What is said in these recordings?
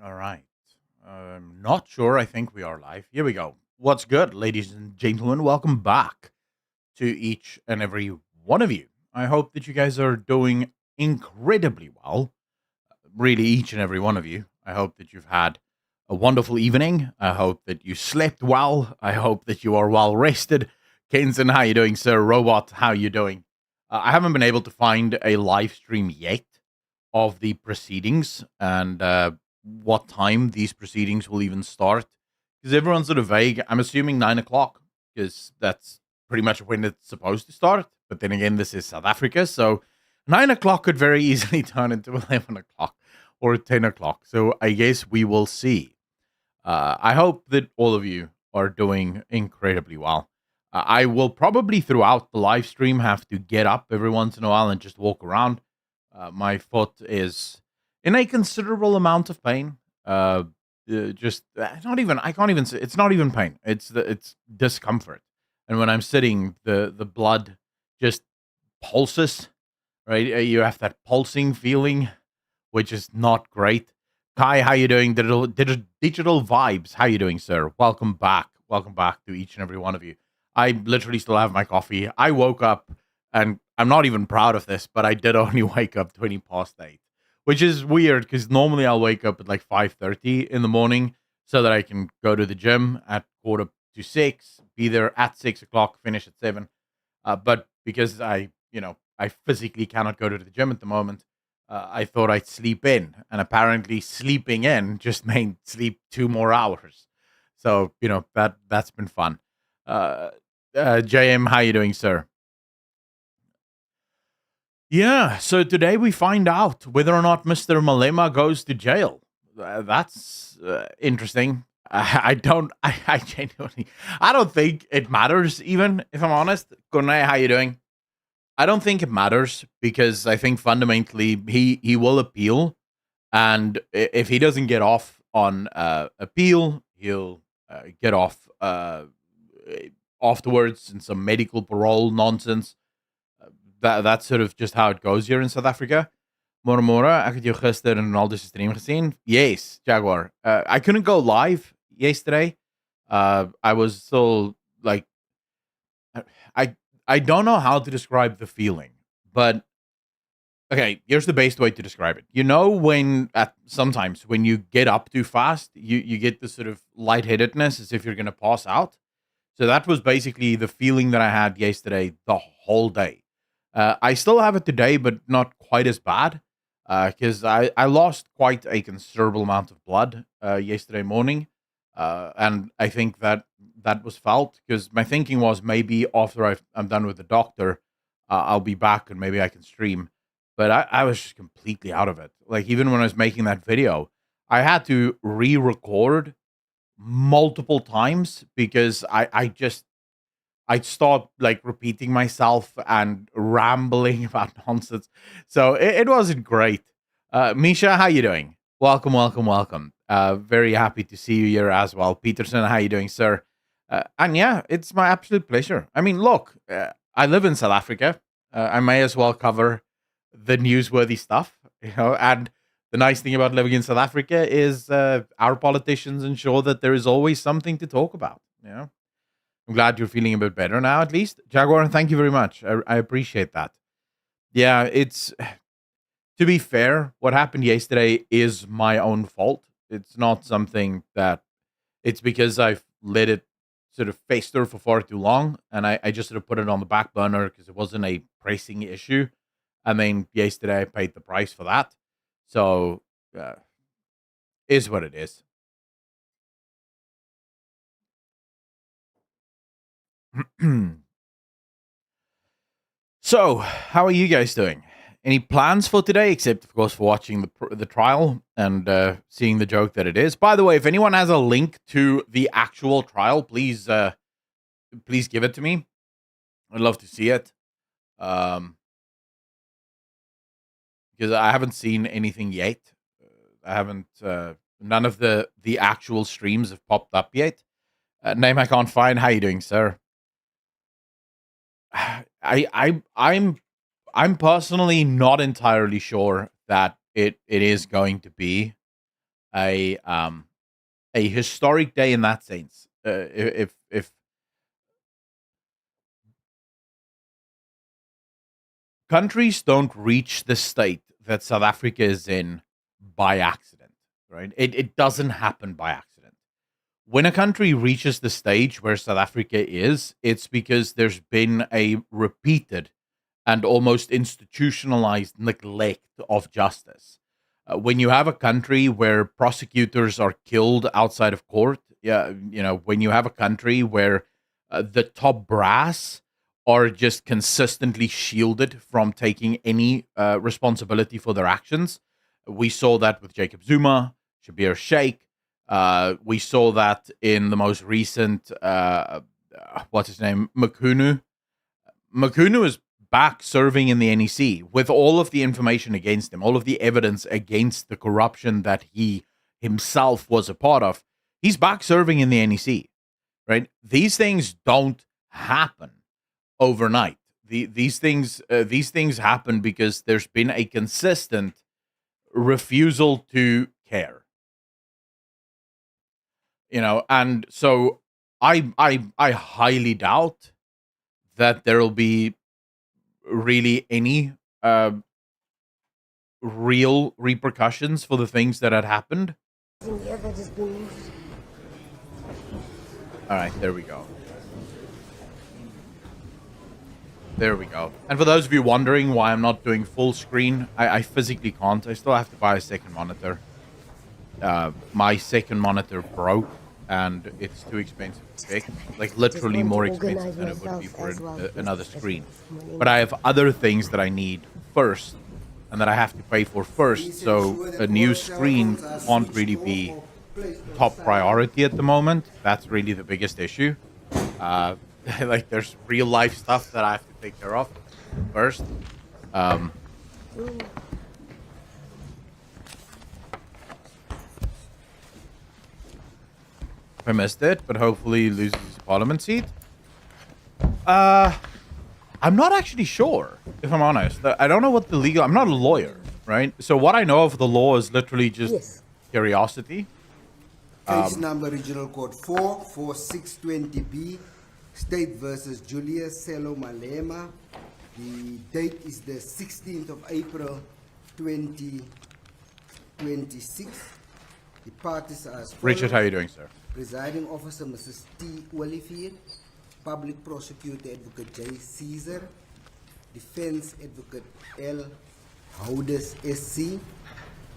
All right. I'm not sure. I think we are live. Here we go. What's good, ladies and gentlemen? Welcome back to each and every one of you. I hope that you guys are doing incredibly well. Really, each and every one of you. I hope that you've had a wonderful evening. I hope that you slept well. I hope that you are well rested. Kenson, how you doing, sir? Robot, how you doing? I haven't been able to find a live stream yet of the proceedings and what time these proceedings will even start because everyone's sort of vague. I'm assuming 9 o'clock because that's pretty much when it's supposed to start. But then again, this is South Africa, so 9 o'clock could very easily turn into 11 o'clock or 10 o'clock. So I guess we will see. I hope that all of you are doing incredibly well. I will probably throughout the live stream have to get up every once in a while and just walk around. My foot is in a considerable amount of pain. Just not even I can't even say it's not even pain. It's discomfort. And when I'm sitting, the blood just pulses. Right, you have that pulsing feeling, which is not great. Kai, how you doing? Digital vibes. How you doing, sir? Welcome back. Welcome back to each and every one of you. I literally still have my coffee. I woke up, and I'm not even proud of this, but I did only wake up 20 past 8, which is weird because normally I'll wake up at like 5:30 in the morning so that I can go to the gym at 5:45, be there at 6 o'clock, finish at 7. But because I physically cannot go to the gym at the moment, I thought I'd sleep in, and apparently sleeping in just made sleep 2 more hours. So that's been fun. Uh, JM, how you doing, sir? Yeah. So today we find out whether or not Mr. Malema goes to jail. That's interesting. I don't. I genuinely. I don't think it matters. Even if I'm honest, Cornay, how you doing? I don't think it matters because I think fundamentally he will appeal, and if he doesn't get off on appeal, he'll get off afterwards in some medical parole nonsense. That's sort of just how it goes here in South Africa. Mora Mora, ek het jou gister in Ronaldo's stream gesien. Yes, Jaguar. I couldn't go live yesterday. I was still like I I don't know how to describe the feeling, but okay, here's the best way to describe it. You know, when at sometimes when you get up too fast, you get this sort of lightheadedness as if you're gonna pass out. So that was basically the feeling that I had yesterday the whole day. I still have it today, but not quite as bad because I lost quite a considerable amount of blood yesterday morning, and I think that that was felt because my thinking was maybe after I'm done with the doctor, I'll be back and maybe I can stream. But I was just completely out of it. Like even when I was making that video, I had to re-record multiple times because I'd start like repeating myself and rambling about nonsense. So it wasn't great. Misha, how you doing? Welcome, welcome, welcome. Very happy to see you here as well. Peterson, how you doing, sir? And yeah, it's my absolute pleasure. I mean, look, I live in South Africa. I may as well cover the newsworthy stuff, And the nice thing about living in South Africa is our politicians ensure that there is always something to talk about. I'm glad you're feeling a bit better now, at least. Jaguar, thank you very much. I appreciate that. Yeah, it's to be fair, what happened yesterday is my own fault. It's not something that it's because I've let it sort of fester for far too long, and I just sort of put it on the back burner because it wasn't a pressing issue. And then yesterday I paid the price for that. So, uh, is what it is. So, how are you guys doing? Any plans for today, except of course for watching the trial and seeing the joke that it is? By the way, if anyone has a link to the actual trial, please give it to me. I'd love to see it. Um, because I haven't seen anything yet. I haven't. None of the actual streams have popped up yet. Name I can't find. How you doing, sir? I'm personally not entirely sure that it is going to be. a historic day in that sense. If countries don't reach the state that South Africa is in by accident, right? It doesn't happen by accident. When a country reaches the stage where South Africa is, it's because there's been a repeated and almost institutionalized neglect of justice. When you have a country where prosecutors are killed outside of court, yeah, when you have a country where the top brass are just consistently shielded from taking any responsibility for their actions. We saw that with Jacob Zuma, Shabir Sheikh. We saw that in the most recent, what's his name, Makunu. Makunu is back serving in the NEC with all of the information against him, all of the evidence against the corruption that he himself was a part of. He's back serving in the NEC, right? These things don't happen overnight. These things happen because there's been a consistent refusal to care. And so I highly doubt that there will be really any real repercussions for the things that had happened. All right, there we go. There we go. And for those of you wondering why I'm not doing full screen, I physically can't. I still have to buy a second monitor. My second monitor broke, and it's too expensive to fix. Like, literally more expensive than it would be for another screen. But I have other things that I need first, and that I have to pay for first. So a new screen can't really be top priority at the moment. That's really the biggest issue. Like, there's real life stuff that I have to take care of first. I missed it, but hopefully he loses his parliament seat. I'm not actually sure, if I'm honest. I don't know what the legal... I'm not a lawyer, right? So what I know of the law is literally just curiosity. Case number Regional Court 44620B, State versus Julius Selo Malema. The date is the 16th of April 2026. The parties are as follows. Richard, how are you doing, sir? Presiding Officer Mrs. T. Olivier, Public Prosecutor Advocate J. Caesar, Defense Advocate L. Houdis SC,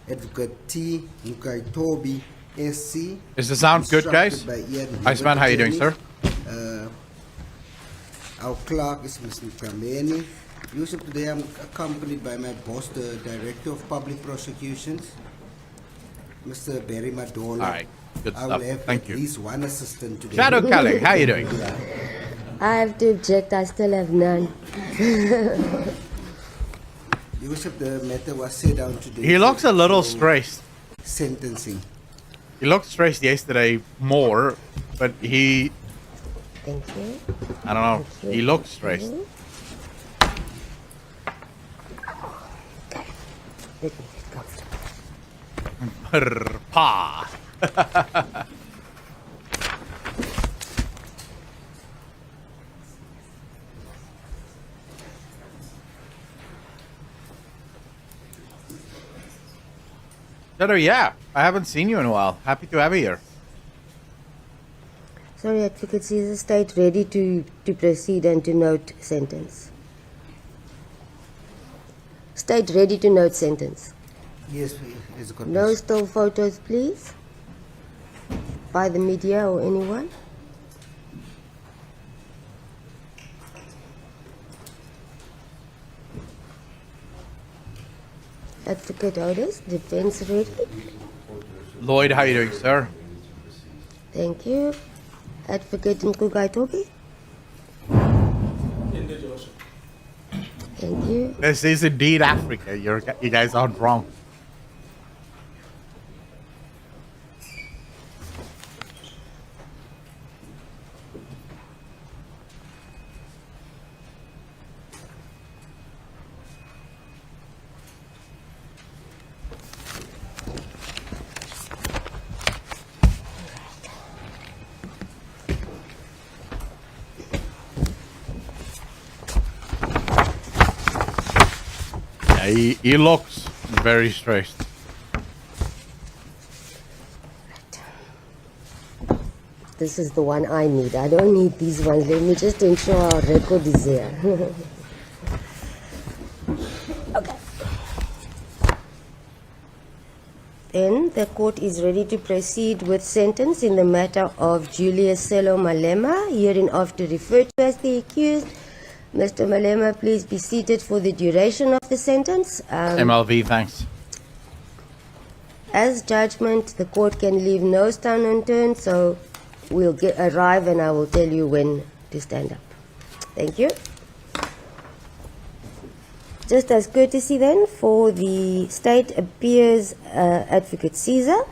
Advocate T. Mukaitobi SC. Is the sound good, guys? Iceman, how are you doing, sir? Our clerk is Mr. Kameni. Usually today I'm accompanied by my boss, the Director of Public Prosecutions, Mr. Barry Madola. All right, good I stuff. will have Thank at you. least one assistant today. Shadow Kelly, how are you doing? I have to object, I still have none. Usually the matter was set down today. He looks a little stressed. Sentencing. He looked stressed yesterday more, but he... Thank you. I don't know. He looked stressed. Let me get comfortable. Pa. Shadow, yeah. I haven't seen you in a while. Happy to have you here. Sorry, Advocate Caesar, state ready to proceed and to note sentence. State ready to note sentence. Yes, please. No still photos, please. By the media or anyone. Advocate Otis, defense ready. Lloyd, how you doing, sir? Thank you. Advocate Mkugaitobi. Thank you. This is indeed Africa. You guys aren't wrong. He looks very stressed. This is the one I need. I don't need these ones. Let me just ensure our record is there. Okay. Then the court is ready to proceed with sentence in the matter of Julius Selo Malema, hereinafter referred to as the accused. Mr. Malema, please be seated for the duration of the sentence. MLV, thanks. As judgment, the court can leave no stone unturned, so we'll arrive and I will tell you when to stand up. Thank you. Just as courtesy then, for the state appears Advocate Caesar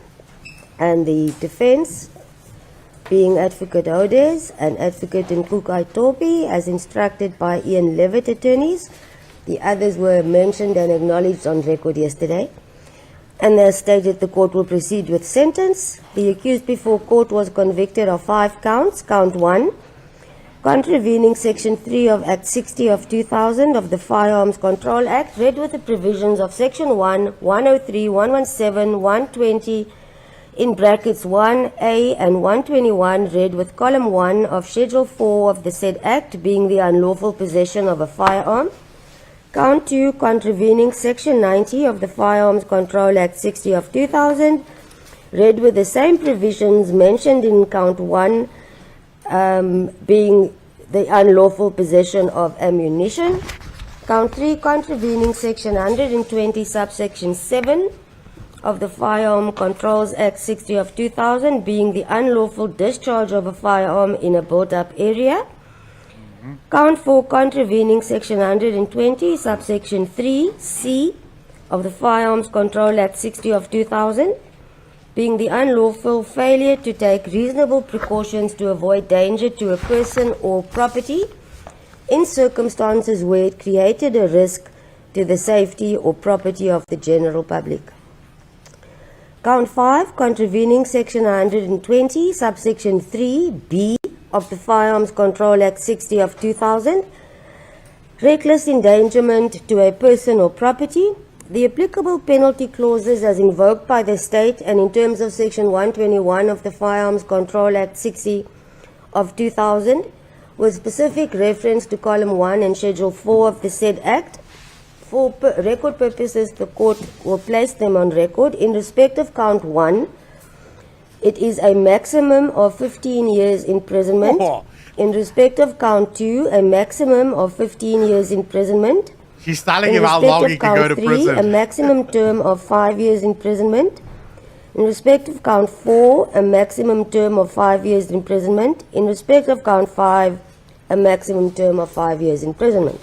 and the defense being Advocate Odes and Advocate Nkukai Topi as instructed by Ian Levitt attorneys. The others were mentioned and acknowledged on record yesterday. And as stated, the court will proceed with sentence. The accused before court was convicted of 5 counts. Count 1, contravening Section 3 of Act 60 of 2000 of the Firearms Control Act, read with the provisions of Section 1, 103, 117, 120, in brackets 1A and 121, read with column 1 of Schedule 4 of the said Act, being the unlawful possession of a firearm. Count 2, contravening Section 90 of the Firearms Control Act 60 of 2000, read with the same provisions mentioned in Count 1, being the unlawful possession of ammunition. Count 3, contravening Section 120, subsection 7 of the Firearm Controls Act 60 of 2000, being the unlawful discharge of a firearm in a built-up area. Count 4, contravening Section 120, subsection 3C of the Firearms Control Act 60 of 2000, being the unlawful failure to take reasonable precautions to avoid danger to a person or property in circumstances where it created a risk to the safety or property of the general public. Count 5, contravening Section 120, subsection 3B of the Firearms Control Act 60 of 2000, reckless endangerment to a person or property. The applicable penalty clauses as invoked by the state and in terms of Section 121 of the Firearms Control Act 60 of 2000, with specific reference to column 1 and Schedule 4 of the said Act. For record purposes, the court will place them on record. In respect of count 1, it is a maximum of 15 years imprisonment. In respect of count 2, a maximum of 15 years imprisonment. She's telling him how long he can go to prison. A maximum term of 5 years imprisonment. In respect of count 4, a maximum term of 5 years imprisonment. In respect of count 5, a maximum term of 5 years imprisonment.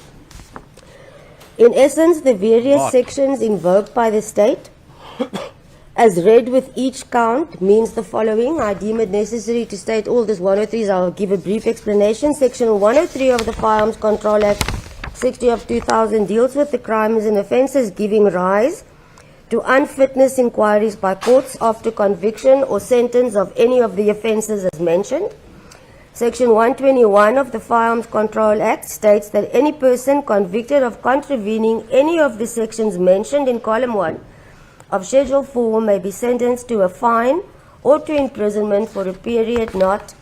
In essence, the various sections invoked by the state, as read with each count, means the following. I deem it necessary to state all this 103s. I'll give a brief explanation. Section 103 of the Firearms Control Act 60 of 2000 deals with the crimes and offences giving rise to unfitness inquiries by courts after conviction or sentence of any of the offences as mentioned. Section 121 of the Firearms Control Act states that any person convicted of contravening any of the sections mentioned in column 1 of Schedule 4 may be sentenced to a fine or to imprisonment for a period not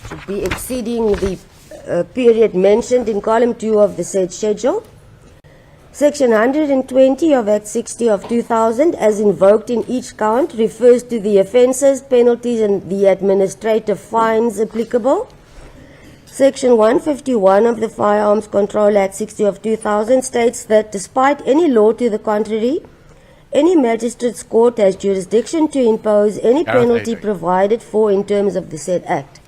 should be exceeding the period mentioned in column 2 of the said schedule. Section 120 of Act 60 of 2000, as invoked in each count, refers to the offences, penalties and the administrative fines applicable. Section 151 of the Firearms Control Act 60 of 2000 states that despite any law to the contrary, any magistrate's court has jurisdiction to impose any penalty provided for in terms of the said Act.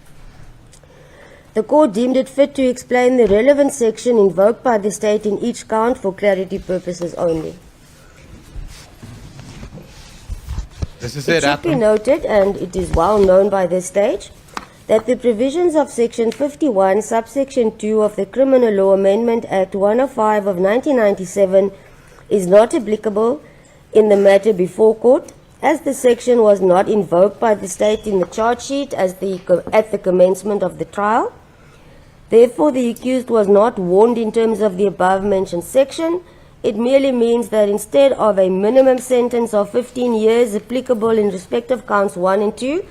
The court deemed it fit to explain the relevant section invoked by the state in each count for clarity purposes only. This is it should be noted, and it is well known by this stage, that the provisions of Section 51, subsection 2 of the Criminal Law Amendment Act 105 of 1997 is not applicable in the matter before court, as the section was not invoked by the state in the charge sheet at the commencement of the trial. Therefore, the accused was not warned in terms of the above-mentioned section it merely means that instead of a minimum sentence of 15 years applicable in respect of counts 1 and 2,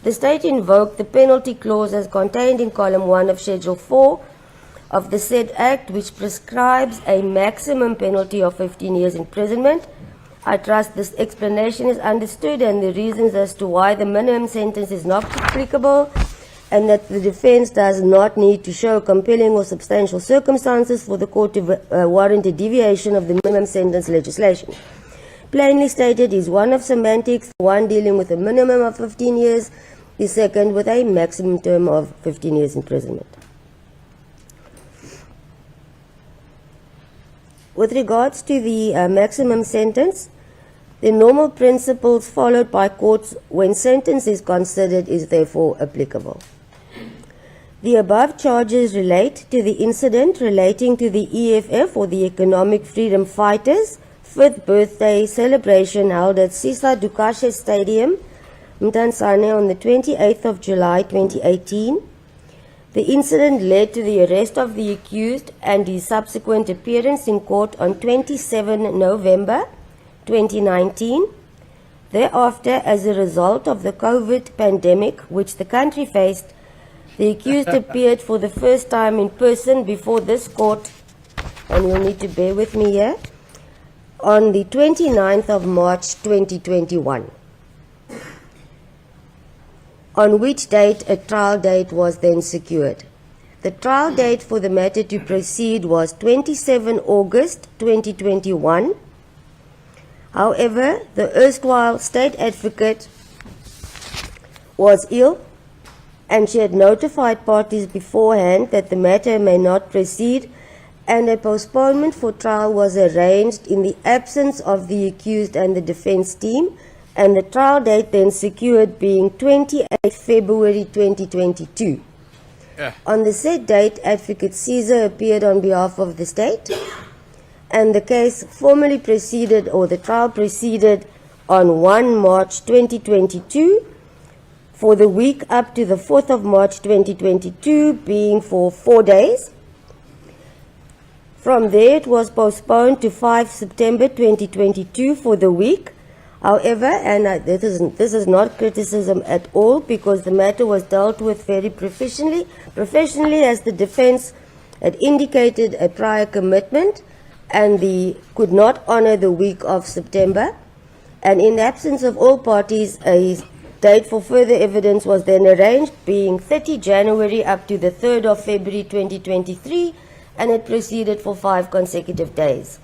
the state invoked the penalty clause as contained in column 1 of Schedule 4 of the said Act, which prescribes a maximum penalty of 15 years imprisonment. I trust this explanation is understood and the reasons as to why the minimum sentence is not applicable, and that the defense does not need to show compelling or substantial circumstances for the court to warrant a deviation of the minimum sentence legislation. Plainly stated is one of semantics, one dealing with a minimum of 15 years, the second with a maximum term of 15 years imprisonment. With regards to the maximum sentence, the normal principles followed by courts when sentence is considered is therefore applicable. The above charges relate to the incident relating to the EFF, or the Economic Freedom Fighters' 5th birthday celebration held at Sisa Dukashe Stadium, Mtansane, on the 28th of July 2018. The incident led to the arrest of the accused and his subsequent appearance in court on 27 November 2019. Thereafter, as a result of the COVID pandemic which the country faced, the accused appeared for the first time in person before this court, and you'll need to bear with me here, on the 29th of March 2021, on which date a trial date was then secured. The trial date for the matter to proceed was 27 August 2021. However, the erstwhile state advocate was ill, and she had notified parties beforehand that the matter may not proceed, and a postponement for trial was arranged in the absence of the accused and the defense team, and the trial date then secured being 28 February 2022. On the said date, Advocate Caesar appeared on behalf of the state, and the case formally proceeded, or the trial proceeded, on 1 March 2022 for the week up to the 4th of March 2022, being for 4 days. From there, it was postponed to 5 September 2022 for the week. However, and this is not criticism at all, because the matter was dealt with very professionally, as the defense had indicated a prior commitment and could not honor the week of September. And in the absence of all parties, a date for further evidence was then arranged, being 30 January up to the 3rd of February 2023, and it proceeded for 5 consecutive days.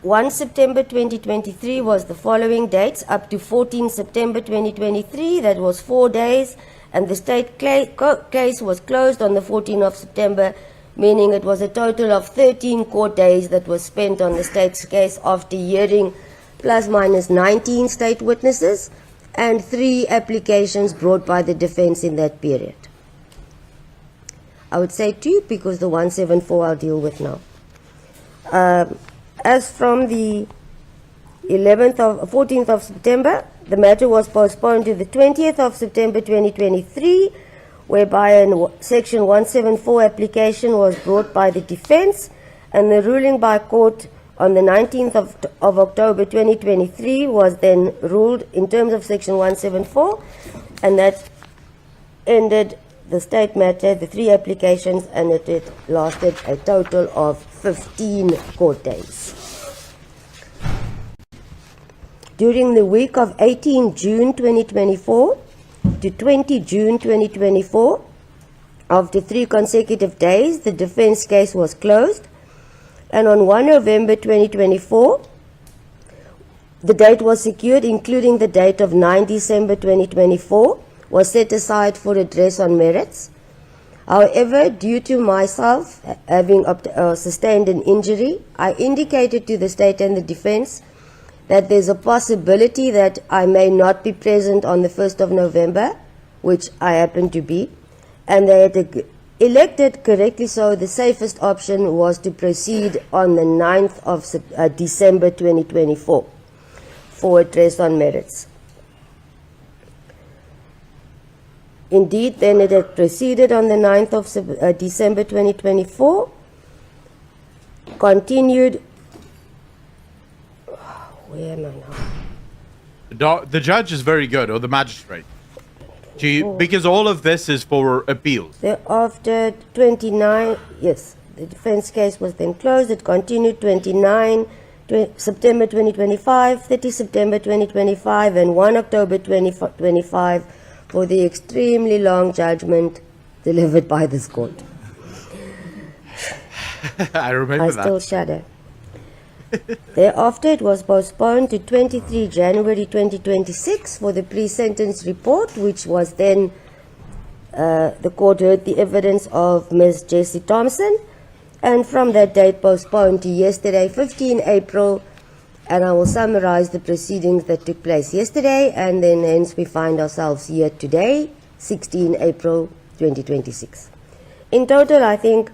1 September 2023 was the following dates up to 14 September 2023, that was 4 days, and the state case was closed on the 14th of September, meaning it was a total of 13 court days that was spent on the state's case after hearing plus minus 19 state witnesses and 3 applications brought by the defense in that period. I would say 2 because the 174 I'll deal with now. As from the 14th of September, the matter was postponed to the 20th of September 2023, whereby a Section 174 application was brought by the defense, and the ruling by court on the 19th of October 2023 was then ruled in terms of Section 174, and that ended the state matter, the 3 applications, and it lasted a total of 15 court days. During the week of 18 June 2024 to 20 June 2024, after 3 consecutive days, the defense case was closed, and on 1 November 2024, the date was secured, including the date of 9 December 2024, was set aside for address on merits. However, due to myself having sustained an injury, I indicated to the state and the defense that there's a possibility that I may not be present on the 1st of November, which I happen to be, and they had elected, correctly so, the safest option was to proceed on the 9th of December 2024 for address on merits. Indeed, then it had proceeded on the 9th of December 2024, continued. Where am I now? The judge is very good, or the magistrate. Because all of this is for appeals. After 29, yes, the defense case was then closed. It continued 29 September 2025, 30 September 2025, and 1 October 2025 for the extremely long judgment delivered by this court. I remember that. I still shudder. Thereafter, it was postponed to 23 January 2026 for the pre-sentence report, which was then, the court heard the evidence of Ms. Jessie Thompson, and from that date postponed to yesterday, 15 April, and I will summarize the proceedings that took place yesterday, and then hence we find ourselves here today, 16 April 2026. In total, I think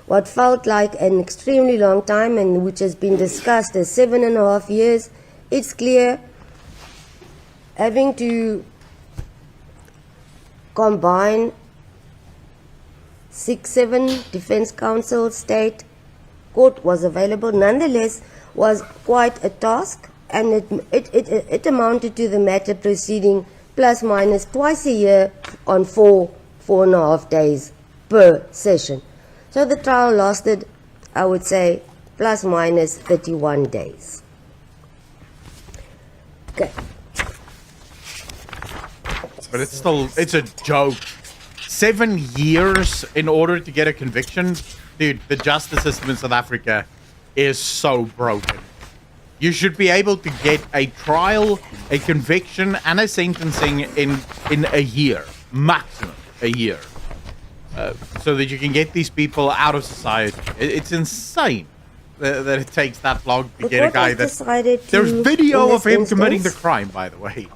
what felt like an extremely long time and which has been discussed as 7.5 years, it's clear having to combine 6-7 defense counsel, state, court was available, nonetheless was quite a task, and it amounted to the matter proceeding plus minus twice a year on 4.5 days per session. So the trial lasted, I would say, plus minus 31 days. Okay. But it's a joke. 7 years in order to get a conviction? Dude, the justice system in South Africa is so broken. You should be able to get a trial, a conviction, and a sentencing in a year. Maximum a year. So that you can get these people out of society. It's insane that it takes that long to get a guy that... There's video of him committing the crime, by the way.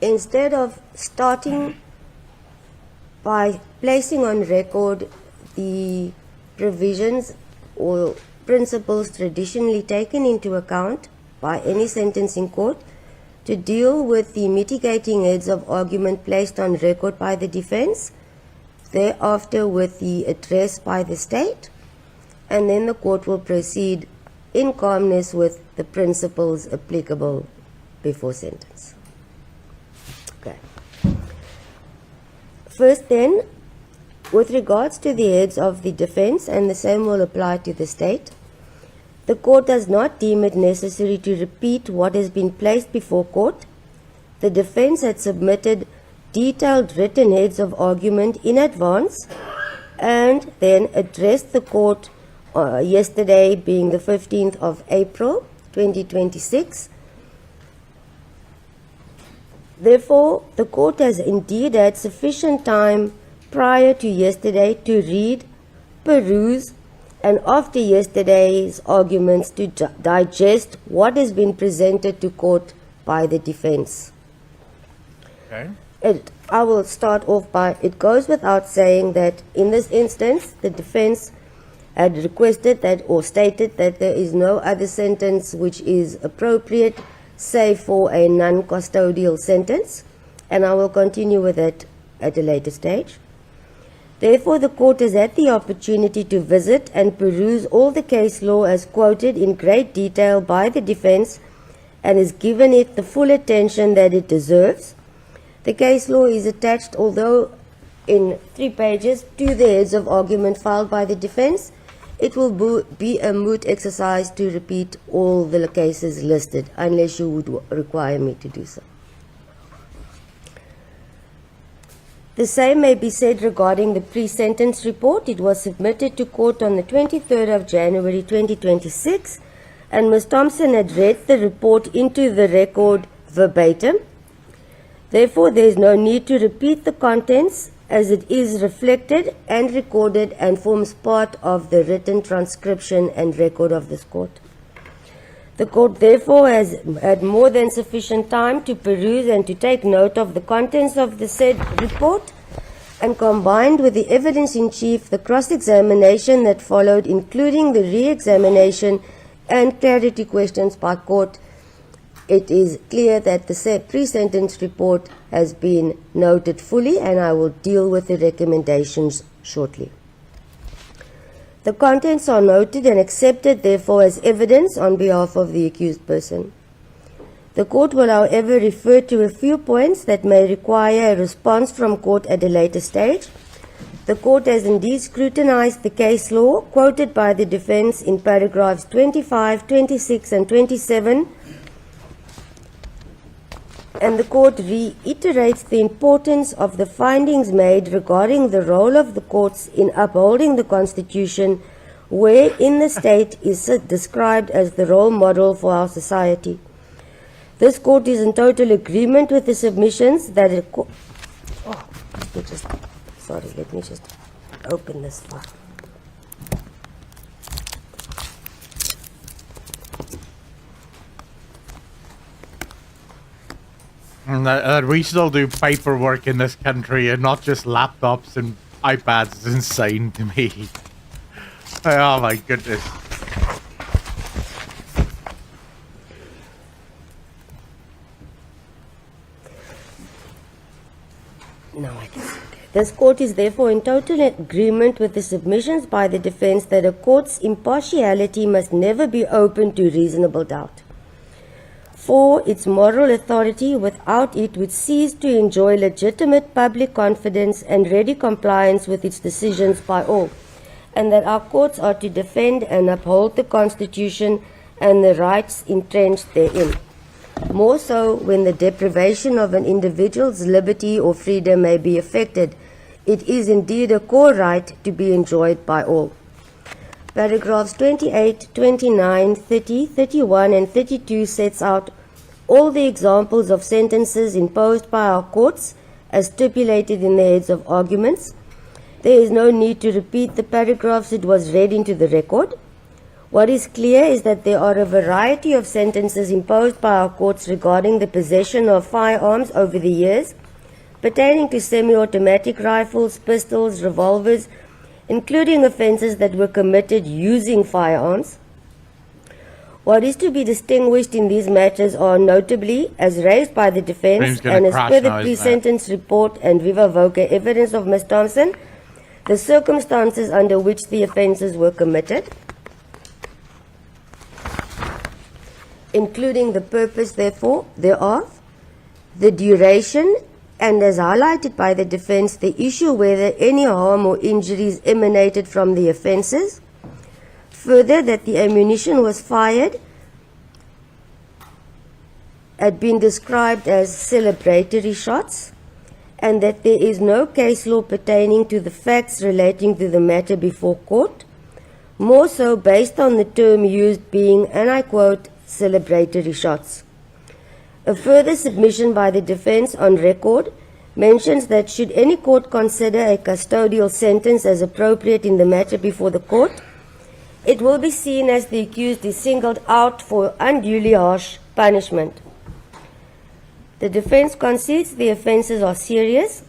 Instead of starting by placing on record the provisions or principles traditionally taken into account by any sentencing court to deal with the mitigating heads of argument placed on record by the defense, thereafter with the address by the state, and then the court will proceed in calmness with the principles applicable before sentence. Okay. First then, with regards to the heads of the defense, and the same will apply to the state, the court does not deem it necessary to repeat what has been placed before court. The defense had submitted detailed written heads of argument in advance and then addressed the court yesterday, being the 15th of April 2026. Therefore, the court has indeed had sufficient time prior to yesterday to read, peruse, and after yesterday's arguments to digest what has been presented to court by the defense. Okay. I will start off by, it goes without saying that in this instance, the defense had requested that or stated that there is no other sentence which is appropriate save for a non-custodial sentence, and I will continue with that at a later stage. Therefore, the court has had the opportunity to visit and peruse all the case law as quoted in great detail by the defense and has given it the full attention that it deserves. The case law is attached, although in 3 pages, to the heads of argument filed by the defense. It will be a moot exercise to repeat all the cases listed, unless you would require me to do so. The same may be said regarding the pre-sentence report. It was submitted to court on the 23rd of January 2026, and Ms. Thompson had read the report into the record verbatim. Therefore, there is no need to repeat the contents, as it is reflected and recorded and forms part of the written transcription and record of this court. The court therefore has had more than sufficient time to peruse and to take note of the contents of the said report, and combined with the evidence in chief, the cross-examination that followed, including the re-examination and clarity questions by court, it is clear that the said pre-sentence report has been noted fully, and I will deal with the recommendations shortly. The contents are noted and accepted, therefore, as evidence on behalf of the accused person. The court will, however, refer to a few points that may require a response from court at a later stage. The court has indeed scrutinized the case law quoted by the defense in paragraphs 25, 26, and 27, and the court reiterates the importance of the findings made regarding the role of the courts in upholding the Constitution, wherein the state is described as the role model for our society. This court is in total agreement with the submissions that let me just open this file. And we still do paperwork in this country and not just laptops and iPads is insane to me. Oh my goodness. This court is therefore in total agreement with the submissions by the defense that a court's impartiality must never be open to reasonable doubt. For its moral authority, without it, would cease to enjoy legitimate public confidence and ready compliance with its decisions by all, and that our courts are to defend and uphold the Constitution and the rights entrenched therein. More so when the deprivation of an individual's liberty or freedom may be affected. It is indeed a core right to be enjoyed by all. Paragraphs 28, 29, 30, 31, and 32 sets out all the examples of sentences imposed by our courts as stipulated in the heads of arguments. There is no need to repeat the paragraphs, it was read into the record. What is clear is that there are a variety of sentences imposed by our courts regarding the possession of firearms over the years, pertaining to semi-automatic rifles, pistols, revolvers, including offences that were committed using firearms. What is to be distinguished in these matters are notably, as raised by the defence and as per the pre-sentence report and viva voce evidence of Ms. Thompson, the circumstances under which the offences were committed, including the purpose, therefore, thereof, the duration, and as highlighted by the defense, the issue whether any harm or injuries emanated from the offences. Further, that the ammunition was fired had been described as celebratory shots, and that there is no case law pertaining to the facts relating to the matter before court, more so based on the term used being, and I quote, celebratory shots. A further submission by the defense on record mentions that should any court consider a custodial sentence as appropriate in the matter before the court, it will be seen as the accused is singled out for unduly harsh punishment. The defense concedes the offences are serious.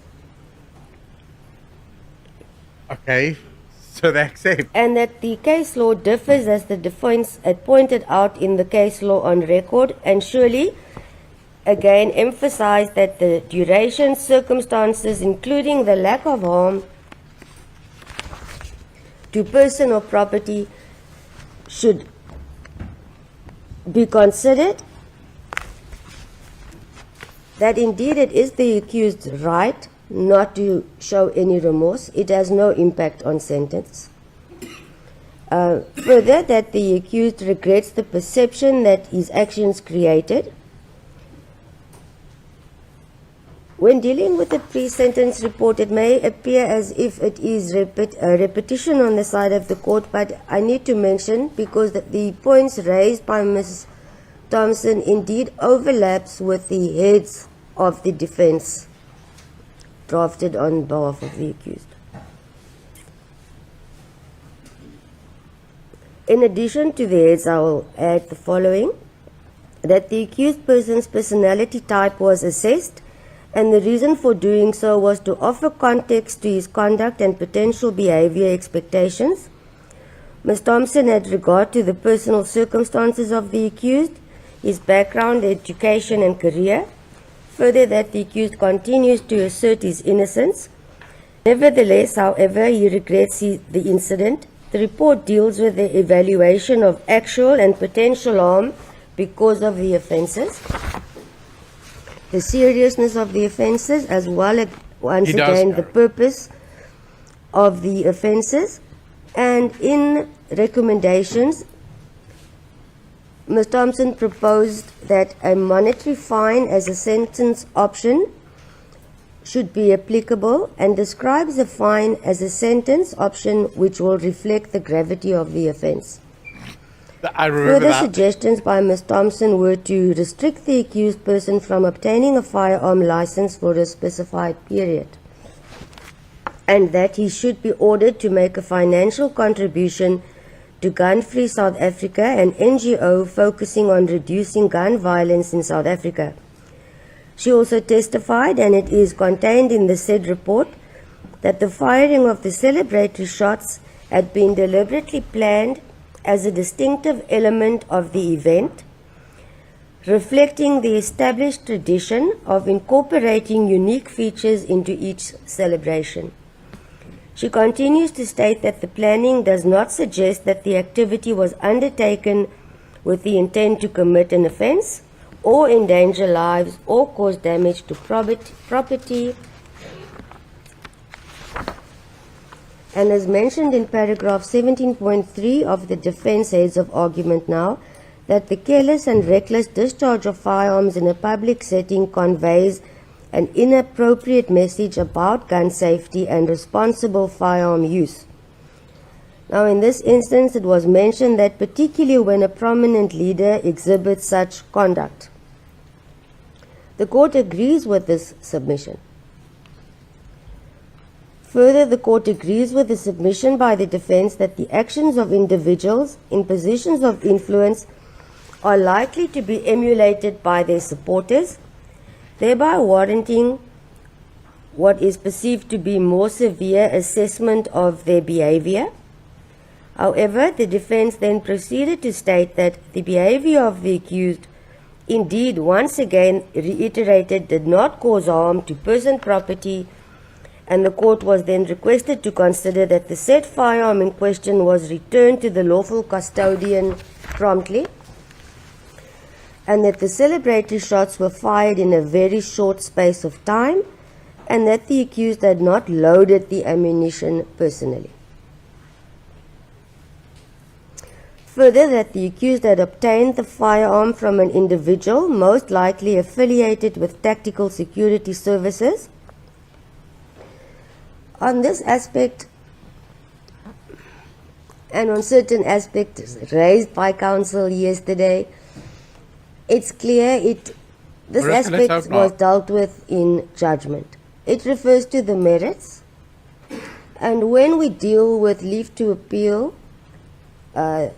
Okay, so they accept. And that the case law differs as the defense had pointed out in the case law on record, and surely again emphasize that the duration, circumstances, including the lack of harm to person or property, should be considered, that indeed it is the accused's right not to show any remorse. It has no impact on sentence. Further, that the accused regrets the perception that his actions created. When dealing with the pre-sentence report, it may appear as if it is a repetition on the side of the court, but I need to mention, because the points raised by Ms. Thompson indeed overlaps with the heads of the defense drafted on behalf of the accused. In addition to the heads, I will add the following: that the accused person's personality type was assessed, and the reason for doing so was to offer context to his conduct and potential behavior expectations. Ms. Thompson had regard to the personal circumstances of the accused, his background, education, and career. Further, that the accused continues to assert his innocence. Nevertheless, however, he regrets the incident The report deals with the evaluation of actual and potential harm because of the offences, the seriousness of the offences, as well as, once again, the purpose of the offences. And in recommendations, Ms. Thompson proposed that a monetary fine as a sentence option should be applicable, and describes the fine as a sentence option which will reflect the gravity of the offence. I remember Further that. suggestions by Ms. Thompson were to restrict the accused person from obtaining a firearm license for a specified period, and that he should be ordered to make a financial contribution to Gun Free South Africa, an NGO focusing on reducing gun violence in South Africa. She also testified, and it is contained in the said report, that the firing of the celebratory shots had been deliberately planned as a distinctive element of the event, reflecting the established tradition of incorporating unique features into each celebration. She continues to state that the planning does not suggest that the activity was undertaken with the intent to commit an offence, or endanger lives, or cause damage to property. And as mentioned in paragraph 17.3 of the defence heads of argument now, that the careless and reckless discharge of firearms in a public setting conveys an inappropriate message about gun safety and responsible firearm use. Now, in this instance, it was mentioned that particularly when a prominent leader exhibits such conduct. The court agrees with this submission. Further, the court agrees with the submission by the defense that the actions of individuals in positions of influence are likely to be emulated by their supporters, thereby warranting what is perceived to be more severe assessment of their behavior. However, the defense then proceeded to state that the behavior of the accused, indeed once again reiterated, did not cause harm to person, property, and the court was then requested to consider that the said firearm in question was returned to the lawful custodian promptly, and that the celebratory shots were fired in a very short space of time, and that the accused had not loaded the ammunition personally. Further, that the accused had obtained the firearm from an individual, most likely affiliated with tactical security services. On this aspect, and on certain aspects raised by counsel yesterday, it's clear this aspect was dealt with in judgment. It refers to the merits, and when we deal with leave to appeal the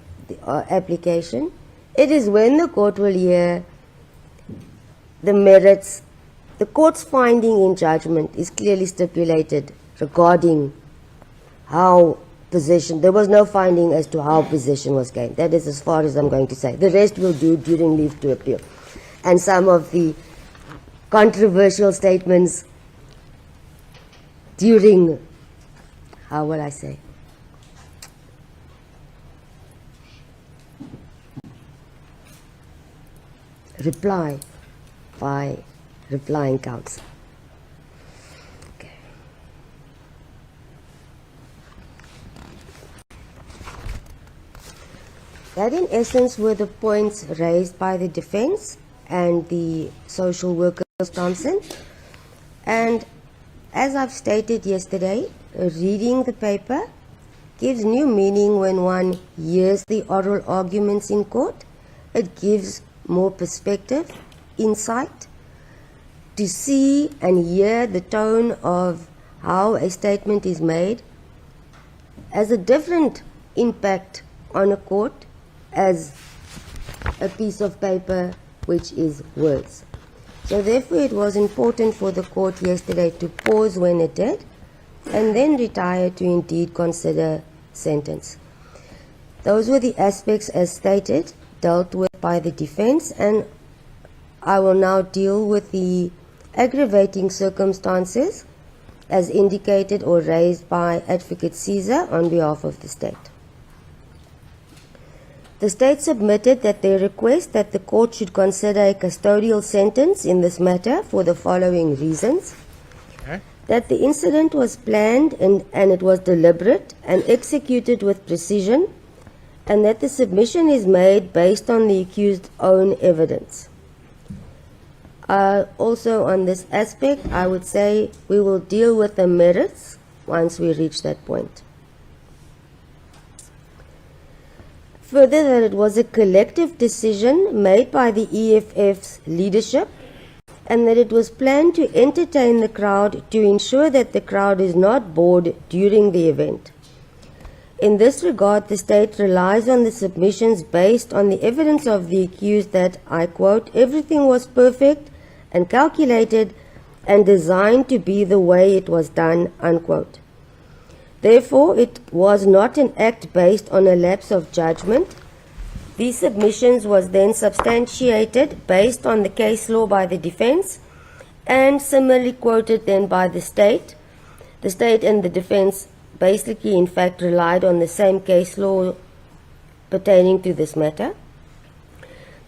application, it is when the court will hear the merits. The court's finding in judgment is clearly stipulated regarding how possession, there was no finding as to how possession was gained. That is as far as I'm going to say. The rest we'll do during leave to appeal. And some of the controversial statements during, how will I say, reply by replying counsel. Okay. That in essence were the points raised by the defense and the social worker Thompson. And as I've stated yesterday, reading the paper gives new meaning when one hears the oral arguments in court. It gives more perspective, insight, to see and hear the tone of how a statement is made as a different impact on a court as a piece of paper which is words. So therefore it was important for the court yesterday to pause when it did and then retire to indeed consider sentence. Those were the aspects as stated, dealt with by the defense, and I will now deal with the aggravating circumstances as indicated or raised by Advocate Caesar on behalf of the state. The state submitted that they request that the court should consider a custodial sentence in this matter for the following reasons. Okay. That the incident was planned and it was deliberate and executed with precision, and that the submission is made based on the accused's own evidence. Also on this aspect, I would say we will deal with the merits once we reach that point. Further, that it was a collective decision made by the EFF's leadership, and that it was planned to entertain the crowd to ensure that the crowd is not bored during the event. In this regard, the state relies on the submissions based on the evidence of the accused that, I quote, everything was perfect and calculated and designed to be the way it was done, unquote. Therefore, it was not an act based on a lapse of judgment. These submissions was then substantiated based on the case law by the defense and similarly quoted then by the state. The state and the defense basically, in fact, relied on the same case law pertaining to this matter.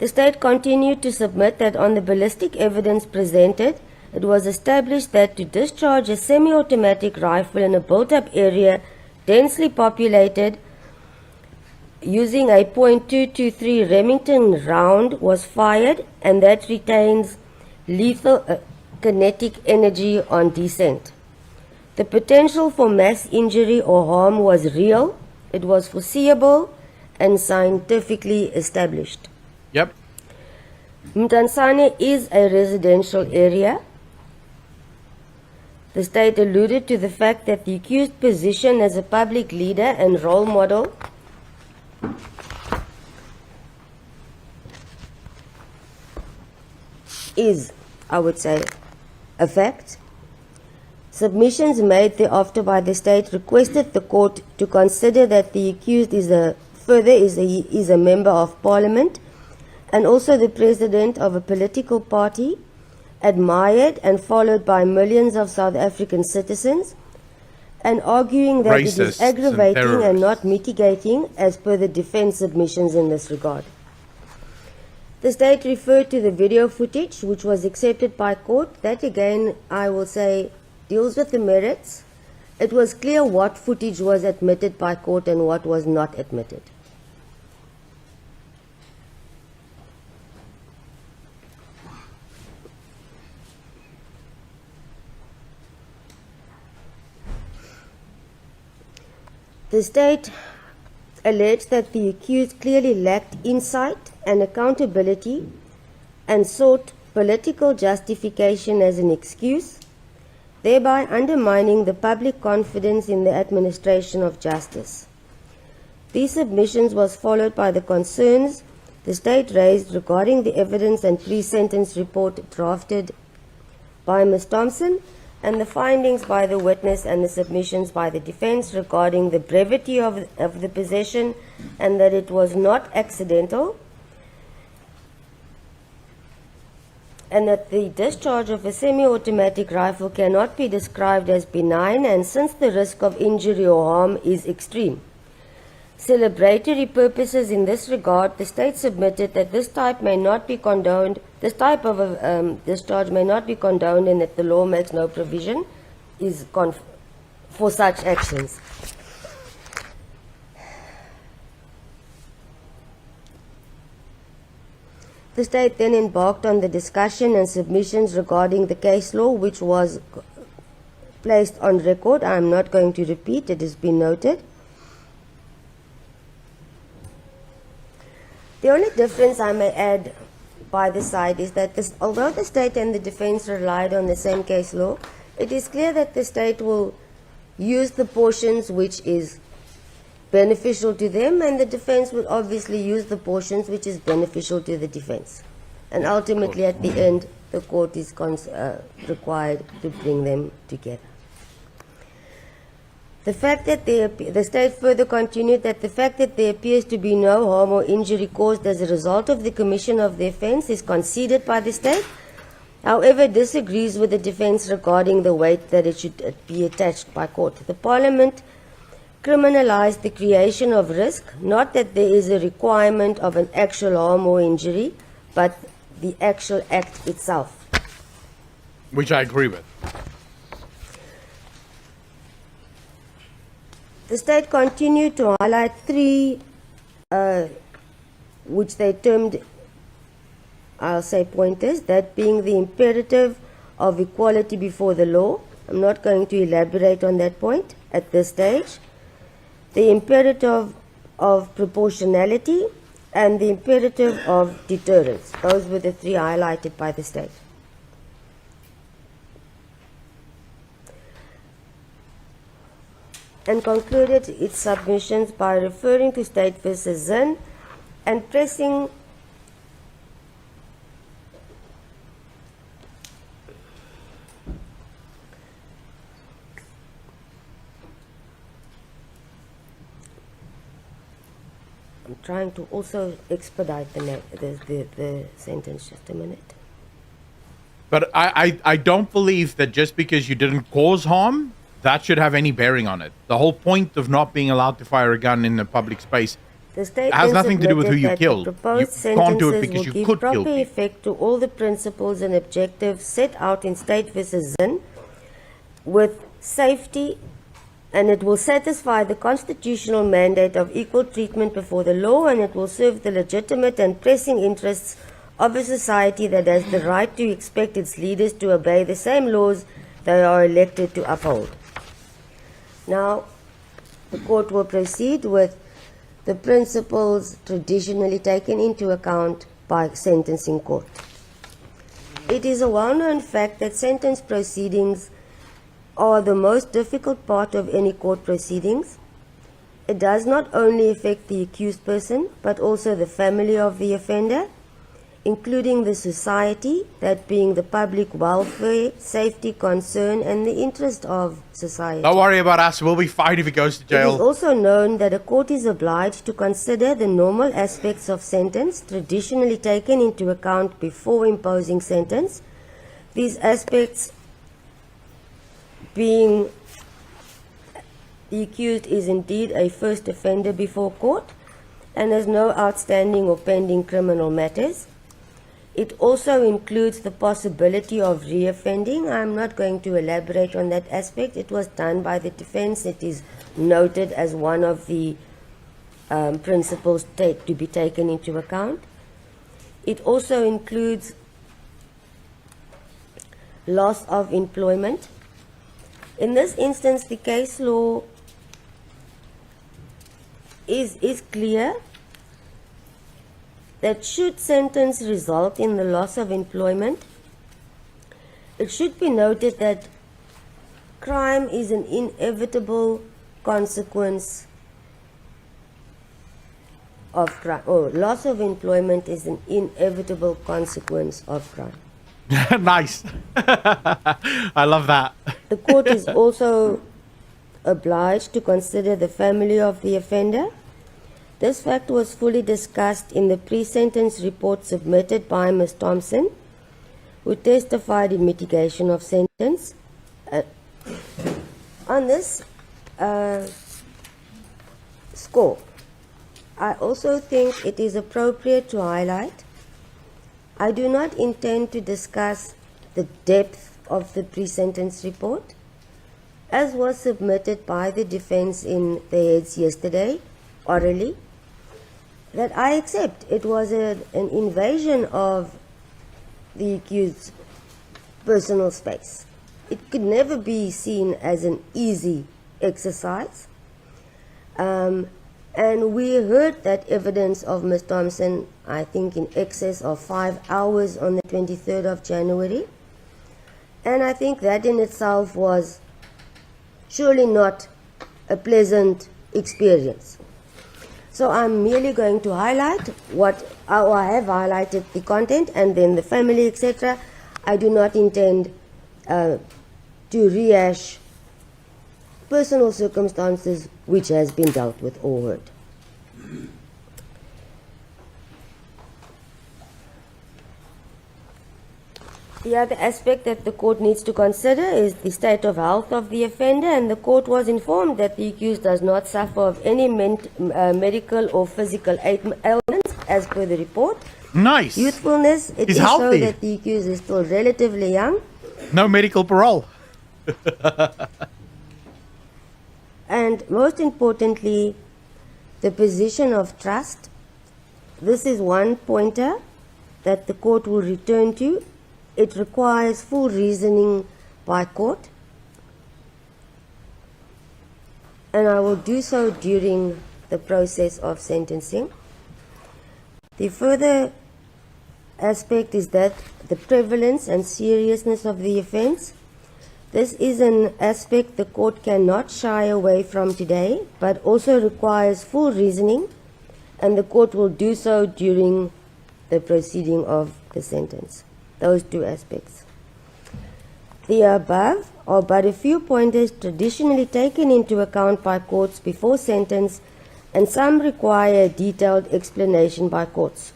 The state continued to submit that on the ballistic evidence presented, it was established that to discharge a semi-automatic rifle in a built-up area densely populated using a .223 Remington round was fired, and that retains lethal kinetic energy on descent. The potential for mass injury or harm was real, it was foreseeable, and scientifically established. Yep. Mtansane is a residential area. The state alluded to the fact that the accused position as a public leader and role model is, I would say, a fact. Submissions made thereafter by the state requested the court to consider that the accused is a member of parliament and also the president of a political party, admired and followed by millions of South African citizens, and arguing that it is aggravating and not mitigating as per the defense submissions in this regard. The state referred to the video footage which was accepted by court. That again, I will say, deals with the merits. It was clear what footage was admitted by court and what was not admitted. The state alleged that the accused clearly lacked insight and accountability and sought political justification as an excuse, thereby undermining the public confidence in the administration of justice. These submissions was followed by the concerns the state raised regarding the evidence and pre-sentence report drafted by Ms. Thompson and the findings by the witness and the submissions by the defense regarding the brevity of the possession and that it was not accidental, and that the discharge of a semi-automatic rifle cannot be described as benign, and since the risk of injury or harm is extreme. Celebratory purposes in this regard, the state submitted that this type may not be condoned, this type of discharge may not be condoned, and that the law makes no provision for such actions. The state then embarked on the discussion and submissions regarding the case law, which was placed on record. I am not going to repeat, it has been noted. The only difference I may add by the side is that although the state and the defense relied on the same case law, it is clear that the state will use the portions which is beneficial to them, and the defense will obviously use the portions which is beneficial to the defense. And ultimately, at the end, the court is required to bring them together. The fact that the state further continued that the fact that there appears to be no harm or injury caused as a result of the commission of the offence is conceded by the state, however disagrees with the defence regarding the weight that it should be attached by court. The Parliament criminalized the creation of risk, not that there is a requirement of an actual harm or injury, but the actual act itself. Which I agree with. The state continued to highlight three, which they termed, I'll say, pointers, that being the imperative of equality before the law. I'm not going to elaborate on that point at this stage. The imperative of proportionality and the imperative of deterrence. Those were the three highlighted by the state. And concluded its submissions by referring to State v. Zinn and pressing I'm trying to also expedite the sentence, just a minute. But I don't believe that just because you didn't cause harm, that should have any bearing on it. The whole point of not being allowed to fire a gun in a public space has nothing to do with who you killed. You can't do it because you could kill people. Effect to all the principles and objectives set out in State v. Zinn with safety, and it will satisfy the constitutional mandate of equal treatment before the law, and it will serve the legitimate and pressing interests of a society that has the right to expect its leaders to obey the same laws they are elected to uphold. Now, the court will proceed with the principles traditionally taken into account by sentencing court. It is a well-known fact that sentence proceedings are the most difficult part of any court proceedings. It does not only affect the accused person, but also the family of the offender, including the society, that being the public welfare, safety, concern, and the interest of society. Don't worry about us. We'll be fine if he goes to jail. It is also known that a court is obliged to consider the normal aspects of sentence traditionally taken into account before imposing sentence. These aspects being the accused is indeed a first offender before court and has no outstanding or pending criminal matters. It also includes the possibility of reoffending. I'm not going to elaborate on that aspect. It was done by the defense. It is noted as one of the principles to be taken into account. It also includes loss of employment. In this instance, the case law is clear that should sentence result in the loss of employment, it should be noted that crime is an inevitable consequence of crime, or loss of employment is an inevitable consequence of crime. Nice. I love that. The court is also obliged to consider the family of the offender. This fact was fully discussed in the pre-sentence report submitted by Ms. Thompson, who testified in mitigation of sentence. On this score, I also think it is appropriate to highlight, I do not intend to discuss the depth of the pre-sentence report, as was submitted by the defense in the heads yesterday, orally, that I accept it was an invasion of the accused's personal space. It could never be seen as an easy exercise. And we heard that evidence of Ms. Thompson, I think, in excess of 5 hours on the 23rd of January. And I think that in itself was surely not a pleasant experience. So I'm merely going to highlight I have highlighted the content and then the family, etc. I do not intend to rehash personal circumstances which has been dealt with or heard. The other aspect that the court needs to consider is the state of health of the offender, and the court was informed that the accused does not suffer of any medical or physical ailments as per the report. Nice. Youthfulness, it He's is healthy. so that the accused is still relatively young. No medical parole. And most importantly, the position of trust. This is one pointer that the court will return to. It requires full reasoning by court, and I will do so during the process of sentencing. The further aspect is that the prevalence and seriousness of the offence. This is an aspect the court cannot shy away from today, but also requires full reasoning, and the court will do so during the proceeding of the sentence. Those two aspects. The above are but a few pointers traditionally taken into account by courts before sentence, and some require detailed explanation by courts.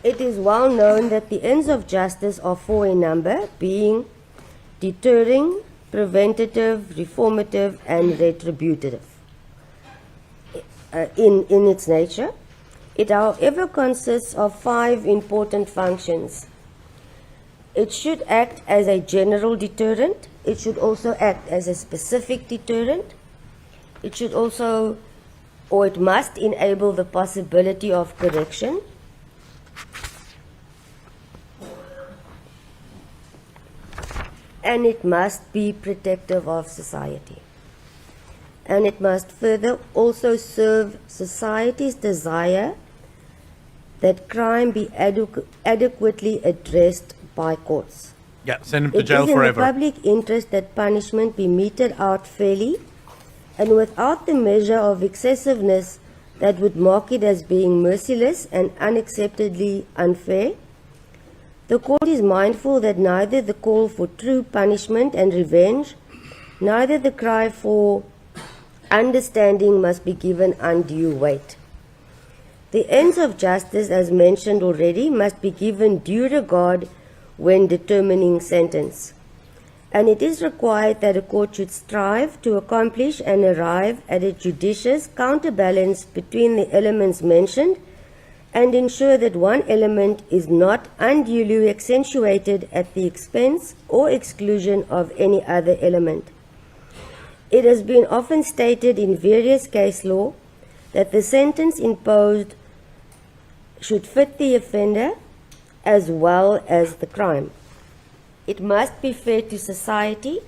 It is well known that the ends of justice are four in number, being deterring, preventative, reformative, and retributive in its nature. It, however, consists of five important functions. It should act as a general deterrent. It should also act as a specific deterrent. It should also, or it must enable the possibility of correction. And it must be protective of society. And it must further also serve society's desire that crime be adequately addressed by courts. Yeah, send him to jail forever. It is in the public interest that punishment be meted out fairly and without the measure of excessiveness that would mark it as being merciless and unacceptably unfair. The court is mindful that neither the call for true punishment and revenge, neither the cry for understanding must be given undue weight. The ends of justice, as mentioned already, must be given due regard when determining sentence. And it is required that a court should strive to accomplish and arrive at a judicious counterbalance between the elements mentioned and ensure that one element is not unduly accentuated at the expense or exclusion of any other element. It has been often stated in various case law that the sentence imposed should fit the offender as well as the crime. It must be fair to society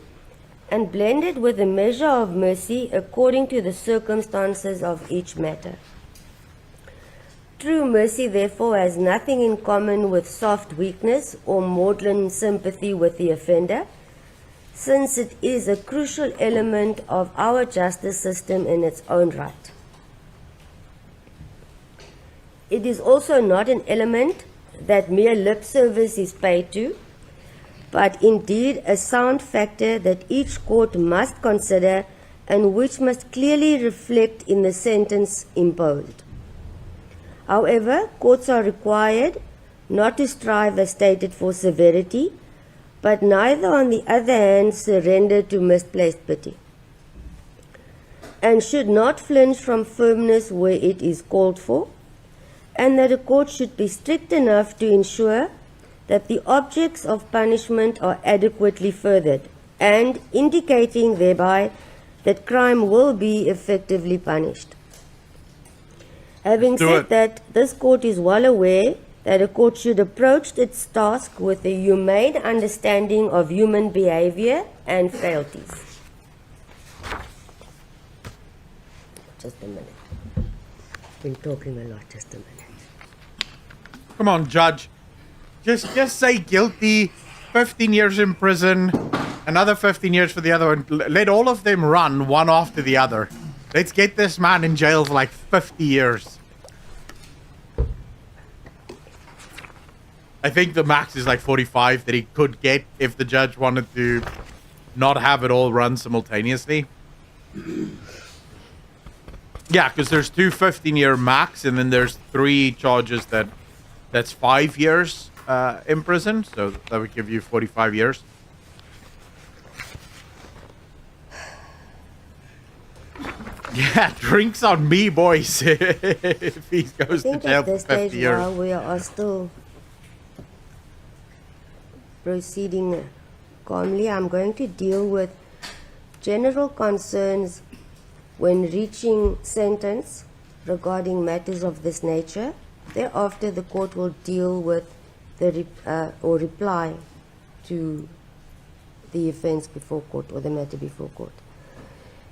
and blended with a measure of mercy according to the circumstances of each matter. True mercy, therefore, has nothing in common with soft weakness or maudlin sympathy with the offender, since it is a crucial element of our justice system in its own right. It is also not an element that mere lip service is paid to, but indeed a sound factor that each court must consider and which must clearly reflect in the sentence imposed. However, courts are required not to strive as stated for severity, but neither on the other hand surrender to misplaced pity, and should not flinch from firmness where it is called for, and that a court should be strict enough to ensure that the objects of punishment are adequately furthered, and indicating thereby that crime will be effectively punished. Having said that, this court is well aware that a court should approach its task with a humane understanding of human behavior and frailties. Just a minute. Been talking a lot, just a minute. Come on, judge. Just say guilty, 15 years in prison, another 15 years for the other one. Let all of them run one after the other. Let's get this man in jail for like 50 years. I think the max is like 45 that he could get if the judge wanted to not have it all run simultaneously. Yeah, because there's two 15-year max, and then there's 3 charges that's 5 years. in prison, so that would give you 45 years. Yeah, drinks on me, boys. If he goes to I think jail at for this 50 stage, years. while we are still proceeding calmly, I'm going to deal with general concerns when reaching sentence regarding matters of this nature. Thereafter, the court will deal with the reply to the offence before court or the matter before court.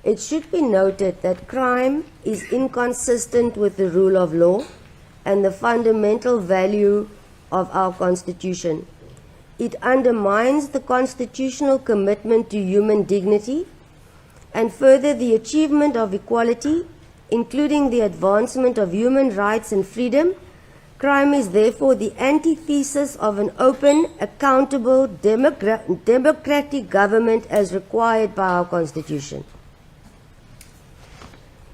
It should be noted that crime is inconsistent with the rule of law and the fundamental value of our Constitution. It undermines the constitutional commitment to human dignity and further the achievement of equality, including the advancement of human rights and freedom. Crime is therefore the antithesis of an open, accountable, democratic government as required by our Constitution.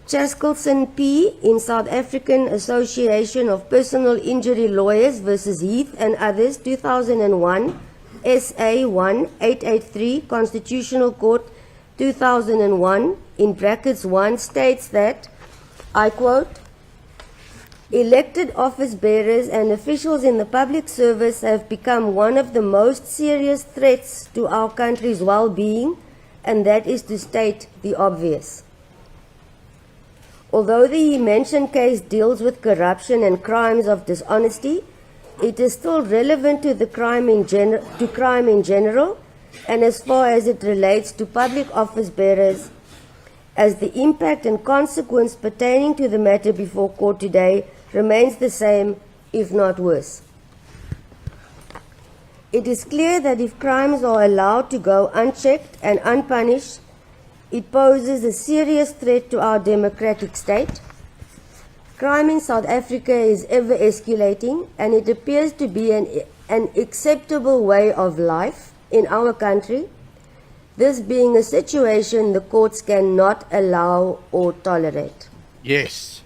Chaskelson P. in South African Association of Personal Injury Lawyers versus Heath and others, 2001, SA 1883, Constitutional Court, 2001, in brackets 1, states that, I quote, elected office bearers and officials in the public service have become one of the most serious threats to our country's well-being, and that is to state the obvious. Although the mentioned case deals with corruption and crimes of dishonesty, it is still relevant to the crime in general, and as far as it relates to public office bearers, as the impact and consequence pertaining to the matter before court today remains the same, if not worse. It is clear that if crimes are allowed to go unchecked and unpunished, it poses a serious threat to our democratic state. Crime in South Africa is ever escalating, and it appears to be an acceptable way of life in our country, this being a situation the courts cannot allow or tolerate. Yes.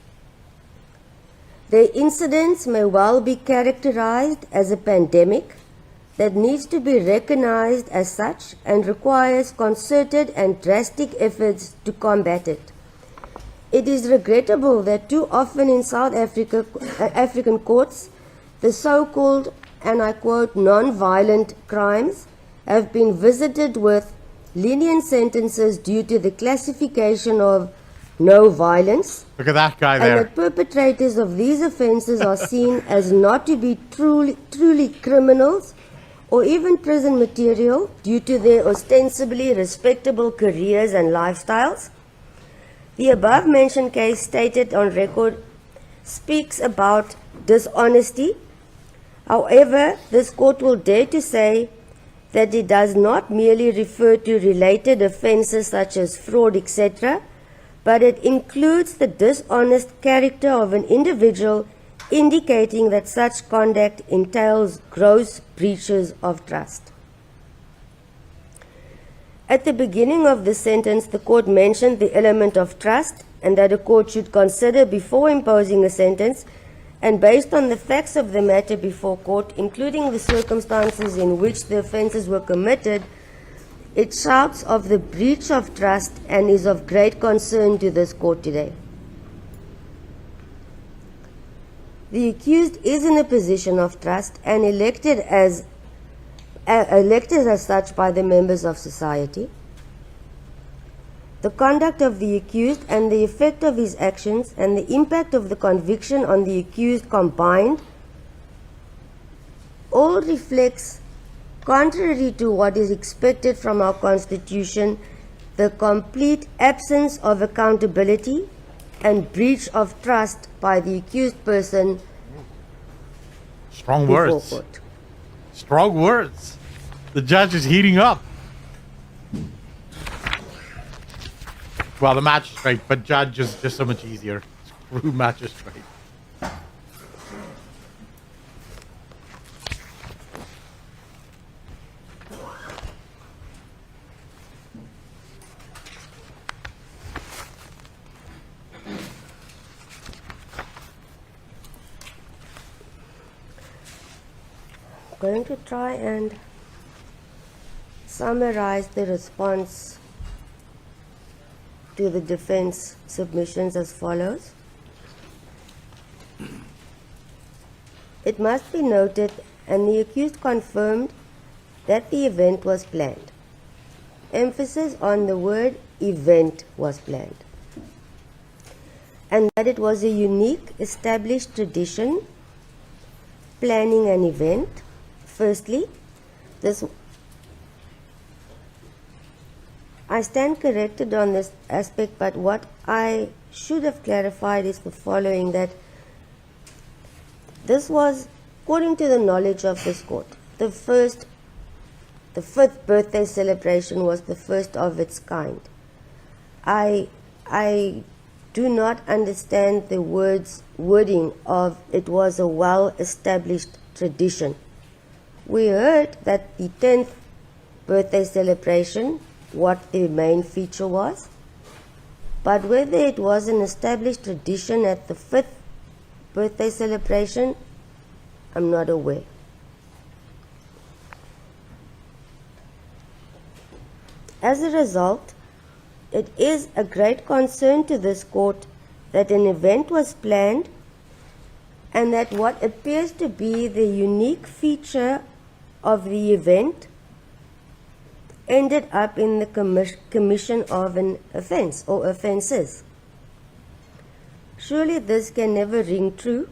The incidents may well be characterized as a pandemic that needs to be recognized as such and requires concerted and drastic efforts to combat it. It is regrettable that too often in South African courts, the so-called, and I quote, non-violent crimes have been visited with lenient sentences due to the classification of no violence. Look at that guy And there. that perpetrators of these offences are seen as not to be truly criminals or even prison material due to their ostensibly respectable careers and lifestyles. The above-mentioned case stated on record speaks about dishonesty. However, this court will dare to say that it does not merely refer to related offences such as fraud, etc., but it includes the dishonest character of an individual, indicating that such conduct entails gross breaches of trust. At the beginning of the sentence, the court mentioned the element of trust and that a court should consider before imposing a sentence, and based on the facts of the matter before court, including the circumstances in which the offences were committed, it shouts of the breach of trust and is of great concern to this court today. The accused is in a position of trust and elected as such by the members of society. The conduct of the accused and the effect of his actions and the impact of the conviction on the accused combined all reflects, contrary to what is expected from our Constitution, the complete absence of accountability and breach of trust by the accused person Strong before words. court. Strong words. The judge is heating up. Well, the magistrate, but judge is just so much easier. Screw magistrate. going to try and summarize the response to the defense submissions as follows. It must be noted, and the accused confirmed, that the event was planned. Emphasis on the word event was planned. And that it was a unique established tradition planning an event. Firstly, I stand corrected on this aspect, but what I should have clarified is the following, that this was, according to the knowledge of this court, the fifth birthday celebration was the first of its kind. I do not understand the wording of it was a well-established tradition. We heard that the 10th birthday celebration, what the main feature was, but whether it was an established tradition at the 5th birthday celebration, I'm not aware. As a result, it is a great concern to this court that an event was planned and that what appears to be the unique feature of the event ended up in the commission of an offense or offenses. Surely this can never ring true.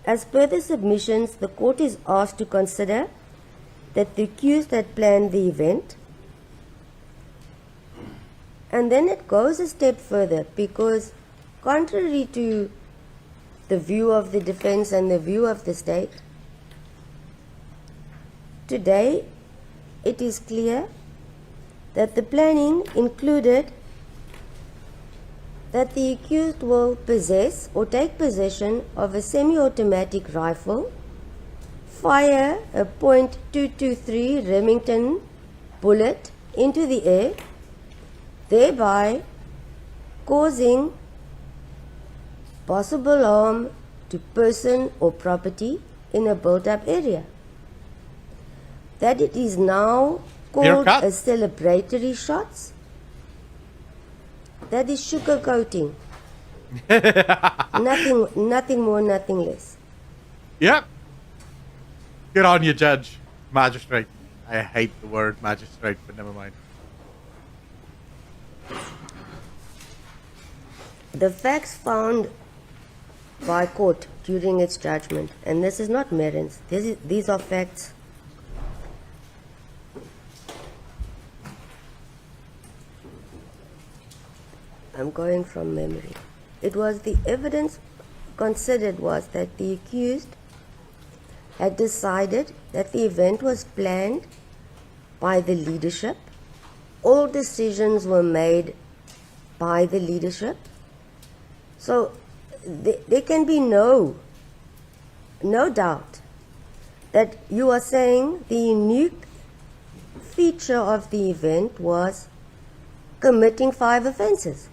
As per the submissions, the court is asked to consider that the accused had planned the event, and then it goes a step further, because contrary to the view of the defense and the view of the state, today it is clear that the planning included that the accused will possess or take possession of a semi-automatic rifle, fire a .223 Remington bullet into the air, thereby causing possible harm to person or property in a built-up area. That it is now called a celebratory shots, that is sugarcoating. Nothing more, nothing less. Yep. Good on you, Judge. Magistrate. I hate the word magistrate, but never mind. The facts found by court during its judgment, and this is not merits, these are facts. I'm going from memory. It was the evidence considered was that the accused had decided that the event was planned by the leadership. All decisions were made by the leadership. So there can be no doubt that you are saying the unique feature of the event was committing 5 offenses.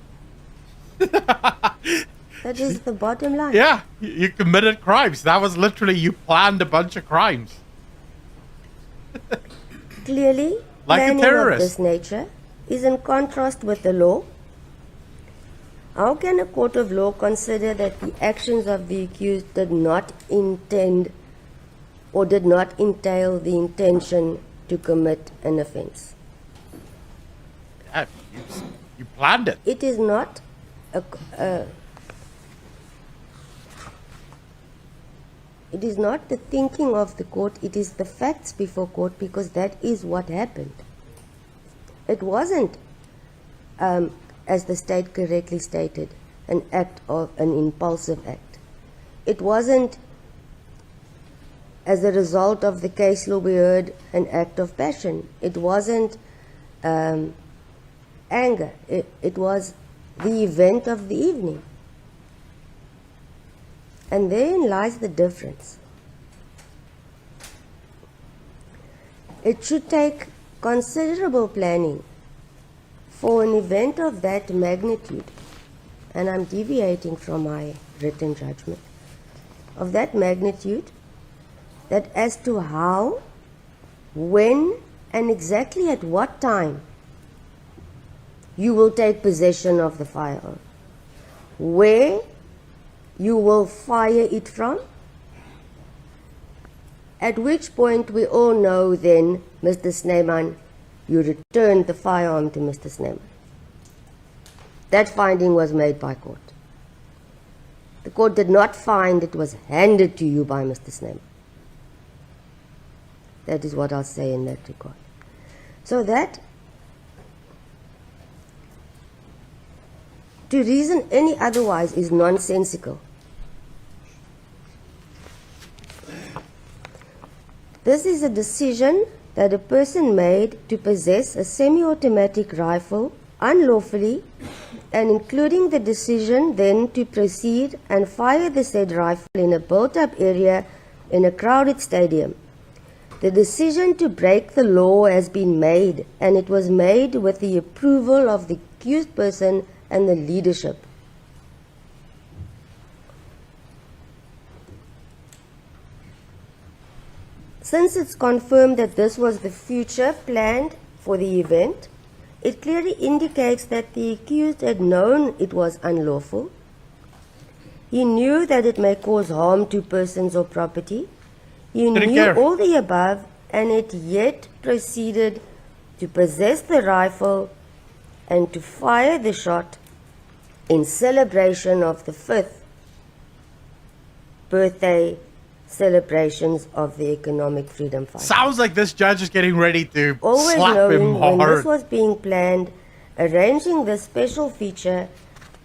That is the bottom line. Yeah, you committed crimes. That was literally, you planned a bunch of crimes. Clearly, like planning a terrorist of this nature is in contrast with the law. How can a court of law consider that the actions of the accused did not intend or did not entail the intention to commit an offense? Yeah, you planned it. It is not it is not the thinking of the court, it is the facts before court, because that is what happened. It wasn't, as the state correctly stated, an impulsive act. It wasn't, as a result of the case law we heard, an act of passion. It wasn't anger. It was the event of the evening. And therein lies the difference. It should take considerable planning for an event of that magnitude, and I'm deviating from my written judgment, of that magnitude, that as to how, when, and exactly at what time you will take possession of the firearm, where you will fire it from, at which point we all know then, Mr. Snyman, you returned the firearm to Mr. Snyman. That finding was made by court. The court did not find it was handed to you by Mr. Snyman. That is what I'll say in that regard. So that, to reason any otherwise is nonsensical. This is a decision that a person made to possess a semi-automatic rifle unlawfully, and including the decision then to proceed and fire the said rifle in a built-up area in a crowded stadium. The decision to break the law has been made, and it was made with the approval of the accused person and the leadership. Since it's confirmed that this was the future planned for the event, it clearly indicates that the accused had known it was unlawful. He knew that it may cause harm to persons or property. He knew all the above, and it yet proceeded to possess the rifle and to fire the shot in celebration of the 5th birthday celebrations of the economic freedom fighter. Sounds like this judge is getting ready to Always slap him knowing when hard. this was being planned, arranging this special feature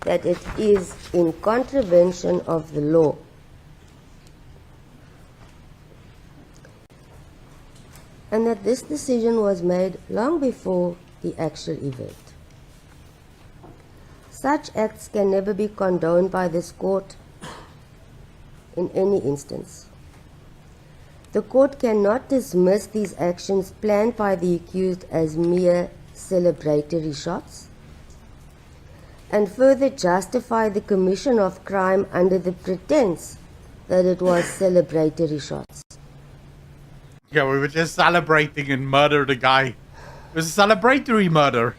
that it is in contravention of the law. And that this decision was made long before the actual event. Such acts can never be condoned by this court in any instance. The court cannot dismiss these actions planned by the accused as mere celebratory shots, and further justify the commission of crime under the pretense that it was celebratory shots. Yeah, we were just celebrating and murdered a guy. It was a celebratory murder.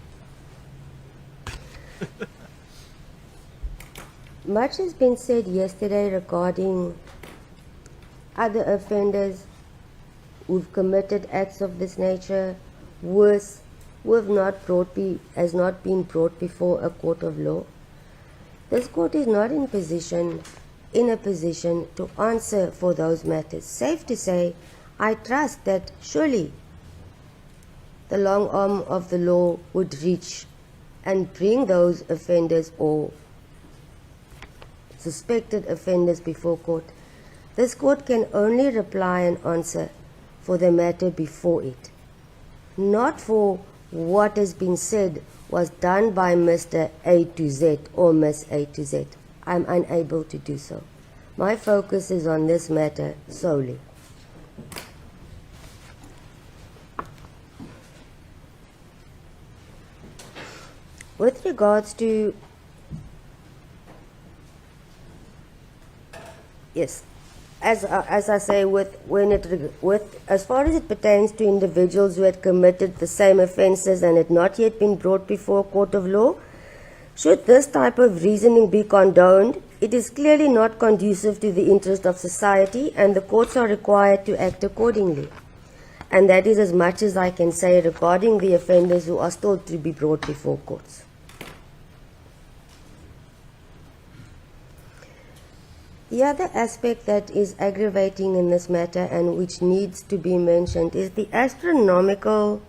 Much has been said yesterday regarding other offenders who've committed acts of this nature, worse, who has not been brought before a court of law. This court is not in a position to answer for those matters. Safe to say, I trust that surely the long arm of the law would reach and bring those offenders or suspected offenders before court. This court can only reply and answer for the matter before it, not for what has been said was done by Mr. A to Z or Miss A to Z. I'm unable to do so. My focus is on this matter solely. With regards to, yes, as I say, as far as it pertains to individuals who had committed the same offences and had not yet been brought before a court of law, should this type of reasoning be condoned, it is clearly not conducive to the interest of society, and the courts are required to act accordingly. And that is as much as I can say regarding the offenders who are still to be brought before courts. The other aspect that is aggravating in this matter and which needs to be mentioned is the astronomical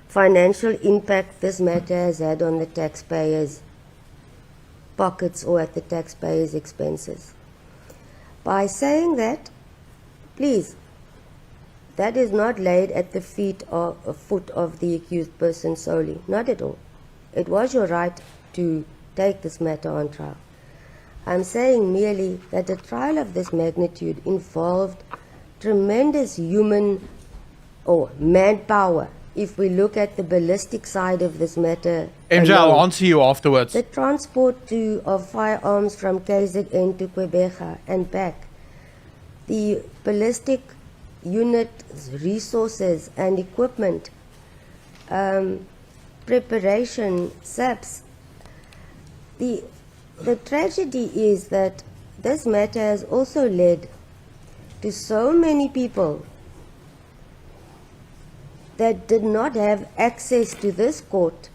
financial impact this matter has had on the taxpayers' pockets or at the taxpayers' expenses. By saying that, please, that is not laid at the foot of the accused person solely, not at all. It was your right to take this matter on trial. I'm saying merely that a trial of this magnitude involved tremendous human or manpower. If we look at the ballistic side of this matter, MJ, I'll answer you afterwards. The transport of firearms from KZN to Quebeca and back, the ballistic units, resources and equipment, preparation, SAPs. The tragedy is that this matter has also led to so many people that did not have access to this court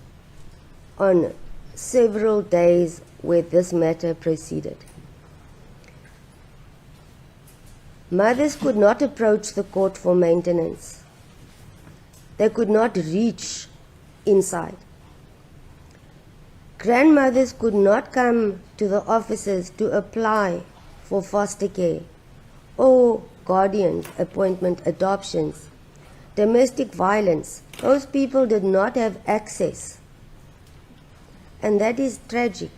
on several days where this matter proceeded. Mothers could not approach the court for maintenance. They could not reach inside. Grandmothers could not come to the offices to apply for foster care or guardian appointment adoptions, domestic violence. Those people did not have access. And that is tragic.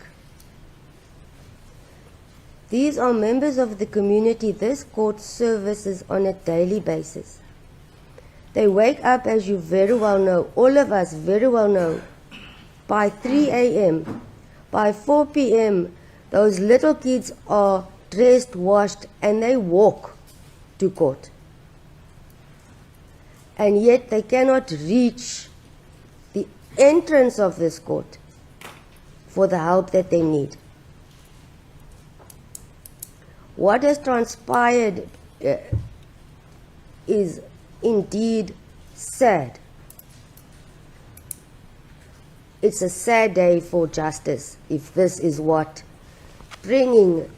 These are members of the community this court services on a daily basis. They wake up, as you very well know, all of us very well know, by 3 a.m., by 4 p.m., those little kids are dressed, washed, and they walk to court. And yet they cannot reach the entrance of this court for the help that they need. What has transpired is indeed sad. It's a sad day for justice if this is what bringing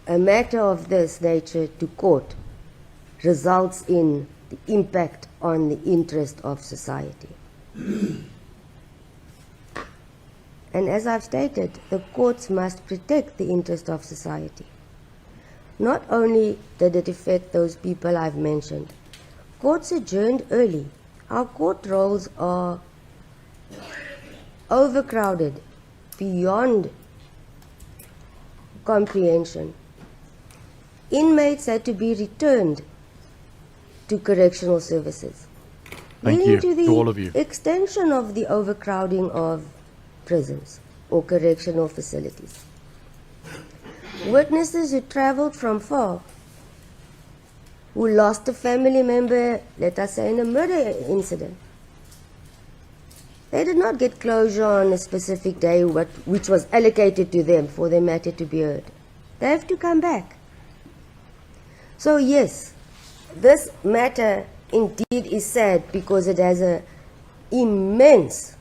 a matter of this nature to court results in the impact on the interest of society. And as I've stated, the courts must protect the interest of society. Not only did it affect those people I've mentioned, courts adjourned early. Our court rolls are overcrowded beyond comprehension. Inmates had to be returned to correctional services. Thank leading you to all of you. Extension of the overcrowding of prisons or correctional facilities. Witnesses who traveled from far, who lost a family member, let us say in a murder incident, they did not get closure on a specific day which was allocated to them for their matter to be heard. They have to come back. So yes, this matter indeed is sad because it has an immense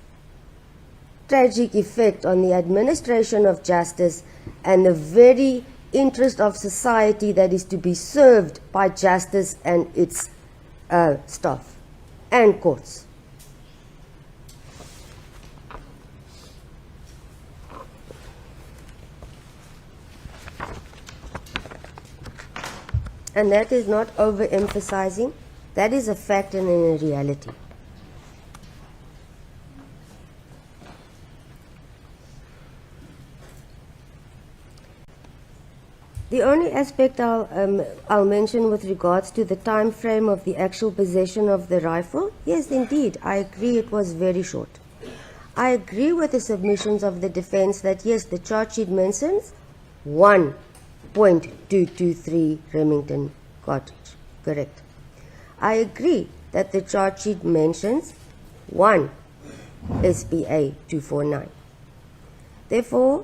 tragic effect on the administration of justice and the very interest of society that is to be served by justice and its staff and courts. And that is not overemphasizing, that is a fact and a reality. The only aspect I'll mention with regards to the time frame of the actual possession of the rifle, yes, indeed, I agree it was very short. I agree with the submissions of the defense that yes, the charge sheet mentions 1.223 Remington cartridge, correct. I agree that the charge sheet mentions 1 SPA 249. Therefore,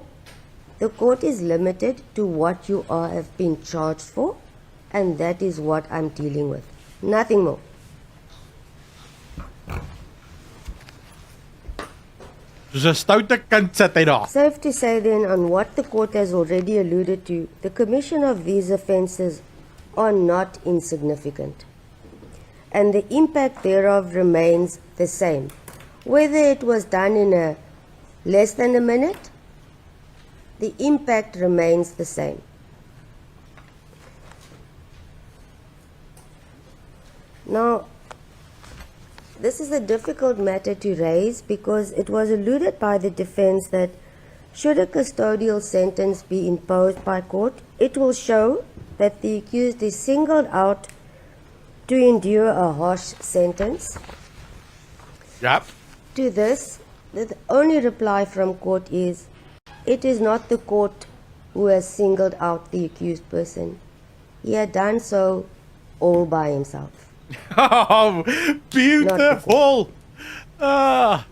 the court is limited to what you have been charged for, and that is what I'm dealing with. Nothing more. Safe To say then, on what the court has already alluded to, the commission of these offences are not insignificant, and the impact thereof remains the same. Whether it was done in less than a minute, the impact remains the same. Now, this is a difficult matter to raise because it was alluded by the defense that should a custodial sentence be imposed by court, it will show that the accused is singled out to endure a harsh sentence. Yep. To this, the only reply from court is, it is not the court who has singled out the accused person. He had done so all by himself. Oh, beautiful! I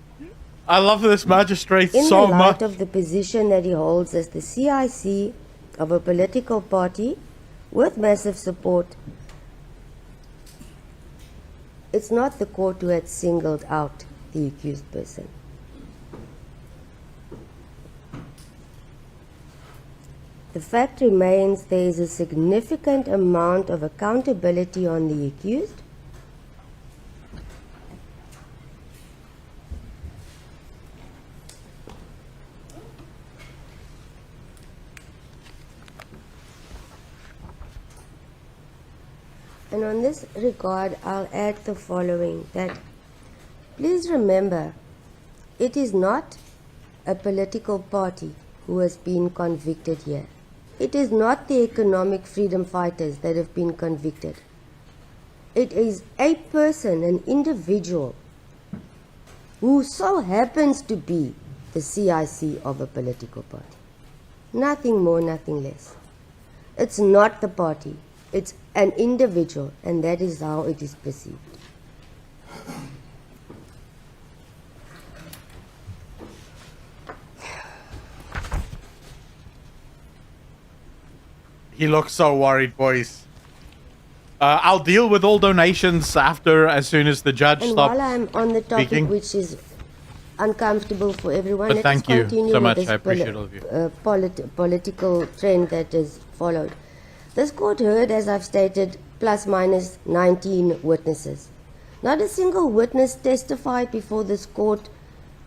love this magistrate In so the light much. of the position that he holds as the CIC of a political party with massive support, it's not the court who had singled out the accused person. The fact remains there is a significant amount of accountability on the accused, and on this regard I'll add the following, that please remember, it is not a political party who has been convicted here. It is not the economic freedom fighters that have been convicted. It is a person, an individual, who so happens to be the CIC of a political party. Nothing more, nothing less. It's not the party. It's an individual, and that is how it is perceived. He looks so worried, boys. I'll deal with all donations after, as soon as the judge And stops while I'm on the topic, speaking. which is uncomfortable for everyone, But let thank us you continue so with much. this I appreciate all of you. political trend that is followed. This court heard, as I've stated, plus minus 19 witnesses. Not a single witness testified before this court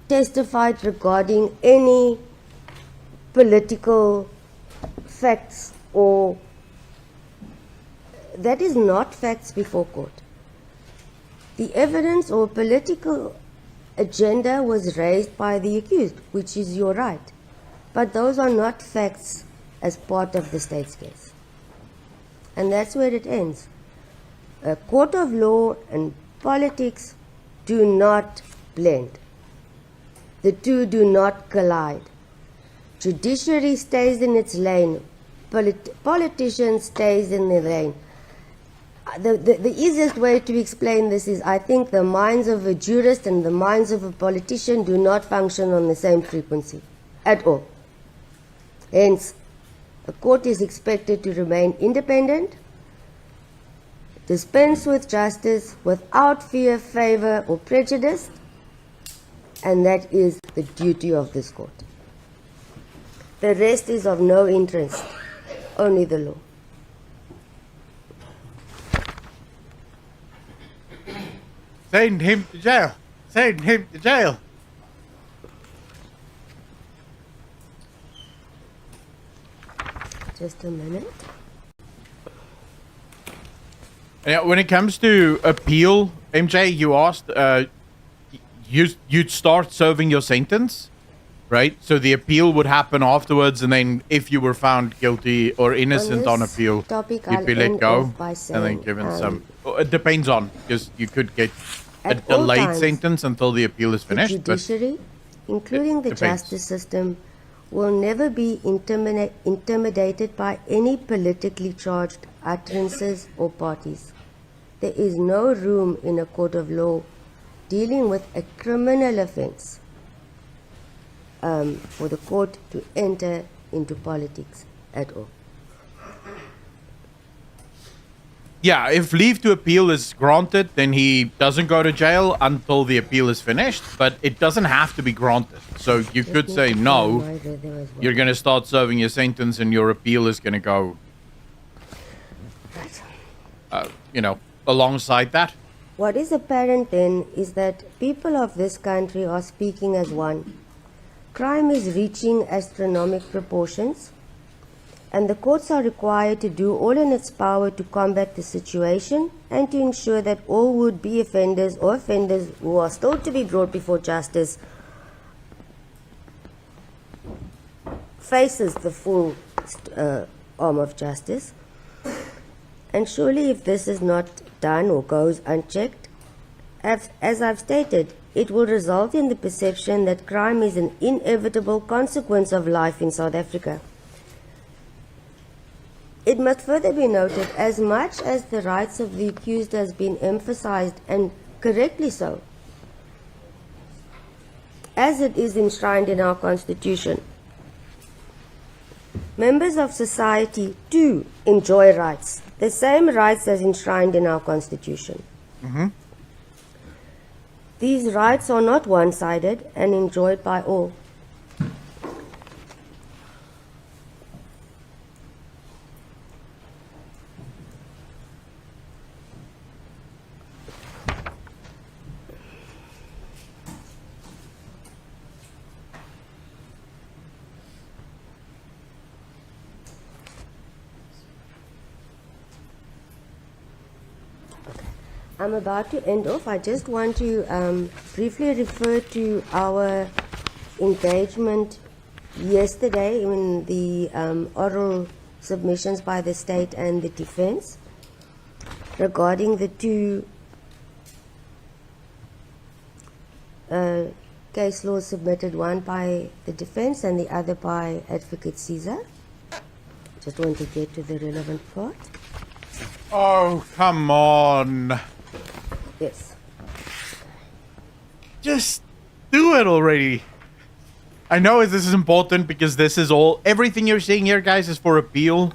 testified regarding any political facts, or that is not facts before court. The evidence or political agenda was raised by the accused, which is your right, but those are not facts as part of the state's case. And that's where it ends. A court of law and politics do not blend. The two do not collide. Judiciary stays in its lane. Politicians stays in their lane. The easiest way to explain this is, I think the minds of a jurist and the minds of a politician do not function on the same frequency at all. Hence, a court is expected to remain independent, dispense with justice without fear, favor, or prejudice, and that is the duty of this court. The rest is of no interest, only the law. Send him to jail. Send him to jail. Just a minute. Yeah, when it comes to appeal, MJ, you asked, you'd start serving your sentence, right? So the appeal would happen afterwards, and then if you were found guilty or innocent on this appeal, topic, you'd I'll be let end go, off by and then saying, given some. It depends on, because you could get a at all delayed times, sentence until the appeal is the finished. But judiciary, including the depends. justice system, will never be intimidated by any politically charged utterances or parties. There is no room in a court of law dealing with a criminal offense for the court to enter into politics at all. yeah, if leave to appeal is granted, then he doesn't go to jail until the appeal is finished, but it doesn't have to be granted. So you could me say, confirm no, my rhythm as well. you're going to start serving your sentence and your appeal is going to go, alongside that. What is apparent then is that people of this country are speaking as one. Crime is reaching astronomical proportions, and the courts are required to do all in its power to combat the situation and to ensure that all would-be offenders or offenders who are still to be brought before justice faces the full arm of justice. And surely if this is not done or goes unchecked, as I've stated, it will result in the perception that crime is an inevitable consequence of life in South Africa. It must further be noted, as much as the rights of the accused has been emphasized, and correctly so, as it is enshrined in our Constitution, members of society too enjoy rights, the same rights as enshrined in our Constitution. These rights are not one-sided and enjoyed by all. I'm about to end off. I just want to briefly refer to our engagement yesterday in the oral submissions by the state and the defense regarding the two case laws submitted, one by the defense and the other by Advocate Caesar. Just want to get to the relevant part. Oh, come on. Yes. Just do it already. I know this is important because this is all, everything you're seeing here, guys, is for appeal.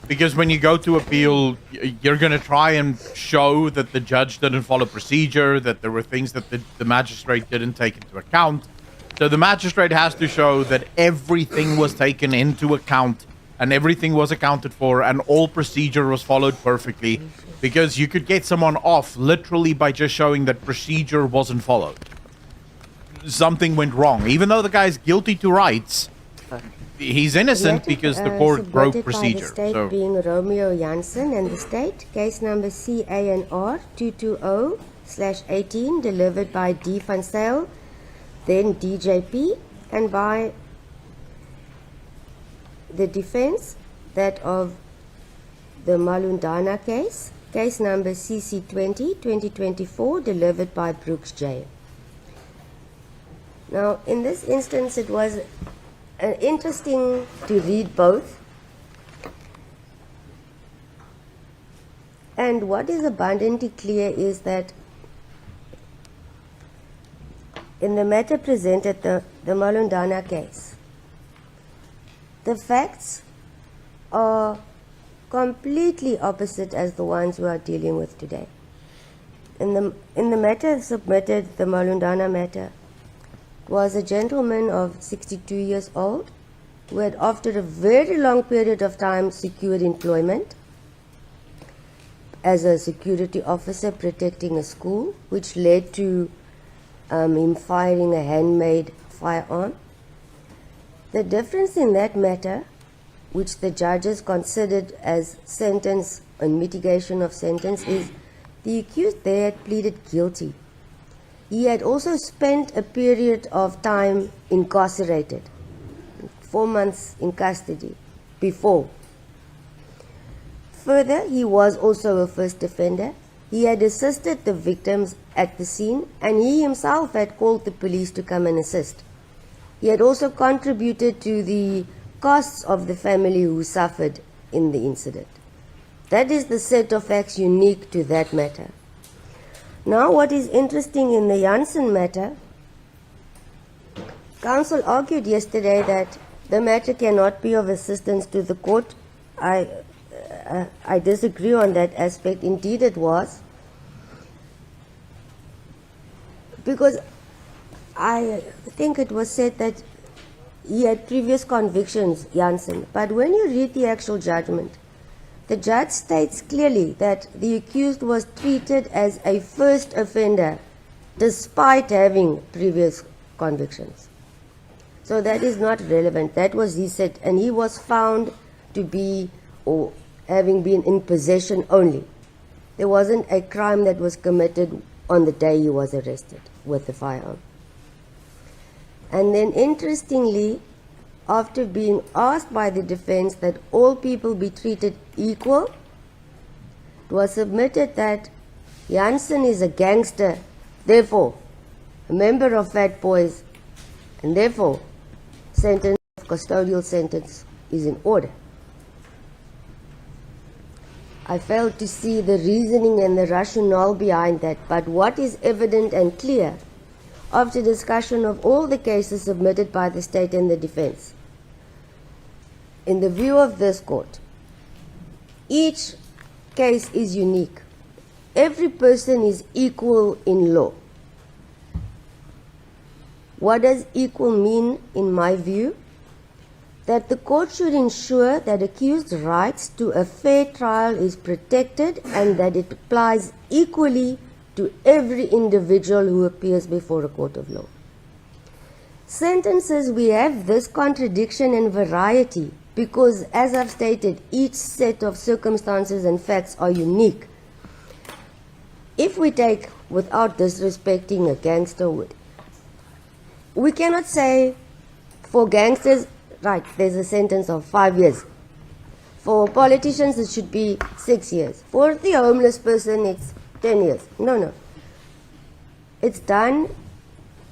Because when you go to appeal, you're going to try and show that the judge didn't follow procedure, that there were things that the magistrate didn't take into account. So the magistrate has to show that everything was taken into account and everything was accounted for and all procedure was followed perfectly. Because you could get someone off literally by just showing that procedure wasn't followed. Something went wrong. Even though the guy's guilty to rights, he's innocent because the court broke procedure. By the state being Romeo Janssen, and the state, case number CANR 220/18, delivered by D. Van Sale, then DJP, and by the defense, that of the Malundana case, case number CC20/2024, delivered by Brooks J. Now, in this instance, it was interesting to read both. And what is abundantly clear is that in the matter presented, the Malundana case, the facts are completely opposite as the ones we are dealing with today. In the matter submitted, the Malundana matter, was a gentleman of 62 years old who had, after a very long period of time, secured employment as a security officer protecting a school, which led to him firing a handmade firearm. The difference in that matter, which the judges considered as sentence and mitigation of sentence, is the accused there had pleaded guilty. He had also spent a period of time incarcerated, 4 months in custody before. Further, he was also a first offender. He had assisted the victims at the scene, and he himself had called the police to come and assist. He had also contributed to the costs of the family who suffered in the incident. That is the set of facts unique to that matter. Now, what is interesting in the Janssen matter, counsel argued yesterday that the matter cannot be of assistance to the court. I disagree on that aspect. Indeed it was, because I think it was said that he had previous convictions, Janssen, but when you read the actual judgment, the judge states clearly that the accused was treated as a first offender despite having previous convictions. So that is not relevant. That was, he said, and he was found to be, or having been in possession only. There wasn't a crime that was committed on the day he was arrested with the firearm. And then interestingly, after being asked by the defense that all people be treated equal, it was submitted that Janssen is a gangster, therefore a member of Fat Boys, and therefore custodial sentence is in order. I failed to see the reasoning and the rationale behind that, but what is evident and clear after discussion of all the cases submitted by the state and the defense, in the view of this court, each case is unique. Every person is equal in law. What does equal mean in my view? That the court should ensure that accused rights to a fair trial is protected and that it applies equally to every individual who appears before a court of law. Sentences, we have this contradiction and variety because, as I've stated, each set of circumstances and facts are unique. If we take, without disrespecting a gangster, we cannot say for gangsters, right, there's a sentence of 5 years. For politicians, it should be 6 years. For the homeless person, it's 10 years. No. It's done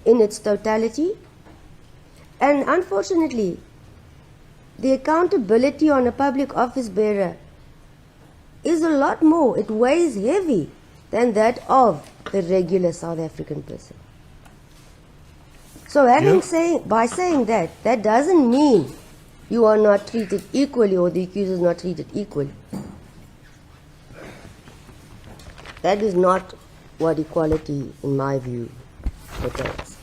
in its totality. And unfortunately, the accountability on a public office bearer is a lot more. It weighs heavy than that of the regular South African person. So by saying that, that doesn't mean you are not treated equally or the accused is not treated equally. That is not what equality, in my view, portrays.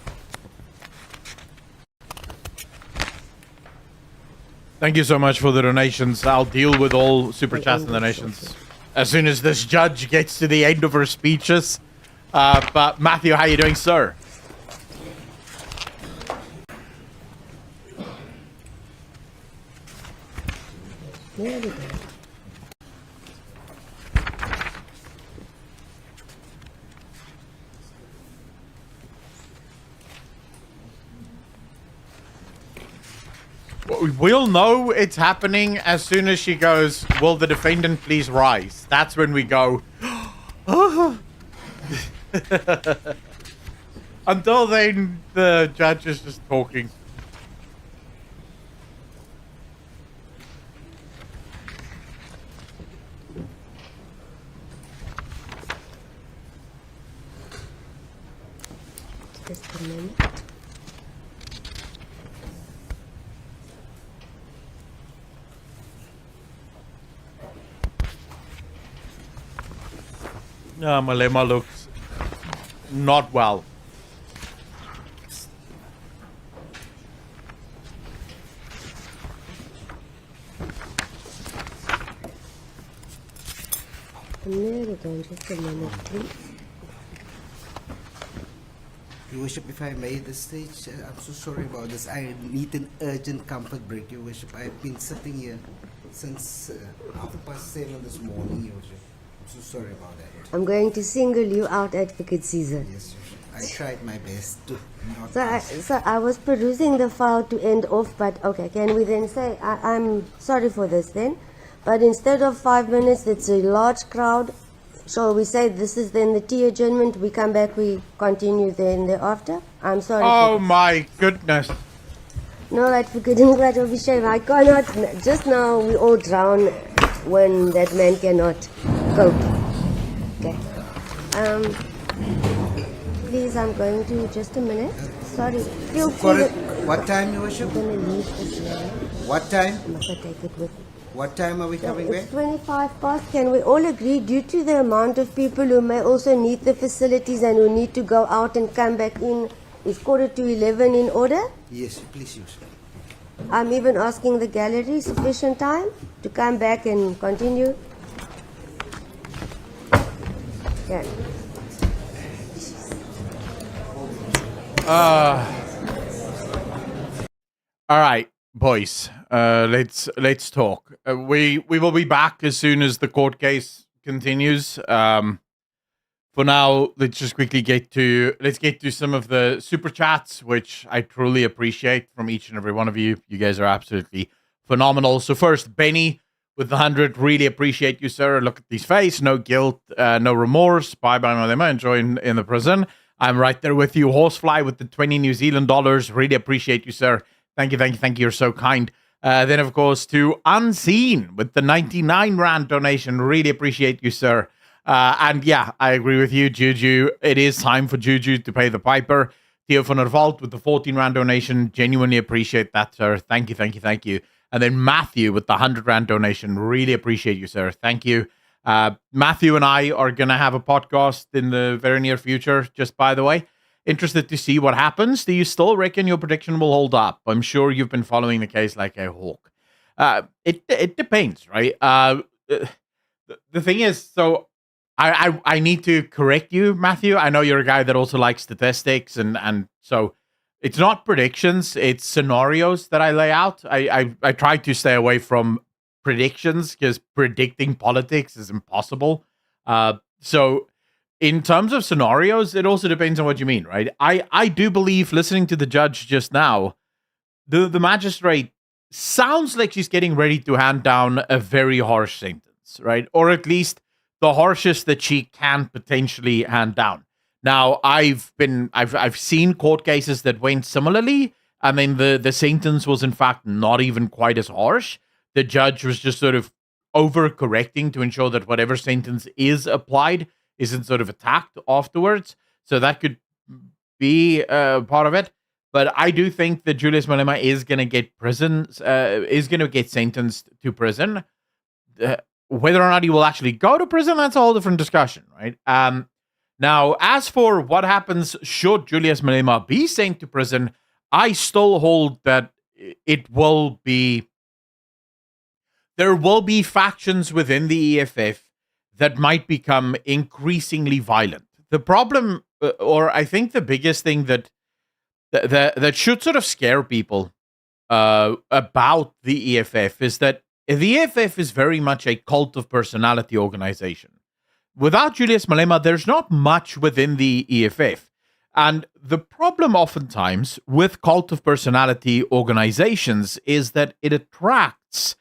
Thank you so much for the donations. I'll deal with all super chats and donations as soon as this judge gets to the end of her speeches. But Matthew, how are you doing, sir? There we go. We'll know it's happening as soon as she goes, will the defendant please rise? That's when we go, Until then, the judge is just talking. Just a minute. Malema looks not well. There we go. Just a minute, please. Your Worship, if I may, at this stage, I'm so sorry about this. I need an urgent comfort break, Your Worship. I've been sitting here since 7:30 this morning, Your Worship. I'm so sorry about that. I'm going to single you out, Advocate Caesar. Yes, Your Worship. I tried my best to not... So I was perusing the file to end off, but okay, can we then say, I'm sorry for this then, but instead of 5 minutes, it's a large crowd. Shall we say this is then the tea adjournment, we come back, we continue then thereafter? I'm sorry. Oh my goodness. No, Advocate, that will be shame. I cannot, just now we all drown when that man cannot cope. Okay. Please, I'm going to, just a minute. Sorry. Feel free. What time, Your Worship? I'm going to leave this here. What time? I must take it with me. What time are we coming back? It's 25 past. Can we all agree, due to the amount of people who may also need the facilities and who need to go out and come back in, is 11:45 in order? Yes, please use. I'm even asking the gallery sufficient time to come back and continue. Okay. All right, boys. Let's talk. We will be back as soon as the court case continues. For now, let's just quickly get to some of the super chats, which I truly appreciate from each and every one of you. You guys are absolutely phenomenal. So first, Benny with the 100, really appreciate you, sir. Look at his face, no guilt, no remorse. Bye bye, Malema. Enjoy in the prison. I'm right there with you. Horsefly with the 20 New Zealand dollars. Really appreciate you, sir. Thank you. You're so kind. Then, of course, to Unseen with the 99 Rand donation. Really appreciate you, sir. And yeah, I agree with you, Juju. It is time for Juju to pay the piper. Theo van der Walt with the 14 Rand donation. Genuinely appreciate that, sir. Thank you, thank you, thank you. And then Matthew with the 100 Rand donation. Really appreciate you, sir. Thank you. Matthew and I are going to have a podcast in the very near future, just by the way. Interested to see what happens. Do you still reckon your prediction will hold up? I'm sure you've been following the case like a hawk. It depends, right? The thing is, so I need to correct you, Matthew. I know you're a guy that also likes statistics, and so it's not predictions, it's scenarios that I lay out. I try to stay away from predictions because predicting politics is impossible. So in terms of scenarios, it also depends on what you mean, right? I do believe, listening to the judge just now, the magistrate sounds like she's getting ready to hand down a very harsh sentence, right? Or at least the harshest that she can potentially hand down. Now, I've seen court cases that went similarly. I mean, the sentence was in fact not even quite as harsh. The judge was just sort of overcorrecting to ensure that whatever sentence is applied isn't sort of attacked afterwards. So that could be part of it. But I do think that Julius Malema is going to get sentenced to prison. Whether or not he will actually go to prison, that's a whole different discussion, right? Now, as for what happens should Julius Malema be sent to prison, I still hold that there will be factions within the EFF that might become increasingly violent. The problem, or I think the biggest thing that should sort of scare people about the EFF is that the EFF is very much a cult of personality organization. Without Julius Malema, there's not much within the EFF. And the problem oftentimes with cult of personality organizations is that it attracts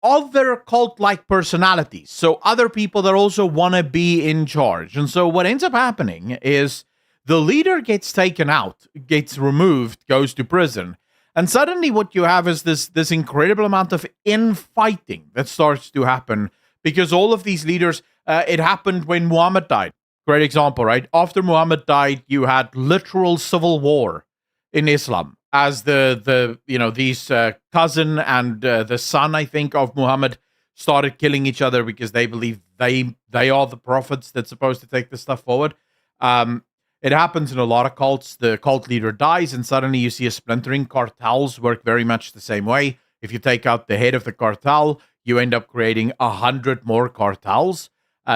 other cult-like personalities. So other people that also want to be in charge. And so what ends up happening is the leader gets taken out, gets removed, goes to prison. And suddenly what you have is this incredible amount of infighting that starts to happen because all of these leaders, it happened when Muhammad died. Great example, right? After Muhammad died, you had literal civil war in Islam as these cousin and the son, I think, of Muhammad started killing each other because they believe they are the prophets that's supposed to take this stuff forward. It happens in a lot of cults. The cult leader dies, and suddenly you see a splintering. Cartels work very much the same way. If you take out the head of the cartel, you end up creating 100 more cartels.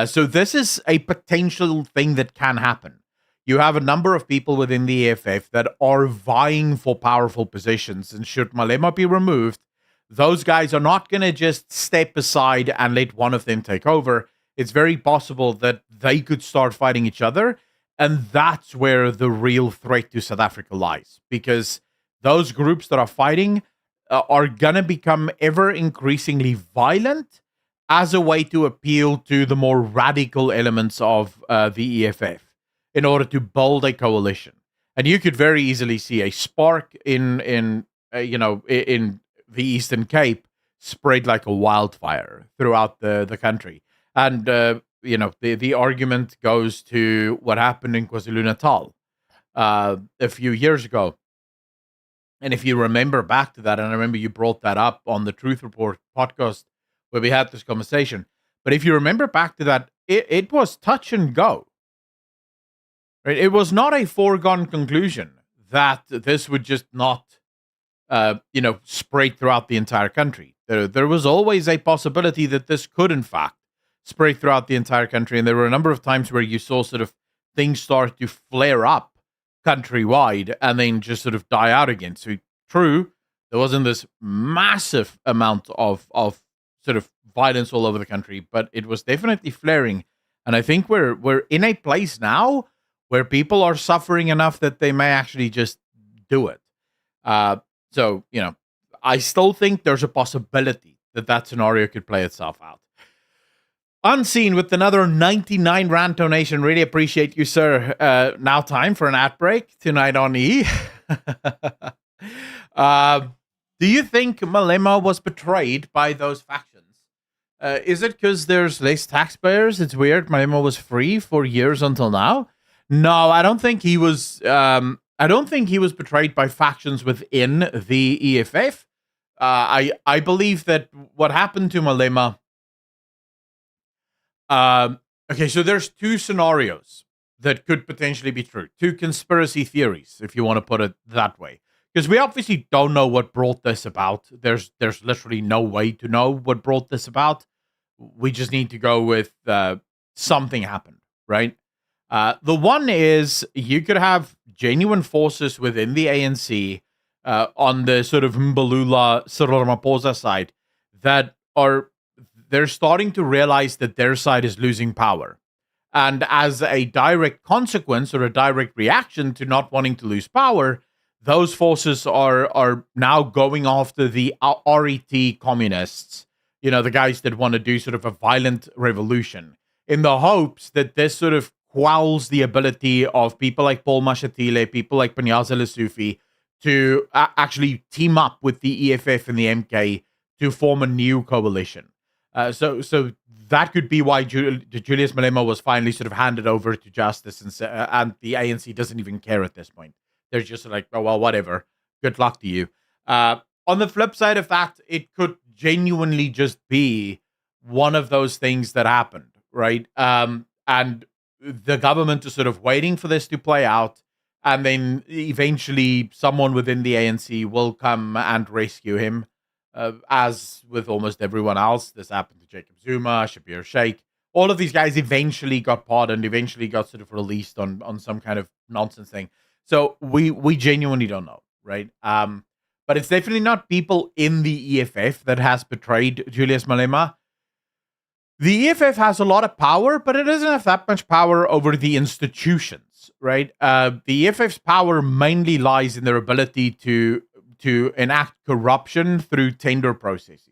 So this is a potential thing that can happen. You have a number of people within the EFF that are vying for powerful positions, and should Malema be removed, those guys are not going to just step aside and let one of them take over. It's very possible that they could start fighting each other. And that's where the real threat to South Africa lies, because those groups that are fighting are going to become ever increasingly violent as a way to appeal to the more radical elements of the EFF in order to build a coalition. And you could very easily see a spark in the Eastern Cape spread like a wildfire throughout the country. And the argument goes to what happened in KwaZulu-Natal a few years ago. And if you remember back to that, and I remember you brought that up on the Truth Report podcast where we had this conversation. But if you remember back to that, it was touch and go. Right? It was not a foregone conclusion that this would just not, spread throughout the entire country. There was always a possibility that this could, in fact, spread throughout the entire country. And there were a number of times where you saw sort of things start to flare up countrywide and then just sort of die out again. So true, there wasn't this massive amount of sort of violence all over the country, but it was definitely flaring. And I think we're in a place now where people are suffering enough that they may actually just do it. So I still think there's a possibility that scenario could play itself out. Unseen with another 99 Rand donation. Really appreciate you, sir. Now time for an ad break tonight on E. Do Do you think Malema was betrayed by those factions? Is it because there's less taxpayers? It's weird. Malema was free for years until now. No, I don't think he was. I don't think he was betrayed by factions within the EFF. I believe that what happened to Malema. Okay, so there's two scenarios that could potentially be true. Two conspiracy theories, if you want to put it that way. Because we obviously don't know what brought this about. There's literally no way to know what brought this about. We just need to go with something happened, right? The one is you could have genuine forces within the ANC on the sort of Mbalula Cyril Ramaphosa side that they're starting to realize that their side is losing power. And as a direct consequence or a direct reaction to not wanting to lose power, those forces are now going after the RET communists, the guys that want to do sort of a violent revolution, in the hopes that this sort of quells the ability of people like Paul Mashatile, people like Panyaza Lesufi, to actually team up with the EFF and the MK to form a new coalition. So that could be why Julius Malema was finally sort of handed over to justice, and the ANC doesn't even care at this point. They're just like, oh, well, whatever. Good luck to you. On the flip side of that, it could genuinely just be one of those things that happened, right? And the government is sort of waiting for this to play out, and then eventually someone within the ANC will come and rescue him. As with almost everyone else, this happened to Jacob Zuma, Shabir Sheikh. All of these guys eventually got pardoned, eventually got sort of released on some kind of nonsense thing. So we genuinely don't know, right? But it's definitely not people in the EFF that has betrayed Julius Malema. The EFF has a lot of power, but it doesn't have that much power over the institutions, right? The EFF's power mainly lies in their ability to enact corruption through tender processes.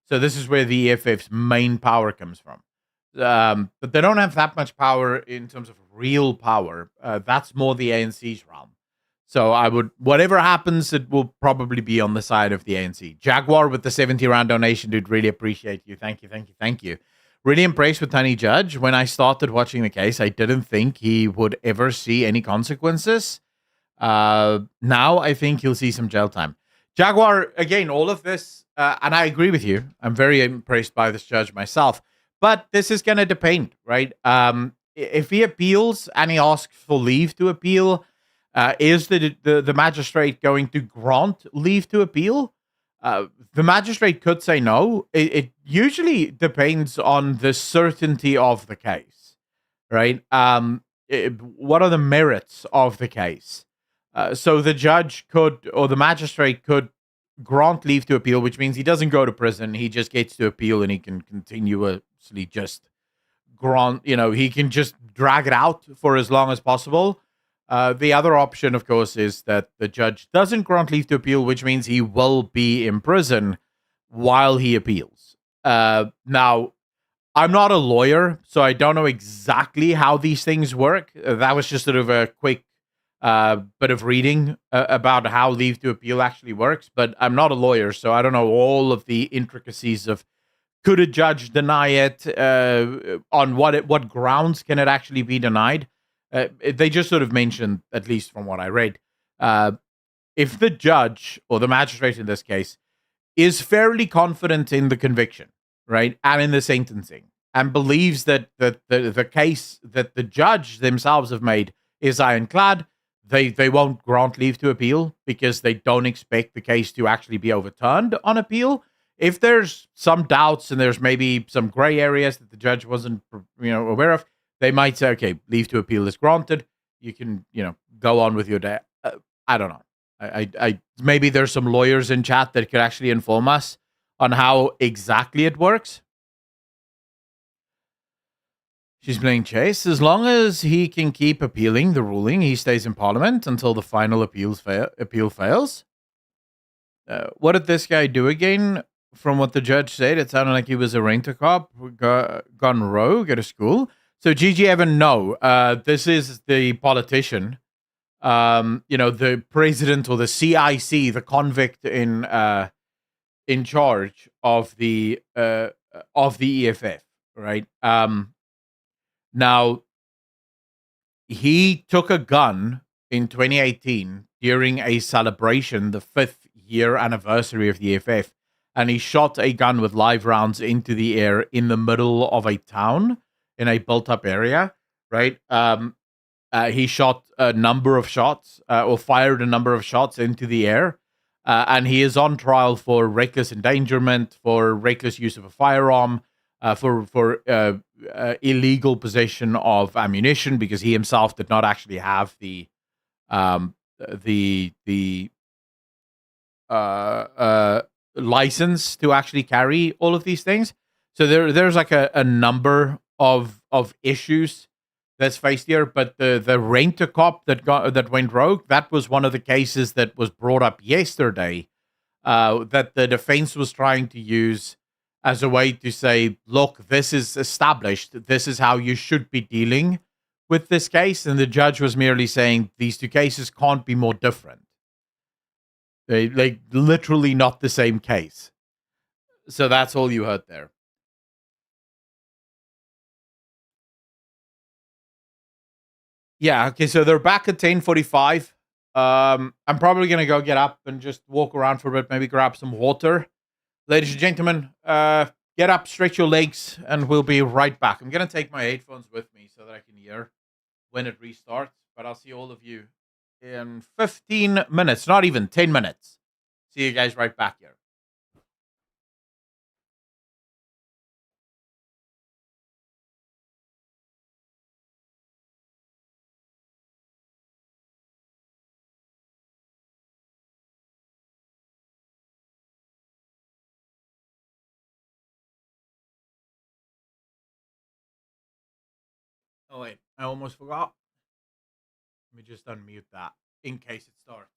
So this is where the EFF's main power comes from. But they don't have that much power in terms of real power. That's more the ANC's realm. So whatever happens, it will probably be on the side of the ANC. Jaguar with the 70 rand donation, dude, really appreciate you. Thank you. Really impressed with Tony Judge. When I started watching the case, I didn't think he would ever see any consequences. Now I think he'll see some jail time. Jaguar, again, all of this, and I agree with you. I'm very impressed by this judge myself. But this is going to depend, right? If he appeals and he asks for leave to appeal, is the magistrate going to grant leave to appeal? The magistrate could say no. It usually depends on the certainty of the case, right? What are the merits of the case? So the judge could, or the magistrate could, grant leave to appeal, which means he doesn't go to prison. He just gets to appeal, and he can continuously just he can just drag it out for as long as possible. The other option, of course, is that the judge doesn't grant leave to appeal, which means he will be in prison while he appeals. Now, I'm not a lawyer, so I don't know exactly how these things work. That was just sort of a quick bit of reading about how leave to appeal actually works, but I'm not a lawyer, so I don't know all of the intricacies of could a judge deny it, on what grounds can it actually be denied. They just sort of mentioned, at least from what I read, if the judge or the magistrate in this case is fairly confident in the conviction, right, and in the sentencing, and believes that the case that the judge themselves have made is ironclad, they won't grant leave to appeal because they don't expect the case to actually be overturned on appeal. If there's some doubts and there's maybe some gray areas that the judge wasn't, aware of, they might say, okay, leave to appeal is granted. You can, go on with your day. I don't know. I maybe there's some lawyers in chat that could actually inform us on how exactly it works. She's playing chess. As long as he can keep appealing the ruling, he stays in parliament until the final appeal fails. What did this guy do again? From what the judge said, it sounded like he was a rent-a-cop, gone rogue at a school. So, Gigi Evan, no. This is the politician the president or the CIC, the convict in charge of the EFF, right? Now he took a gun in 2018 during a celebration, the 5th-year anniversary of the EFF, and he shot a gun with live rounds into the air in the middle of a town in a built-up area, right? He shot a number of shots, or fired a number of shots into the air, and he is on trial for reckless endangerment, for reckless use of a firearm, for illegal possession of ammunition, because he himself did not actually have the license to actually carry all of these things. So there's like a number of issues that's faced here, but the rent-a-cop that went rogue, that was one of the cases that was brought up yesterday, that the defense was trying to use as a way to say, look, this is established, this is how you should be dealing with this case, and the judge was merely saying these two cases can't be more different. They like literally not the same case. So that's all you heard there. Yeah, okay, so they're back at 10:45. I'm probably gonna go get up and just walk around for a bit, maybe grab some water. Ladies and gentlemen, get up, stretch your legs, and we'll be right back. I'm gonna take my headphones with me so that I can hear when it restarts, but I'll see all of you in 15 minutes, not even 10 minutes. See you guys right back here. Oh wait, I almost forgot. Let me just unmute that in case it starts.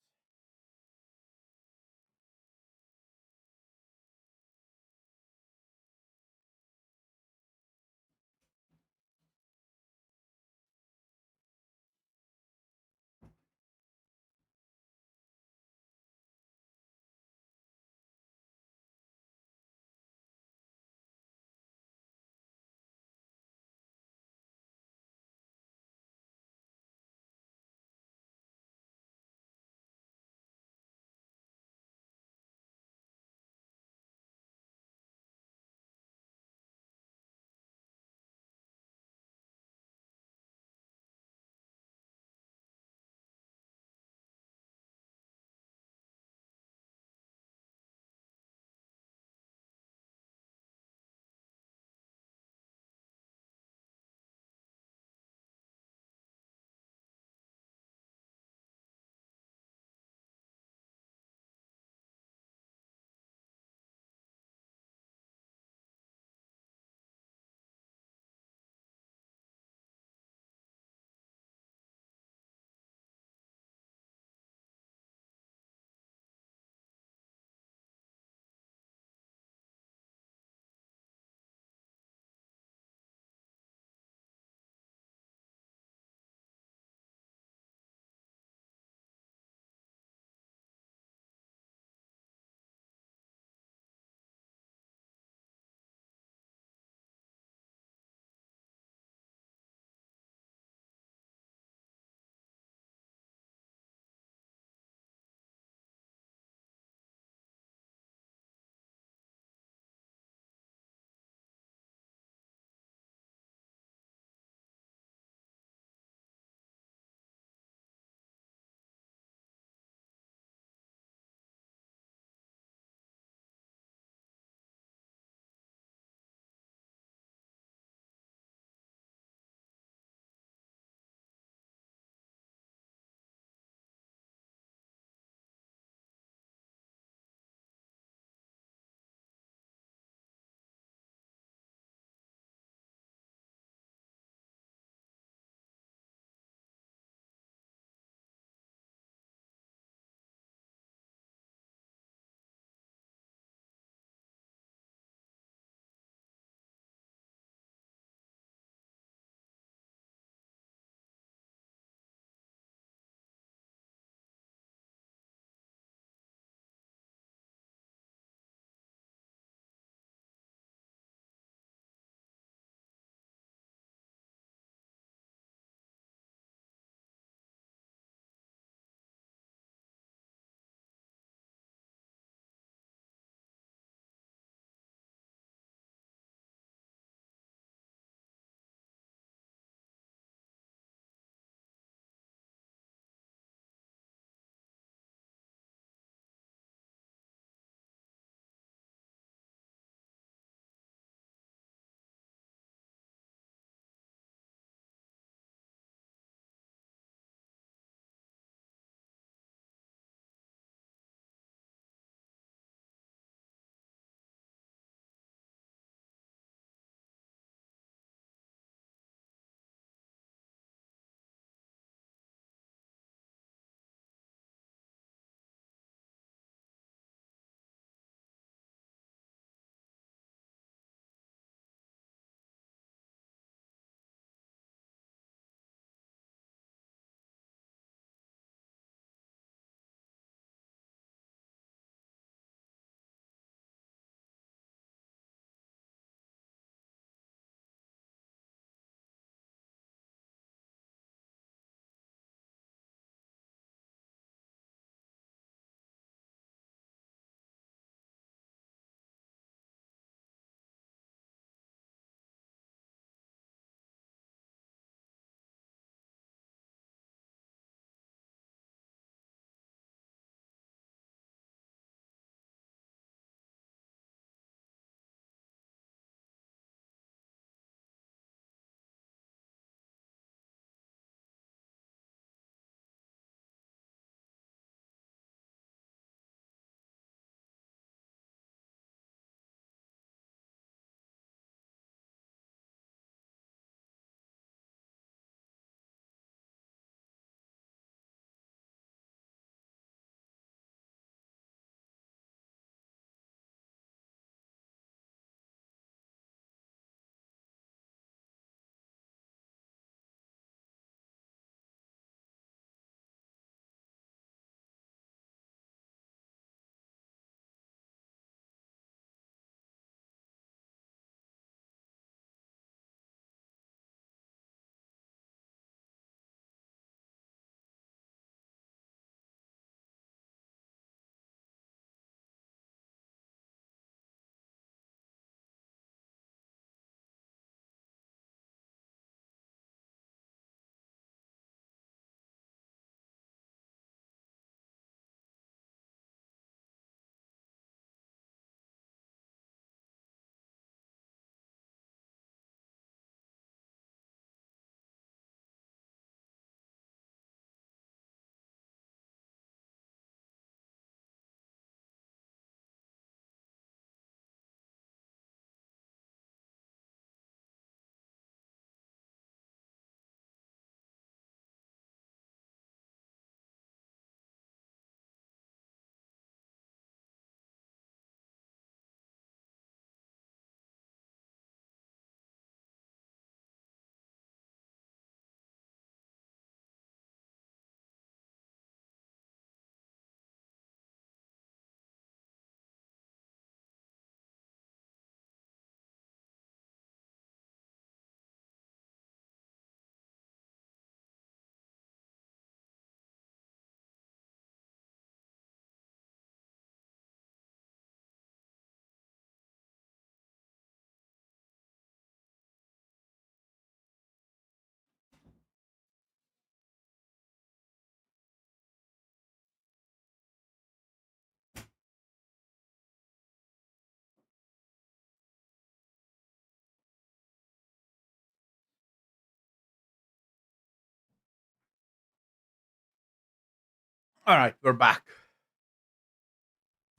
All right, we're back.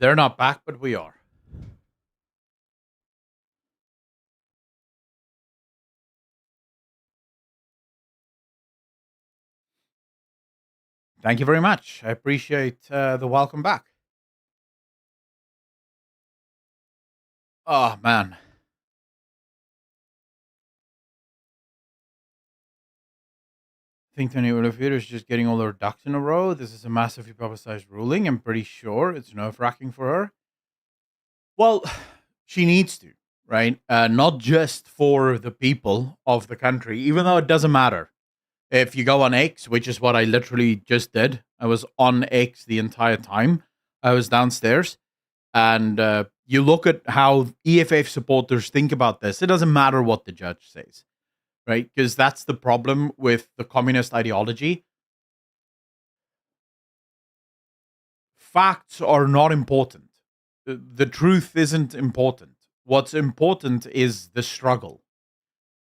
They're not back, but we are. Thank you very much. I appreciate the welcome back. Oh, man. I think Tony Oliveira is just getting all her ducks in a row. This is a massively publicized ruling. I'm pretty sure it's nerve-wracking for her. Well, she needs to, right? Not just for the people of the country, even though it doesn't matter. If you go on X, which is what I literally just did, I was on X the entire time. I was downstairs. And you look at how EFF supporters think about this. It doesn't matter what the judge says, right? Because that's the problem with the communist ideology. Facts are not important. The truth isn't important. What's important is the struggle.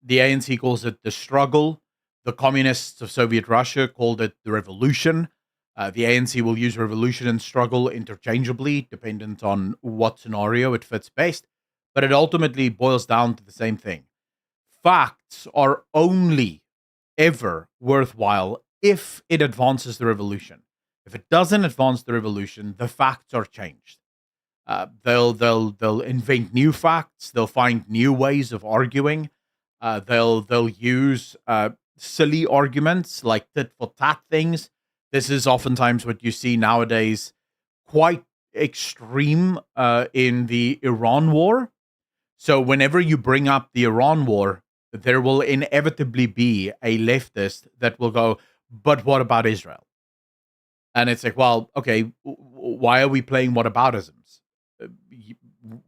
The ANC calls it the struggle. The communists of Soviet Russia called it the revolution. The ANC will use revolution and struggle interchangeably, dependent on what scenario it fits best. But it ultimately boils down to the same thing. Facts are only ever worthwhile if it advances the revolution. If it doesn't advance the revolution, the facts are changed. They'll invent new facts. They'll find new ways of arguing. They'll use silly arguments like tit for tat things. This is oftentimes what you see nowadays, quite extreme in the Iran war. So whenever you bring up the Iran war, there will inevitably be a leftist that will go, but what about Israel? And it's like, well, okay, why are we playing whataboutisms?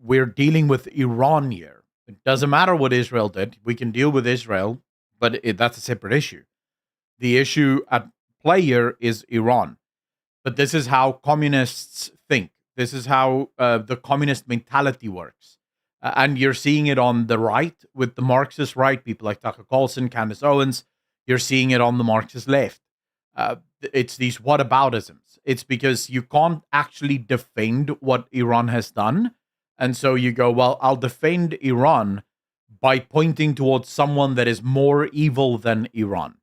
We're dealing with Iran here. It doesn't matter what Israel did. We can deal with Israel, but that's a separate issue. The issue at play here is Iran. But this is how communists think. This is how the communist mentality works. And you're seeing it on the right with the Marxist right, people like Tucker Carlson, Candace Owens. You're seeing it on the Marxist left. It's these whataboutisms. It's because you can't actually defend what Iran has done. And so you go, well, I'll defend Iran by pointing towards someone that is more evil than Iran,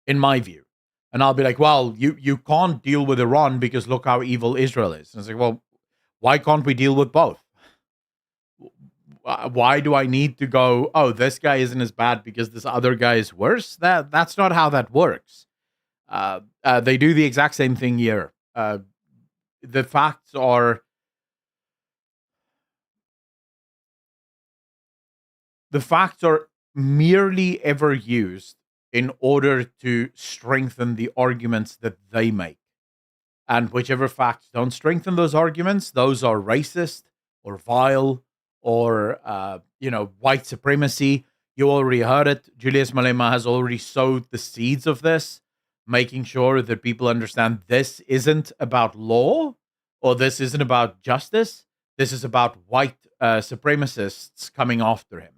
in my view. And I'll be like, well, you can't deal with Iran because look how evil Israel is. And it's like, well, why can't we deal with both? Why do I need to go, oh, this guy isn't as bad because this other guy is worse? That's not how that works. They do the exact same thing here. The facts are... The facts are merely ever used in order to strengthen the arguments that they make. And whichever facts don't strengthen those arguments, those are racist or vile or, white supremacy. You already heard it. Julius Malema has already sowed the seeds of this, making sure that people understand this isn't about law or this isn't about justice. This is about white supremacists coming after him,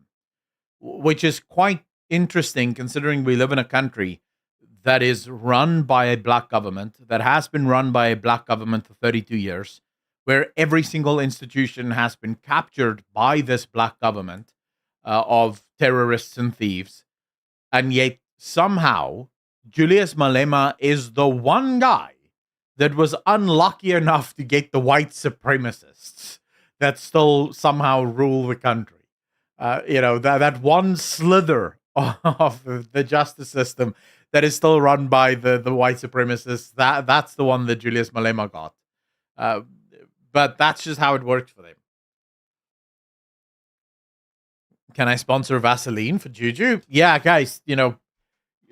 which is quite interesting considering we live in a country that is run by a black government, that has been run by a black government for 32 years, where every single institution has been captured by this black government of terrorists and thieves. And yet somehow Julius Malema is the one guy that was unlucky enough to get the white supremacists that still somehow rule the country. That one slither of the justice system that is still run by the white supremacists, that's the one that Julius Malema got. But that's just how it works for them. Can I sponsor Vaseline for Juju? Yeah, guys,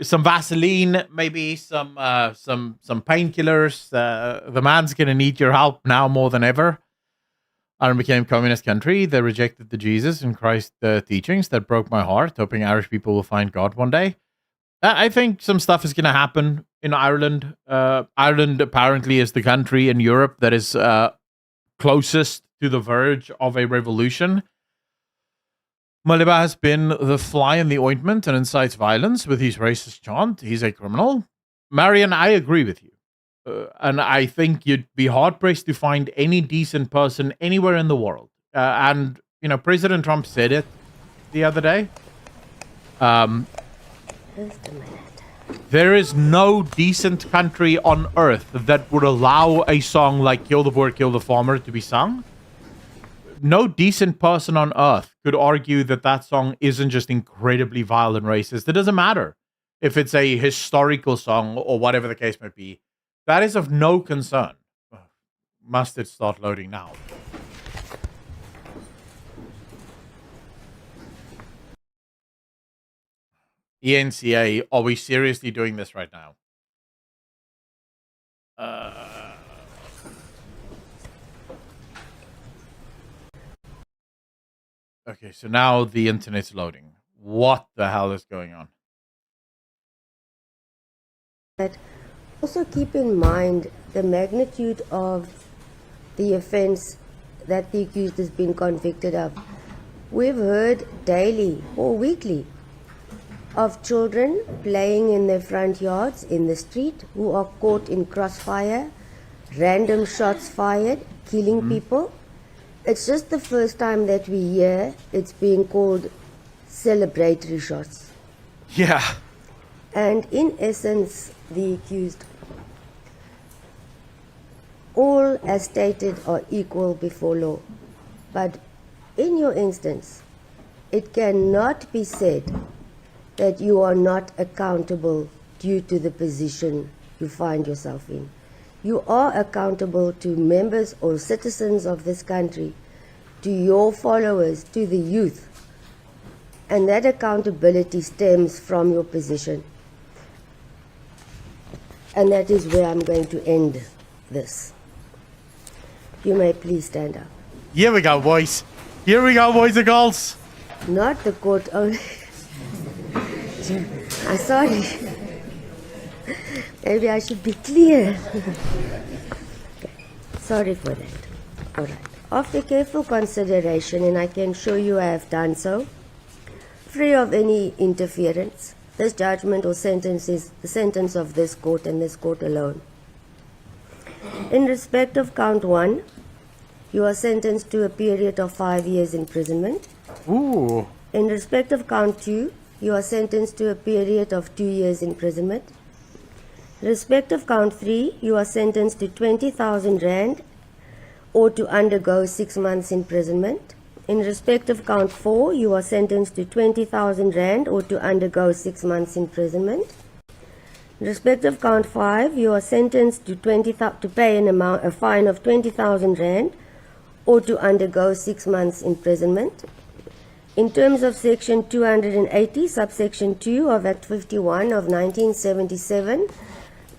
some Vaseline, maybe some painkillers. The man's gonna need your help now more than ever. Ireland became a communist country. They rejected the Jesus and Christ teachings. That broke my heart, hoping Irish people will find God one day. I think some stuff is going to happen in Ireland. Ireland apparently is the country in Europe that is closest to the verge of a revolution. Malema has been the fly in the ointment and incites violence with his racist chant. He's a criminal. Marion, I agree with you. And I think you'd be hard pressed to find any decent person anywhere in the world. And President Trump said it the other day. Just a minute. There is no decent country on earth that would allow a song like Kill the Boer, Kill the Farmer to be sung. No decent person on earth could argue that that song isn't just incredibly vile and racist. It doesn't matter if it's a historical song or whatever the case might be. That is of no concern. Must it start loading now? ENCA, are we seriously doing this right now? Okay, so now the internet's loading. What the hell is going on? But also keep in mind the magnitude of the offense that the accused has been convicted of. We've heard daily or weekly of children playing in their front yards in the street who are caught in crossfire, random shots fired, killing people. It's just the first time that we hear it's being called celebratory shots. Yeah. And in essence, the accused, all as stated, are equal before law. But in your instance, it cannot be said that you are not accountable due to the position you find yourself in. You are accountable to members or citizens of this country, to your followers, to the youth. And that accountability stems from your position. And that is where I'm going to end this. You may please stand up. Here we go, boys. Here we go, boys and girls. Not the court only. I'm sorry. Maybe I should be clear. Okay. Sorry for that. All right. After careful consideration, and I can show you I have done so, free of any interference, this judgment or sentence is the sentence of this court and this court alone. In respect of count 1, you are sentenced to a period of 5 years imprisonment. Ooh. In respect of count 2, you are sentenced to a period of 2 years imprisonment. In respect of count 3, you are sentenced to 20,000 rand or to undergo 6 months imprisonment. In respect of count 4, you are sentenced to 20,000 rand or to undergo 6 months imprisonment. In respect of count 5, you are sentenced to pay a fine of 20,000 rand or to undergo 6 months imprisonment. In terms of section 280, subsection 2 of Act 51 of 1977,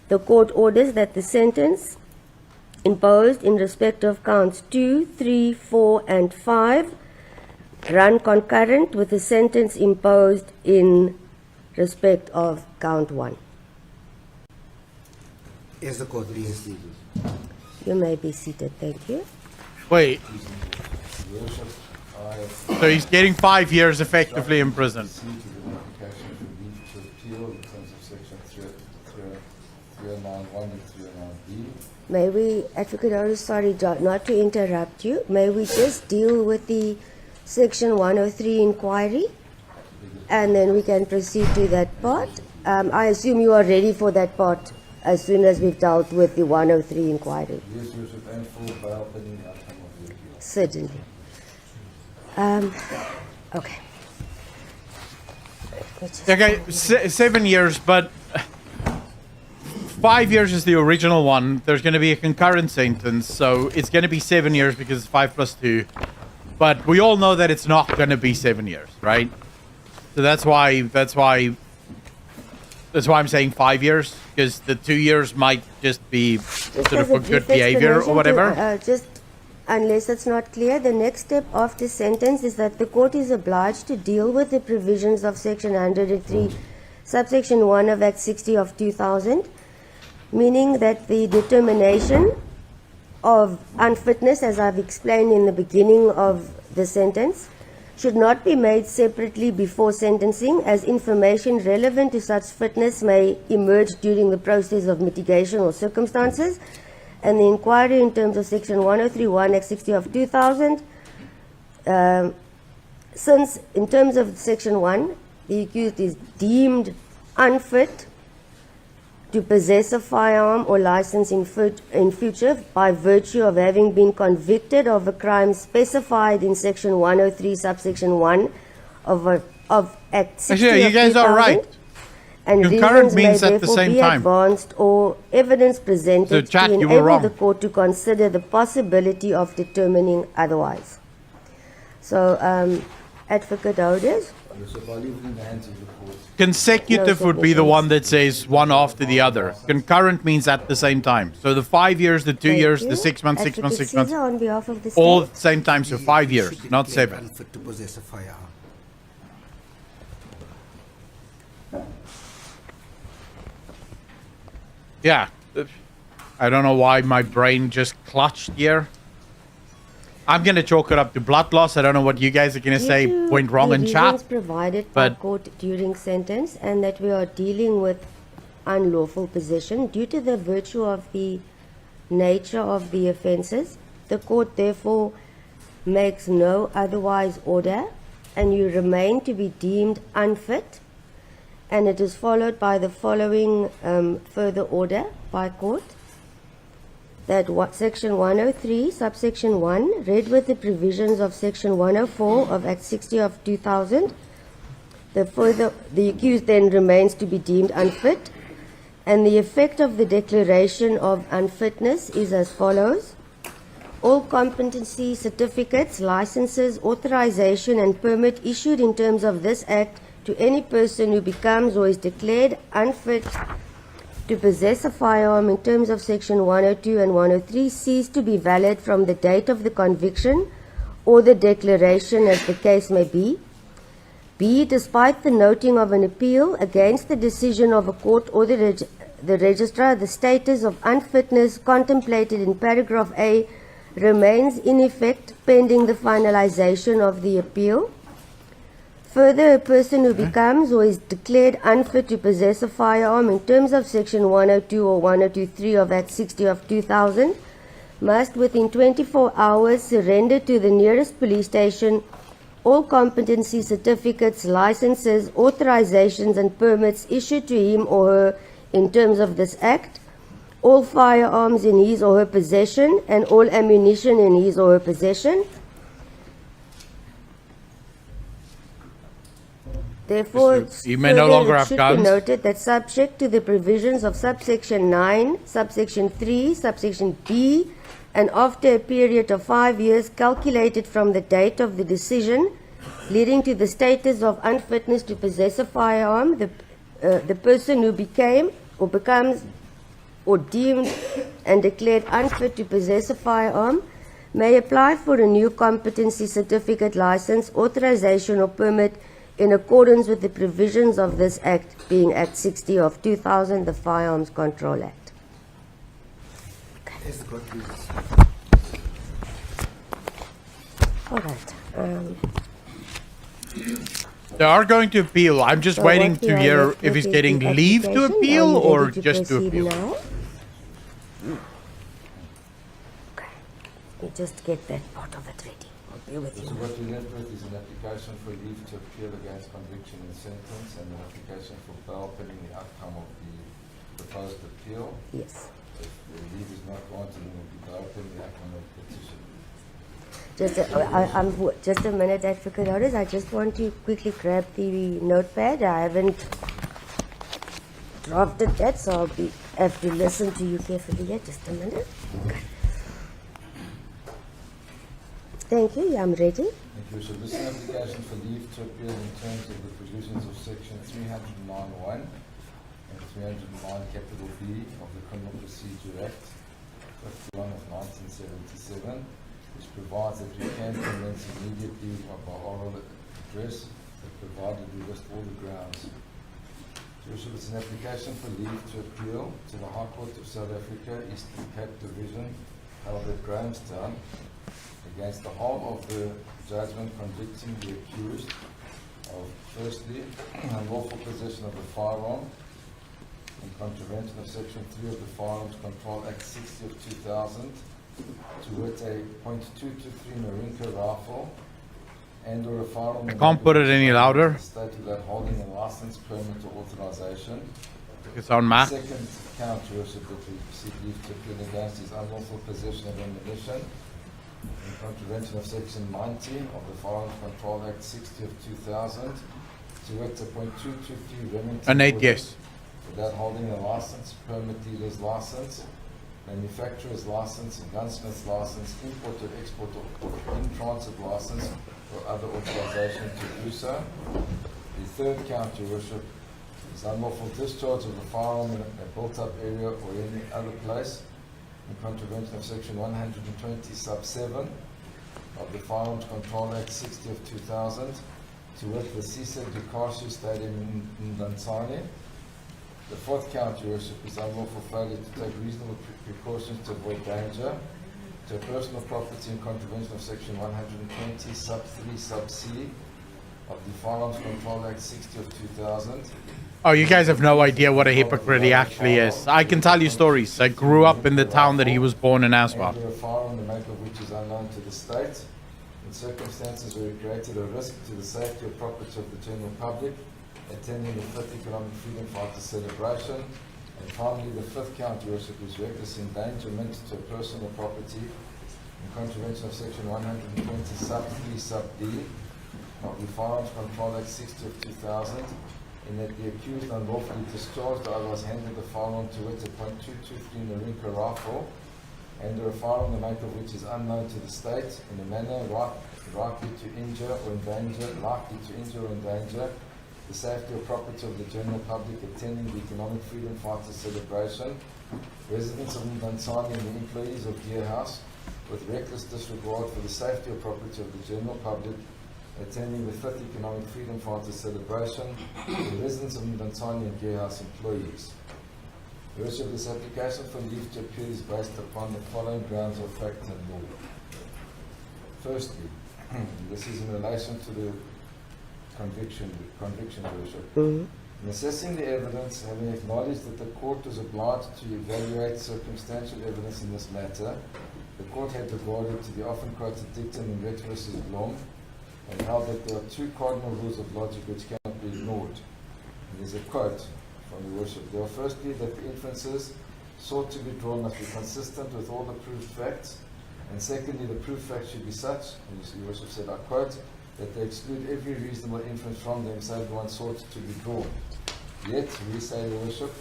the court orders that the sentence imposed in respect of counts 2, 3, 4, and 5 run concurrent with the sentence imposed in respect of count 1. Is the court reinstated? You may be seated. Thank you. Wait. So he's getting 5 years effectively in prison. May we, Advocate Olu, sorry not to interrupt you, may we just deal with the section 103 inquiry and then we can proceed to that part. I assume you are ready for that part as soon as we've dealt with the 103 inquiry. Yes, Your Worship, and full bail pending outcome of the appeal. Certainly. Okay. Okay, 7 years, but 5 years is the original one. There's going to be a concurrent sentence, so it's going to be 7 years because it's 5 plus 2. But we all know that it's not going to be 7 years, right? So that's why I'm saying 5 years, because the 2 years might just be sort of for good behavior or whatever. Just unless it's not clear, the next step of this sentence is that the court is obliged to deal with the provisions of section 103, subsection 1 of Act 60 of 2000, meaning that the determination of unfitness, as I've explained in the beginning of the sentence, should not be made separately before sentencing, as information relevant to such fitness may emerge during the process of mitigation or circumstances, and the inquiry in terms of Section 103(1) Act 60 of 2000. Since in terms of Section 1, the accused is deemed unfit to possess a firearm or license in future by virtue of having been convicted of a crime specified in Section 103, subsection 1 of Act 60 Actually, you of guys are 2000, right. and Concurrent reasons may means at the therefore same be time. advanced or evidence presented So, chat, to you were enable wrong. the court to consider the possibility of determining otherwise. So, Advocate Ouders. So if I leave it in the hands of the court, Consecutive No would be the submissions. one that says one after the other. Concurrent means at the same time. So the 5 years, the 2 Thank years, you. the 6 months, 6 months, Advocate 6 months, Caesar, on behalf of the all state. at the same time. So 5 He years, should not declare 7. unfit to possess a firearm. Yeah. I don't know why my brain just clutched here. I'm going to chalk it up to blood loss. I don't know what you guys are going to say Due to went wrong the in reasons chat. provided by but- court during sentence, and that we are dealing with unlawful possession due to the virtue of the nature of the offences, the court therefore makes no otherwise order, and you remain to be deemed unfit, and it is followed by the following further order by court. That Section 103, subsection 1, read with the provisions of Section 104 of Act 60 of 2000, the accused then remains to be deemed unfit, and the effect of the declaration of unfitness is as follows. All competency certificates, licenses, authorization, and permit issued in terms of this Act to any person who becomes or is declared unfit to possess a firearm in terms of Section 102 and 103 cease to be valid from the date of the conviction or the declaration, as the case may be. B, despite the noting of an appeal against the decision of a court or the registrar, the status of unfitness contemplated in paragraph A remains in effect pending the finalization of the appeal. Further, a person who becomes or is declared unfit to possess a firearm in terms of Section 102 or 102.3 of Act 60 of 2000 must within 24 hours surrender to the nearest police station all competency certificates, licenses, authorizations, and permits issued to him or her in terms of this Act, all firearms in his or her possession, and all ammunition in his or her possession. Therefore, You may no further, longer it have should guns. be noted that subject to the provisions of subsection 9, subsection 3, subsection B, and after a period of 5 years calculated from the date of the decision leading to the status of unfitness to possess a firearm, the person who became or becomes or deemed and declared unfit to possess a firearm may apply for a new competency certificate, license, authorization, or permit in accordance with the provisions of this Act, being Act 60 of 2000, the Firearms Control Act. Yes, the court please. All right. They are going to appeal. I'm just So waiting what we to are hear left if with he's is getting the leave to application. appeal Are you or ready to just to proceed appeal. now? Okay. You just get that part of it ready. I'll be with so you. what we left with is an application for leave to appeal against conviction and sentence, and an application for bail pending the outcome of the proposed appeal. Yes. If the leave is not granted, then it will be bail pending the outcome of the petition. Just a minute, Advocate Orders. I just want to quickly grab the notepad. I haven't drafted that, so I'll have to listen to you carefully here. Just a minute. Okay. Thank you. I'm ready. Thank you. So this is an application for leave to appeal in terms of the provisions of section 309(1) and 309 capital B of the Criminal Procedure Act 51 of 1977, which provides that we can commence immediately by oral address, but provided we list all the grounds. So it's an application for leave to appeal to the High Court of South Africa, Eastern Cape Division, held at Grahamstown against the whole of the judgment convicting the accused of, firstly, unlawful possession of a firearm in contravention of Section 3 of the Firearms Control Act 60 of 2000, to wit a .223 Marinka rifle and or a firearm. I can't put it any louder. State without holding a license, permit or authorization. It's on max. Second count, Your Worship, that we seek leave to appeal against is unlawful possession of ammunition in contravention of Section 90 of the Firearms Control Act 60 of 2000, to wit a .223 Remington An 8, bullet yes. without holding a license, permit, dealer's license, manufacturer's license, gunsmith's license, import or export or in-transit license, or other authorization to do so. The third count, Your Worship, is unlawful discharge of a firearm in a built-up area or any other place in contravention of Section 120 sub 7 of the Firearms Control Act 60 of 2000, to wit the Cisa Dukashi Stadium in Dansani. The fourth count, Your Worship, is unlawful failure to take reasonable precautions to avoid danger to a personal property in contravention of Section 120 sub 3 sub C of the Firearms Control Act 60 of 2000. Oh, you guys have no idea what a hypocrite he actually is. I can tell you stories. I grew up in the town that he was born in as well. A firearm, the make of which is unknown to the state, in circumstances where it created a risk to the safety or property of the general public, attending the Fifth Economic Freedom Fighter celebration. And finally, the fifth count, Your Worship, is reckless endangerment to a person or property in contravention of Section 120 sub 3 sub D of the Firearms Control Act 60 of 2000, in that the accused unlawfully discharged or otherwise handed the firearm to wit a .223 Marinka rifle and or a firearm the make of which is unknown to the state in a manner likely to injure or endanger the safety or property of the general public attending the Economic Freedom Fighter celebration, residents of Mdansani and the employees of Gear House, with reckless disregard for the safety or property of the general public attending the Fifth Economic Freedom Fighter celebration, the residents of Mdansani and Gear House employees. Your Worship, this application for leave to appeal is based upon the following grounds of fact and law. Firstly, this is in relation to the conviction, Your Worship. In assessing the evidence, having acknowledged that the court was obliged to evaluate circumstantial evidence in this matter, the court had regarded to the often quoted dictum in Rex v. Blom and held that there are two cardinal rules of logic which cannot be ignored. And there's a quote from Your Worship. There are firstly that the inferences sought to be drawn must be consistent with all the proved facts, and secondly the proved facts should be such, and Your Worship said, I quote, that they exclude every reasonable inference from them save the one sought to be drawn. Yet we say, Your Worship,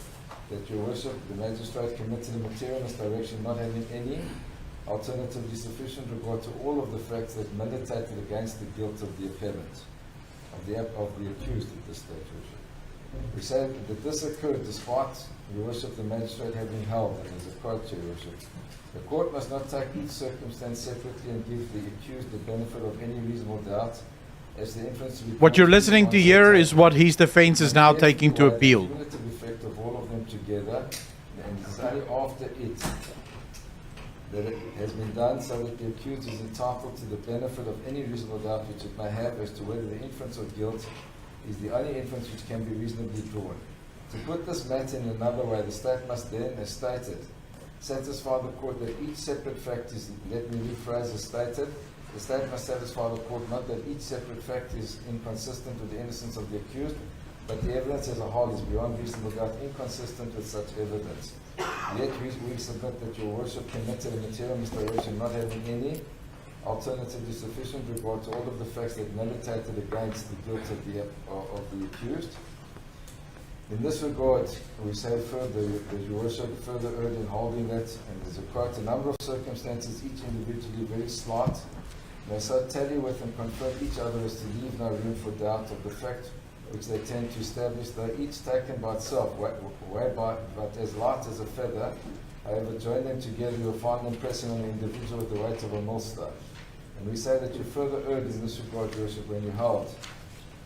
that Your Worship, the magistrate committed a material misdirection not having any alternatively sufficient regard to all of the facts that militated against the guilt of the appellant, of the accused at this stage, Your Worship. We say that this occurred despite, Your Worship, the magistrate having held, and there's a quote here, Your Worship, the court must not take each circumstance separately and give the accused the benefit of any reasonable doubt as the inference to be. What you're listening to here is what his defense is now taking to appeal. The cumulative effect of all of them together, and it's only after it that it has been done so that the accused is entitled to the benefit of any reasonable doubt which it may have as to whether the inference of guilt is the only inference which can be reasonably drawn. To put this matter in another way, the state must then, as stated, satisfy the court that each separate fact is, let me rephrase as stated, the state must satisfy the court not that each separate fact is inconsistent with the innocence of the accused, but the evidence as a whole is beyond reasonable doubt inconsistent with such evidence. Yet we submit that Your Worship committed a material misdirection not having any alternatively sufficient regard to all of the facts that militated against the guilt of the accused. In this regard, we say further that Your Worship further urged in holding that, and there's a quote, a number of circumstances, each individually very slight, may so tally with and confront each other as to leave no room for doubt of the fact which they tend to establish, though each taken by itself, whereby, but as light as a feather, however, join them together, you will find them pressing on the individual with the weight of a millstone. And we say that you further urge in this regard, Your Worship, when you hold.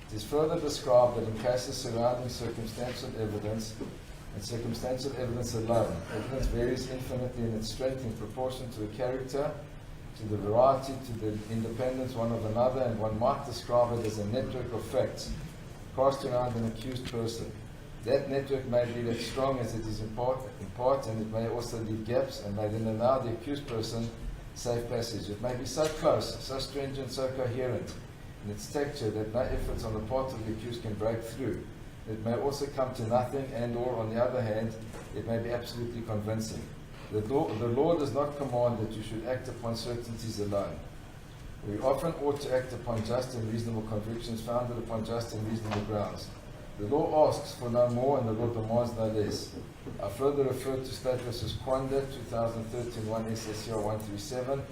It is further described that in cases surrounding circumstantial evidence, and circumstantial evidence alone. Evidence varies infinitely in its strength in proportion to the character, to the variety, to the independence one of another, and one might describe it as a network of facts cast around an accused person. That network may be as strong as it is in part, and it may also leave gaps and may then allow the accused person safe passage. It may be so close, so stringent, so coherent in its texture that no efforts on the part of the accused can break through. It may also come to nothing, and or on the other hand, it may be absolutely convincing. The law does not command that you should act upon certainties alone. We often ought to act upon just and reasonable convictions founded upon just and reasonable grounds. The law asks for no more and the law demands no less. I further refer to State v. Quanda, 2013 1 SSCR 137,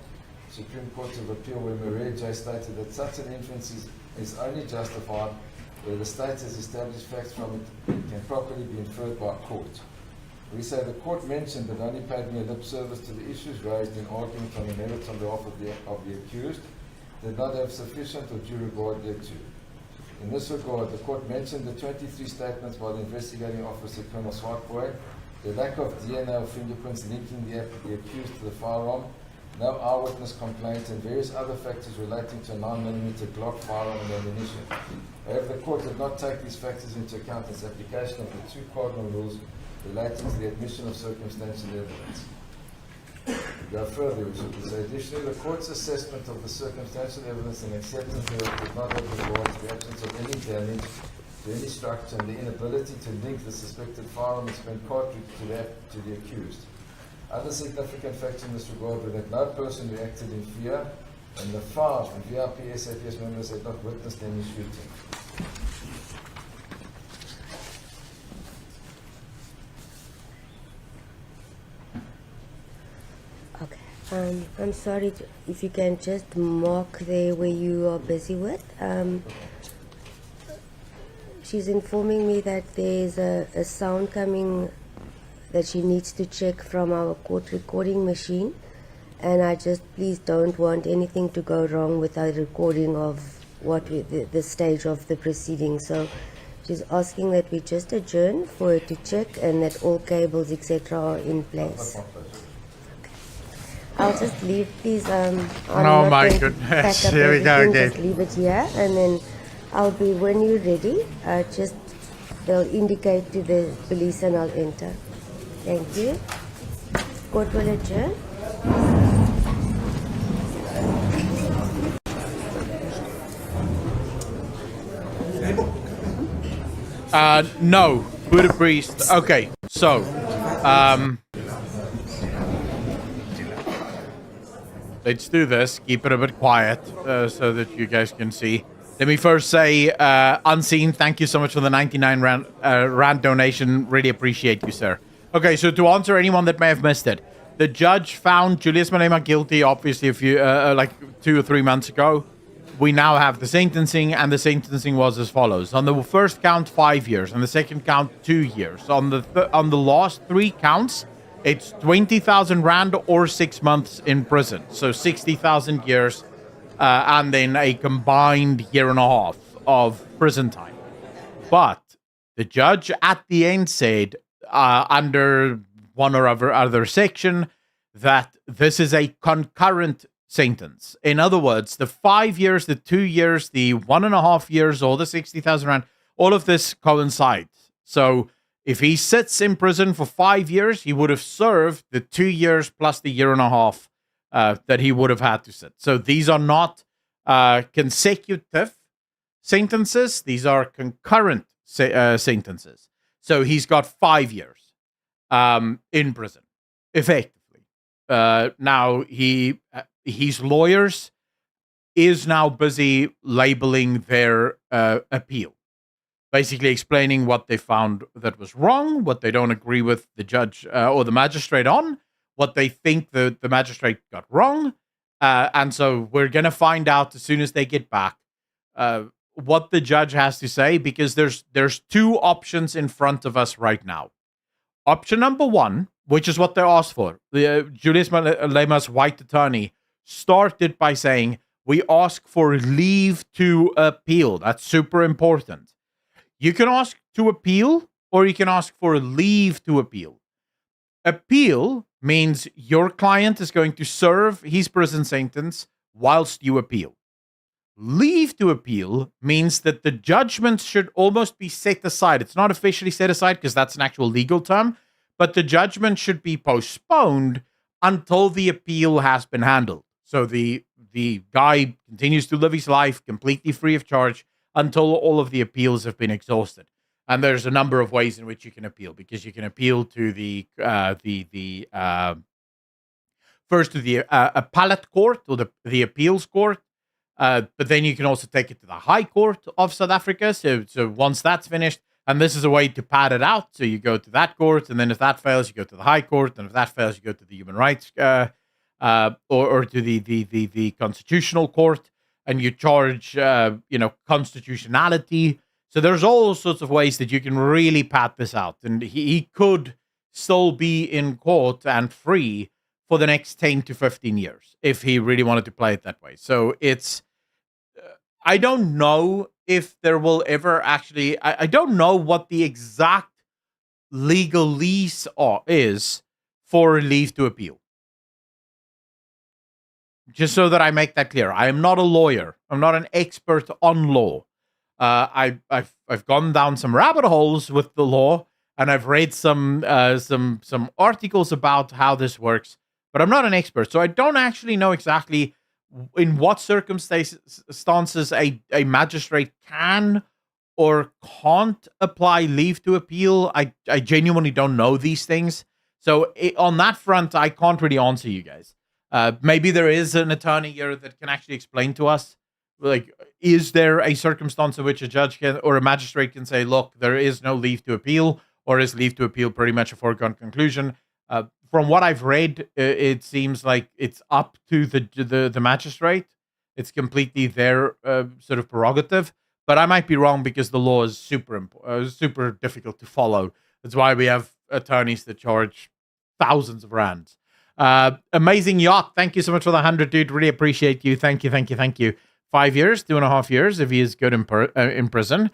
Supreme Court of Appeal, where Maria J. stated that such an inference is only justified where the state has established facts from it can properly be inferred by a court. We say the court mentioned but only paid me a lip service to the issues raised in argument on the merits on behalf of the accused, did not have sufficient or due regard thereto. In this regard, the court mentioned the 23 statements by the investigating officer, Colonel Swartboy, the lack of DNA or fingerprints linking the accused to the firearm, no eyewitness complaints, and various other factors relating to a 9mm Glock firearm and ammunition. However, the court did not take these factors into account in its application of the two cardinal rules relating to the admission of circumstantial evidence. To go further, we should say, additionally, the court's assessment of the circumstantial evidence and acceptance thereof did not have regard to the absence of any damage to any structure and the inability to link the suspected firearm and spent cartridge to the accused. Other significant facts in this regard were that no person reacted in fear, and the 5 VIP SAPS members had not witnessed any shooting. Okay. I'm sorry if you can just mark there where you are busy with. She's informing me that there's a sound coming that she needs to check from our court recording machine, and I just please don't want anything to go wrong with our recording of the stage of the proceeding. So she's asking that we just adjourn for her to check and that all cables etc. are in place. I'll just leave, please. Oh my goodness! Here we go again. Just leave it here, and then I'll be when you're ready. Just they'll indicate to the police, and I'll enter. Thank you. Court will adjourn. No, Buddha priest. Okay, so, let's do this. Keep it a bit quiet so that you guys can see. Let me first say, Unseen, thank you so much for the 99 rand donation. Really appreciate you, sir. Okay, so to answer anyone that may have missed it, the judge found Julius Malema guilty, obviously, a few, like 2 or 3 months ago. We now have the sentencing, and the sentencing was as follows. On the first count, 5 years. On the second count, 2 years. On the last 3 counts, it's 20,000 rand or 6 months in prison. So 60,000 years, and then a combined year and a half of prison time. But the judge at the end said, under one or other section, that this is a concurrent sentence. In other words, the 5 years, the 2 years, the 1.5 years, or the 60,000 rand, all of this coincides. So if he sits in prison for 5 years, he would have served the 2 years plus the year and a half that he would have had to sit. So these are not consecutive sentences. These are concurrent sentences. So he's got 5 years in prison, effectively. Now, his lawyers is now busy labeling their appeal, basically explaining what they found that was wrong, what they don't agree with the judge or the magistrate on, what they think the magistrate got wrong. And so we're going to find out as soon as they get back what the judge has to say, because there's 2 options in front of us right now. Option number 1, which is what they asked for. Julius Malema's white attorney started by saying, we ask for leave to appeal. That's super important. You can ask to appeal, or you can ask for leave to appeal. Appeal means your client is going to serve his prison sentence whilst you appeal. Leave to appeal means that the judgment should almost be set aside. It's not officially set aside because that's an actual legal term, but the judgment should be postponed until the appeal has been handled. So the guy continues to live his life completely free of charge until all of the appeals have been exhausted. And there's a number of ways in which you can appeal, because you can appeal to first to the appellate court or the appeals court. But then you can also take it to the High Court of South Africa. So once that's finished, and this is a way to pad it out. So you go to that court, and then if that fails, you go to the High Court, and if that fails, you go to the Human Rights or to the Constitutional Court, and you charge constitutionality. So there's all sorts of ways that you can really pad this out, and he could still be in court and free for the next 10 to 15 years if he really wanted to play it that way. So it's, I don't know if there will ever actually, I don't know what the exact legal lease is for leave to appeal. Just so that I make that clear. I am not a lawyer. I'm not an expert on law. I've gone down some rabbit holes with the law, and I've read some articles about how this works. But I'm not an expert, so I don't actually know exactly in what circumstances a magistrate can or can't apply leave to appeal. I genuinely don't know these things. So on that front, I can't really answer you guys. Maybe there is an attorney here that can actually explain to us, like, is there a circumstance in which a judge can or a magistrate can say, look, there is no leave to appeal, or is leave to appeal pretty much a foregone conclusion? From what I've read, it seems like it's up to the magistrate. It's completely their sort of prerogative. But I might be wrong, because the law is super difficult to follow. That's why we have attorneys that charge thousands of rands. Amazing Yacht, thank you so much for the 100, dude. Really appreciate you. Thank you. 5 years, 2.5 years if he is good in prison.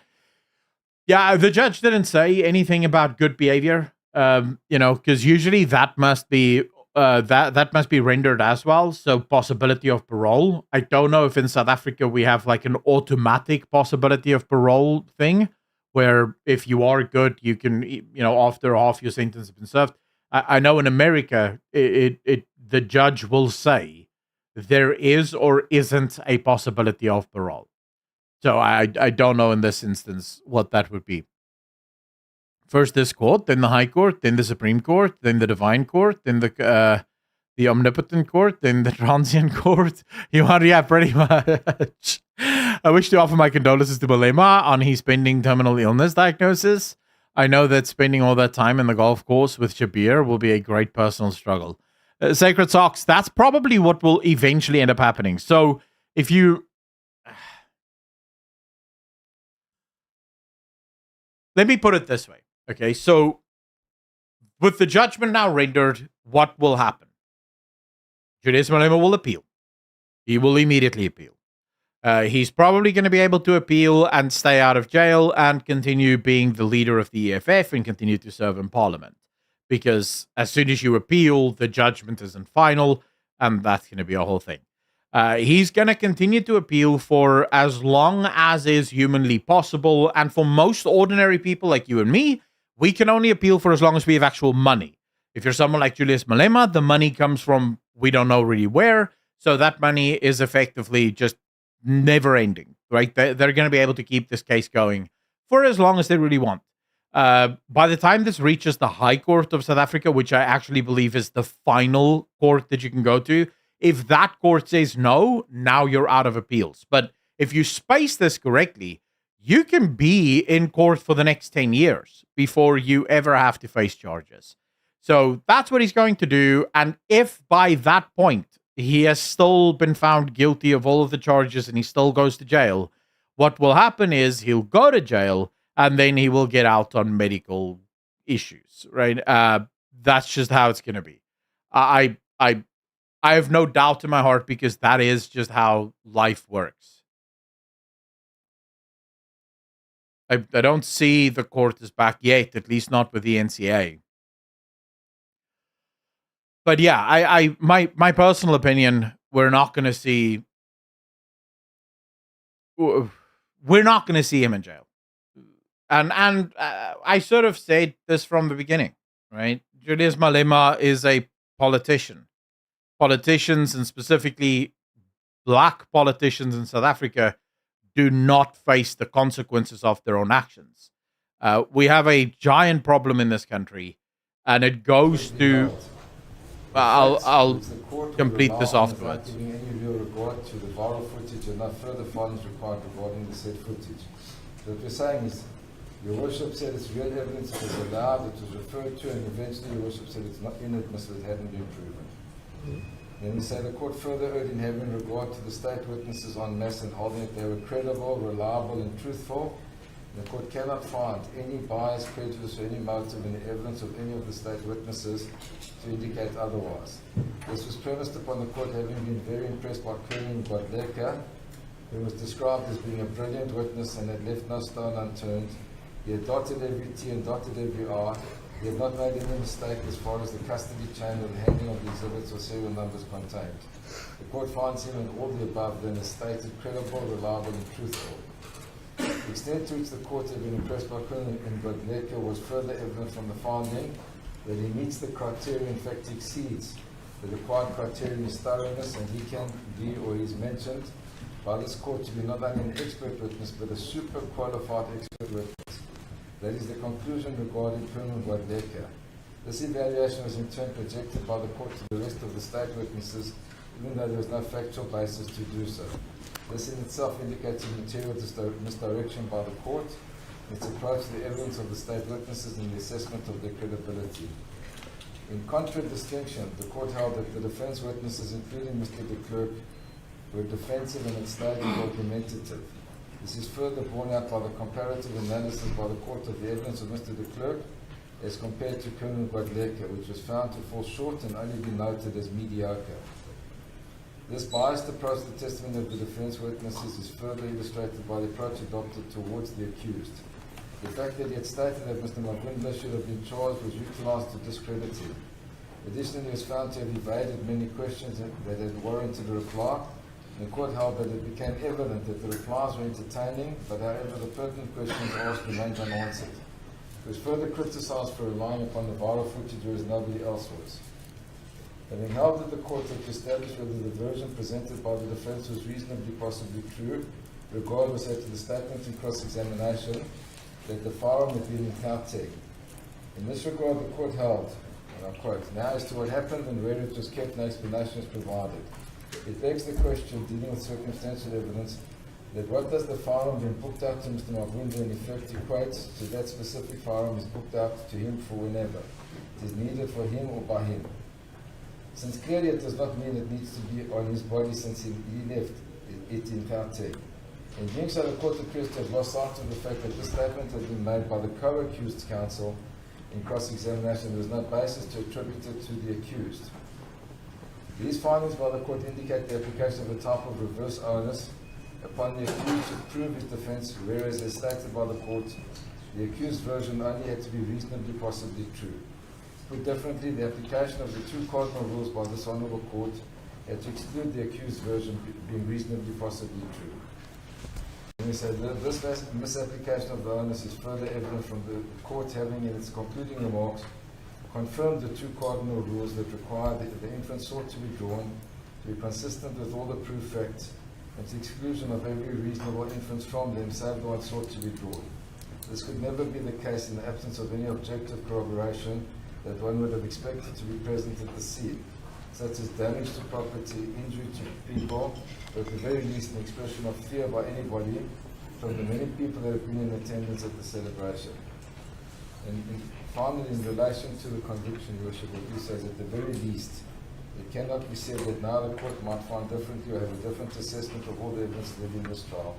Yeah, the judge didn't say anything about good behavior. Because usually that must be that must be rendered as well. So possibility of parole. I don't know if in South Africa we have like an automatic possibility of parole thing, where if you are good, you can, after half your sentence has been served. I know in America, the judge will say there is or isn't a possibility of parole. So I don't know in this instance what that would be. First this court, then the High Court, then the Supreme Court, then the Divine Court, then the Omnipotent Court, then the Transient Court. Yeah, pretty much. I wish to offer my condolences to Malema on his pending terminal illness diagnosis. I know that spending all that time in the golf course with Shabir will be a great personal struggle. Sacred Socks, that's probably what will eventually end up happening. So if you... Let me put it this way. Okay, so with the judgment now rendered, what will happen? Julius Malema will appeal. He will immediately appeal. He's probably going to be able to appeal and stay out of jail and continue being the leader of the EFF and continue to serve in Parliament. Because as soon as you appeal, the judgment isn't final, and that's going to be a whole thing. He's going to continue to appeal for as long as is humanly possible, and for most ordinary people like you and me, we can only appeal for as long as we have actual money. If you're someone like Julius Malema, the money comes from we don't know really where, so that money is effectively just never ending, right? They're going to be able to keep this case going for as long as they really want. By the time this reaches the High Court of South Africa, which I actually believe is the final court that you can go to, if that court says no, now you're out of appeals. But if you space this correctly, you can be in court for the next 10 years before you ever have to face charges. So that's what he's going to do. And if by that point he has still been found guilty of all of the charges and he still goes to jail, what will happen is he'll go to jail and then he will get out on medical issues, right? That's just how it's going to be. I have no doubt in my heart, because that is just how life works. I don't see the court is back yet, at least not with the NCA. But yeah, my personal opinion, we're not going to see him in jail. And I sort of said this from the beginning, right? Julius Malema is a politician. Politicians, and specifically black politicians in South Africa, do not face the consequences of their own actions. We have a giant problem in this country, and it goes to. I'll complete this afterwards. Giving any real regard to the viral footage and no further findings required regarding the said footage. So what we're saying is, Your Worship said it's real evidence, it was allowed, it was referred to, and eventually Your Worship said it's not inadmissible, it hadn't been proven. Then we say the court further urged in having regard to the state witnesses en masse and holding that they were credible, reliable, and truthful. The court cannot find any bias, prejudice, or any motive in the evidence of any of the state witnesses to indicate otherwise. This was premised upon the court having been very impressed by Colonel Godleka, who was described as being a brilliant witness and had left no stone unturned. He had dotted every T and dotted every R. He had not made any mistake as far as the custody chain or the handling of the exhibits or serial numbers contained. The court finds him in all the above then as stated credible, reliable, and truthful. The extent to which the court had been impressed by Colonel Godleka was further evident from the finding that he meets the criteria, in fact exceeds the required criteria in his thoroughness, and he can be, or is mentioned by this court to be not only an expert witness, but a super qualified expert witness. That is the conclusion regarding Colonel Godleka. This evaluation was in turn projected by the court to the rest of the state witnesses, even though there was no factual basis to do so. This in itself indicates a material misdirection by the court in its approach to the evidence of the state witnesses and the assessment of their credibility. In contradistinction, the court held that the defense witnesses, including Mr. de Klerk, were defensive and externally argumentative. This is further borne out by the comparative analysis by the court of the evidence of Mr. de Klerk as compared to Colonel Godleka, which was found to fall short and only be noted as mediocre. This biased approach to the testimony of the defense witnesses is further illustrated by the approach adopted towards the accused. The fact that he had stated that Mr. Mavundla should have been charged was utilized to discredit him. Additionally, he was found to have evaded many questions that had warranted a reply. The court held that it became evident that the replies were entertaining, but however the pertinent questions asked remained unanswered. He was further criticized for relying upon the viral footage, whereas nobody else was. Having held that the court had to establish whether the version presented by the defense was reasonably possibly true, regardless as to the statement in cross-examination, that the firearm had been in Gauteng. In this regard, the court held, and I quote, "Now as to what happened and where it was kept, no explanation is provided. It begs the question, dealing with circumstantial evidence, that what does the firearm being booked out to Mr. Mavundla in effect equates to that specific firearm is booked out to him for whenever it is needed for him or by him. Since clearly it does not mean it needs to be on his body since he left it in Gauteng. In doing so, the court appears to have lost sight of the fact that this statement had been made by the co-accused's counsel in cross-examination. There was no basis to attribute it to the accused. These findings by the court indicate the application of a type of reverse onus upon the accused to prove his defense, whereas as stated by the court, the accused version only had to be reasonably possibly true. Put differently, the application of the two cardinal rules by this honourable court had to exclude the accused version being reasonably possibly true. And we say that this misapplication of the onus is further evident from the court having in its concluding remarks confirmed the two cardinal rules that require the inference sought to be drawn to be consistent with all the proved facts and to exclusion of every reasonable inference from them save the one sought to be drawn. This could never be the case in the absence of any objective corroboration that one would have expected to be present at the scene, such as damage to property, injury to people, or at the very least an expression of fear by anybody from the many people that have been in attendance at the celebration. And finally, in relation to the conviction, Your Worship, what he says, at the very least, it cannot be said that now the court might find differently or have a different assessment of all the evidence led in this trial.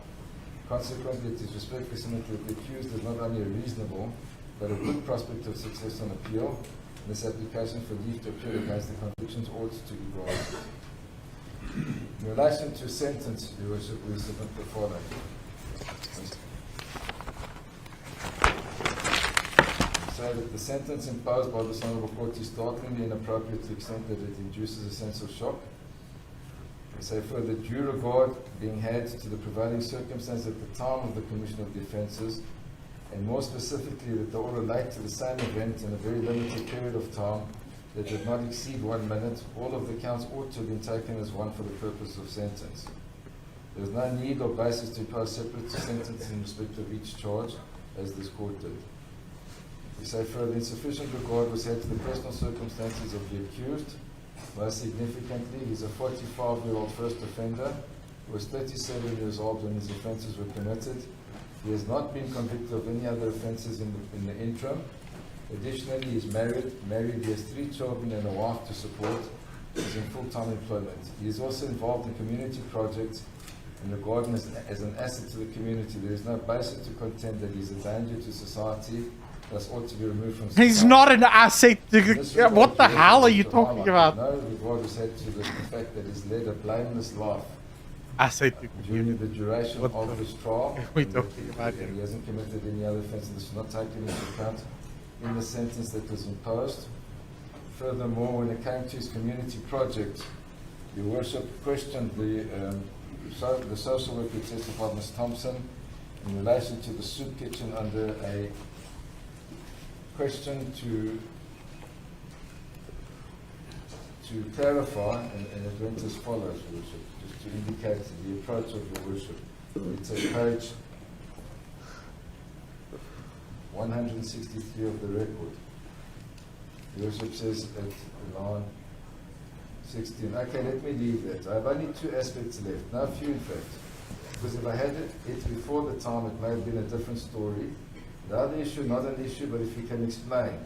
Consequently, it is respectfully submitted that the accused is not only a reasonable, but a good prospect of success on appeal. This application for leave to appear against the convictions ought to be granted. In relation to sentence, Your Worship, we submit the following. say that the sentence imposed by this Honourable Court is startlingly inappropriate to the extent that it induces a sense of shock. We say further, due regard being had to the prevailing circumstance at the time of the commission of the offences, and more specifically that they all relate to the same event in a very limited period of time that did not exceed 1 minute, all of the counts ought to have been taken as one for the purpose of sentence. There is no need or basis to impose separate sentences in respect of each charge, as this court did. We say further, insufficient regard was had to the personal circumstances of the accused. Most significantly, he is a 45-year-old first offender who was 37 years old when his offences were committed. He has not been convicted of any other offences in the interim. Additionally, he is married, he has 3 children and a wife to support. He is in full-time employment. He is also involved in community projects and regarded as an asset to the community. There is no basis to contend that he is a danger to society, thus ought to be removed from society. He's not an asset. What the hell are you talking about? No regard was had to the fact that he's led a blameless life Asset. during the duration of his trial. we talking about here? He hasn't committed any other offence, and this is not taken into account in the sentence that was imposed. Furthermore, when it came to his community project, Your Worship questioned the social worker who testified, Ms. Thompson, in relation to the soup kitchen under a question to clarify, and it went as follows, Your Worship, just to indicate the approach of Your Worship. It's at page 163 of the record. Your Worship says at line 16. Okay, let me leave that. I have only 2 aspects left. No, few in fact. Because if I had it before the time, it may have been a different story. The other issue, not an issue, but if you can explain.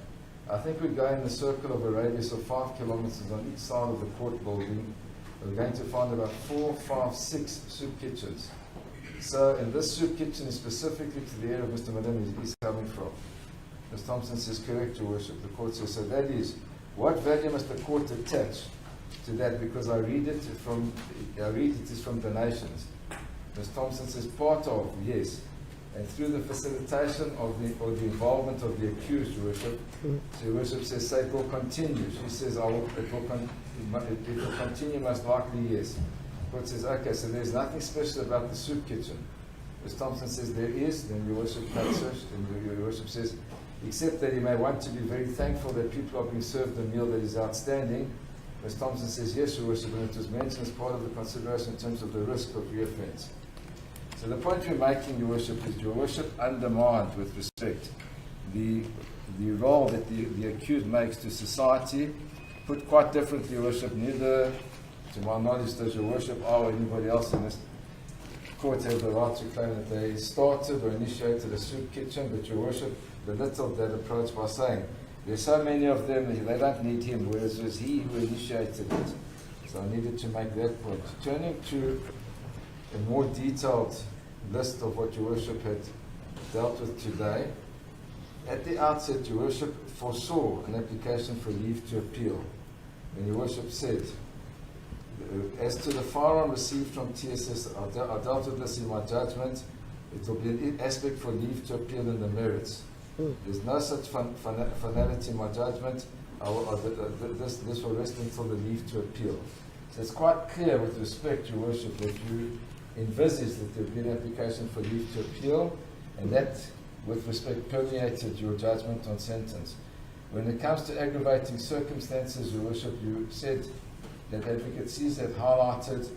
I think we go in the circle of a radius of 5 kilometers on each side of the court building. We're going to find about 4, 5, 6 soup kitchens. So, and this soup kitchen is specifically to the area of Mr. Malema is coming from. Ms. Thompson says, correct, Your Worship. The court says, so that is, what value must the court attach to that? Because I read it is from donations. Ms. Thompson says, part of, yes. And through the facilitation of the involvement of the accused, Your Worship, so Your Worship says, say it will continue. She says, it will continue, most likely, yes. The court says, okay, so there's nothing special about the soup kitchen. Ms. Thompson says, there is. Then Your Worship notes it, and Your Worship says, except that he may want to be very thankful that people are being served a meal that is outstanding. Ms. Thompson says, yes, Your Worship, and it was mentioned as part of the consideration in terms of the risk of reoffence. So the point we're making, Your Worship, is Your Worship undermined with respect the role that the accused makes to society. Put quite differently, Your Worship, neither, to my knowledge, does Your Worship or anybody else in this court have the right to claim that they started or initiated a soup kitchen, but Your Worship belittled that approach by saying, there's so many of them, they don't need him, whereas it was he who initiated it. So I needed to make that point. Turning to a more detailed list of what Your Worship had dealt with today, at the outset, Your Worship foresaw an application for leave to appeal. When Your Worship said, as to the firearm received from TSS, I dealt with this in my judgment, it will be an aspect for leave to appeal in the merits. There's no such finality in my judgment. This will rest until the leave to appeal. So it's quite clear with respect, Your Worship, that you envisaged that there would be an application for leave to appeal, and that, with respect, permeated your judgment on sentence. When it comes to aggravating circumstances, Your Worship, you said that Advocate Sees had highlighted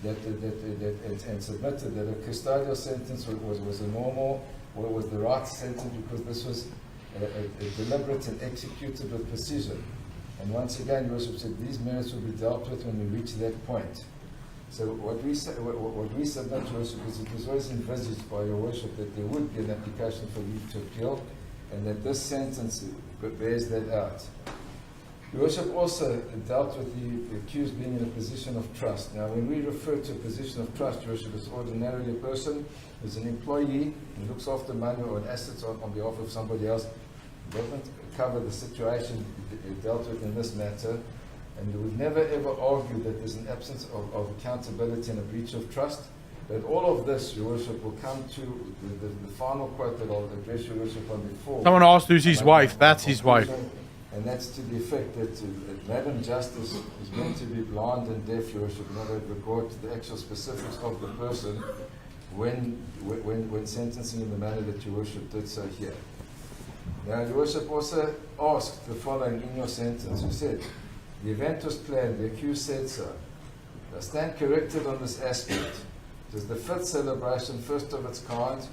and submitted that a custodial sentence was a normal, or was the right sentence, because this was a deliberate and executed with precision. And once again, Your Worship said these merits will be dealt with when we reach that point. So what we submit, Your Worship, is it was always envisaged by Your Worship that there would be an application for leave to appeal, and that this sentence bears that out. Your Worship also dealt with the accused being in a position of trust. Now, when we refer to a position of trust, Your Worship, it's ordinarily a person who's an employee and looks after money or assets on behalf of somebody else. It doesn't cover the situation dealt with in this matter, and we would never ever argue that there's an absence of accountability and a breach of trust. That all of this, Your Worship, will come to the final quote that I'll address Your Worship on before. Someone asked who's his wife. That's his wife. And that's to the effect that Madam Justice is meant to be blind and deaf, Your Worship, not with regard to the actual specifics of the person when sentencing in the manner that Your Worship did so here. Now, Your Worship also asked the following in your sentence. You said, the event was planned, the accused said so. I stand corrected on this aspect. It was the 5th celebration, first of its kind,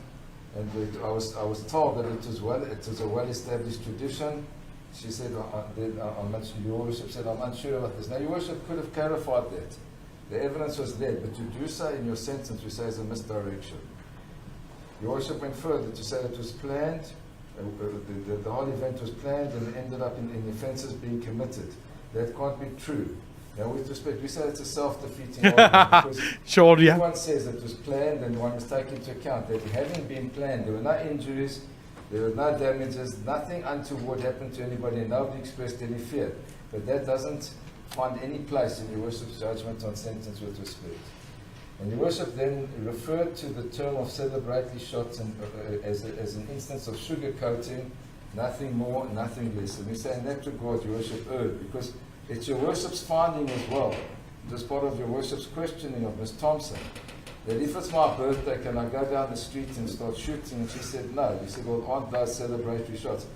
and I was told that it was a well-established tradition. She said, Your Worship said, I'm unsure about this. Now, Your Worship could have clarified that. The evidence was there, but to do so in your sentence, we say is a misdirection. Your Worship went further to say that it was planned, the whole event was planned and ended up in offences being committed. That can't be true. Now, with respect, we say it's a self-defeating argument because Sure, yeah. everyone says it was planned and one must take into account that having been planned, there were no injuries, there were no damages, nothing untoward happened to anybody, and nobody expressed any fear. But that doesn't find any place in Your Worship's judgment on sentence with respect. And Your Worship then referred to the term of celebratory shots as an instance of sugarcoating, nothing more, nothing less. And we say in that regard, Your Worship erred, because it's Your Worship's finding as well, as part of Your Worship's questioning of Ms. Thompson, that if it's my birthday, can I go down the street and start shooting? And she said no. He said, well, aren't those celebratory shots?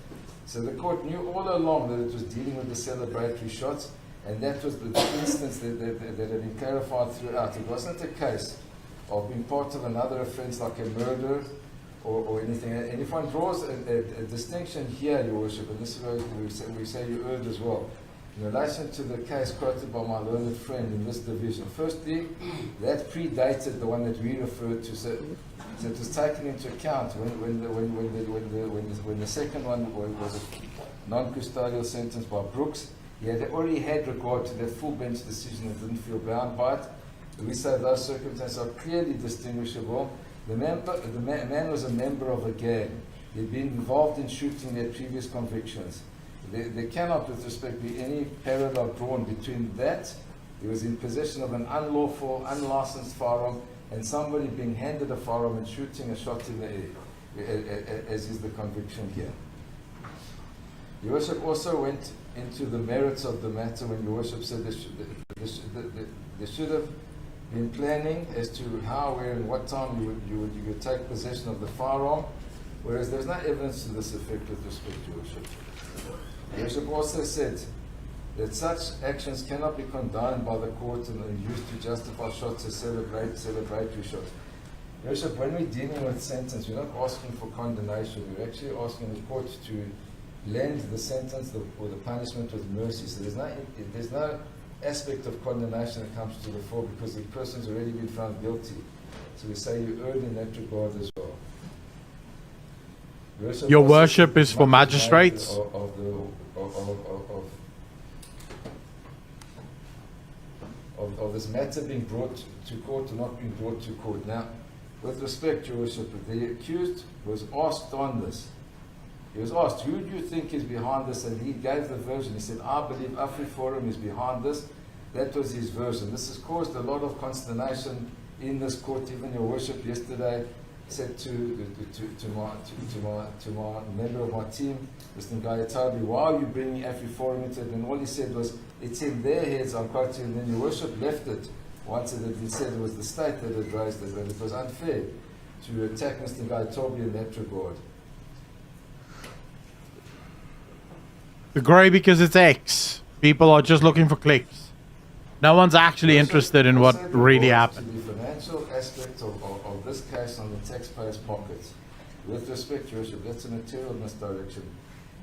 So the court knew all along that it was dealing with the celebratory shots, and that was the instance that had been clarified throughout. It wasn't a case of being part of another offence like a murder or anything. And if one draws a distinction here, Your Worship, and this is where we say you erred as well, in relation to the case quoted by my learned friend in this division. Firstly, that predated the one that we referred to, so it was taken into account when the second one was a non-custodial sentence by Brooks. He had already had regard to that full bench decision and didn't feel bound by it. We say those circumstances are clearly distinguishable. The man was a member of a gang. He'd been involved in shooting their previous convictions. There cannot, with respect, be any parallel drawn between that, he was in possession of an unlawful, unlicensed firearm, and somebody being handed a firearm and shooting a shot in the air, as is the conviction here. Your Worship also went into the merits of the matter when Your Worship said there should have been planning as to how, where, and what time you would take possession of the firearm, whereas there's no evidence to this effect with respect to Your Worship. Your Worship also said that such actions cannot be condoned by the court and used to justify shots as celebratory shots. Your Worship, when we're dealing with sentence, we're not asking for condemnation. We're actually asking the court to lend the sentence or the punishment with mercy. So there's no aspect of condemnation that comes to the fore because the person's already been found guilty. So we say you erred in that regard as well. Your Worship is for magistrates. Of this matter being brought to court or not being brought to court. Now, with respect, Your Worship, the accused was asked on this. He was asked, who do you think is behind this? And he gave the version. He said, I believe AfriForum is behind this. That was his version. This has caused a lot of consternation in this court. Even Your Worship yesterday said to my member of my team, Mr. Ngayatobi, why are you bringing AfriForum into it? And all he said was, it's in their heads, I'm quoting, and then Your Worship left it once it had been said it was the state that had raised it, and it was unfair to attack Mr. Ngayatobi in that regard. The grey because it's X. People are just looking for clicks. No one's actually interested in what really happened. To the financial aspect of this case on the taxpayers' pockets, with respect, Your Worship, that's a material misdirection.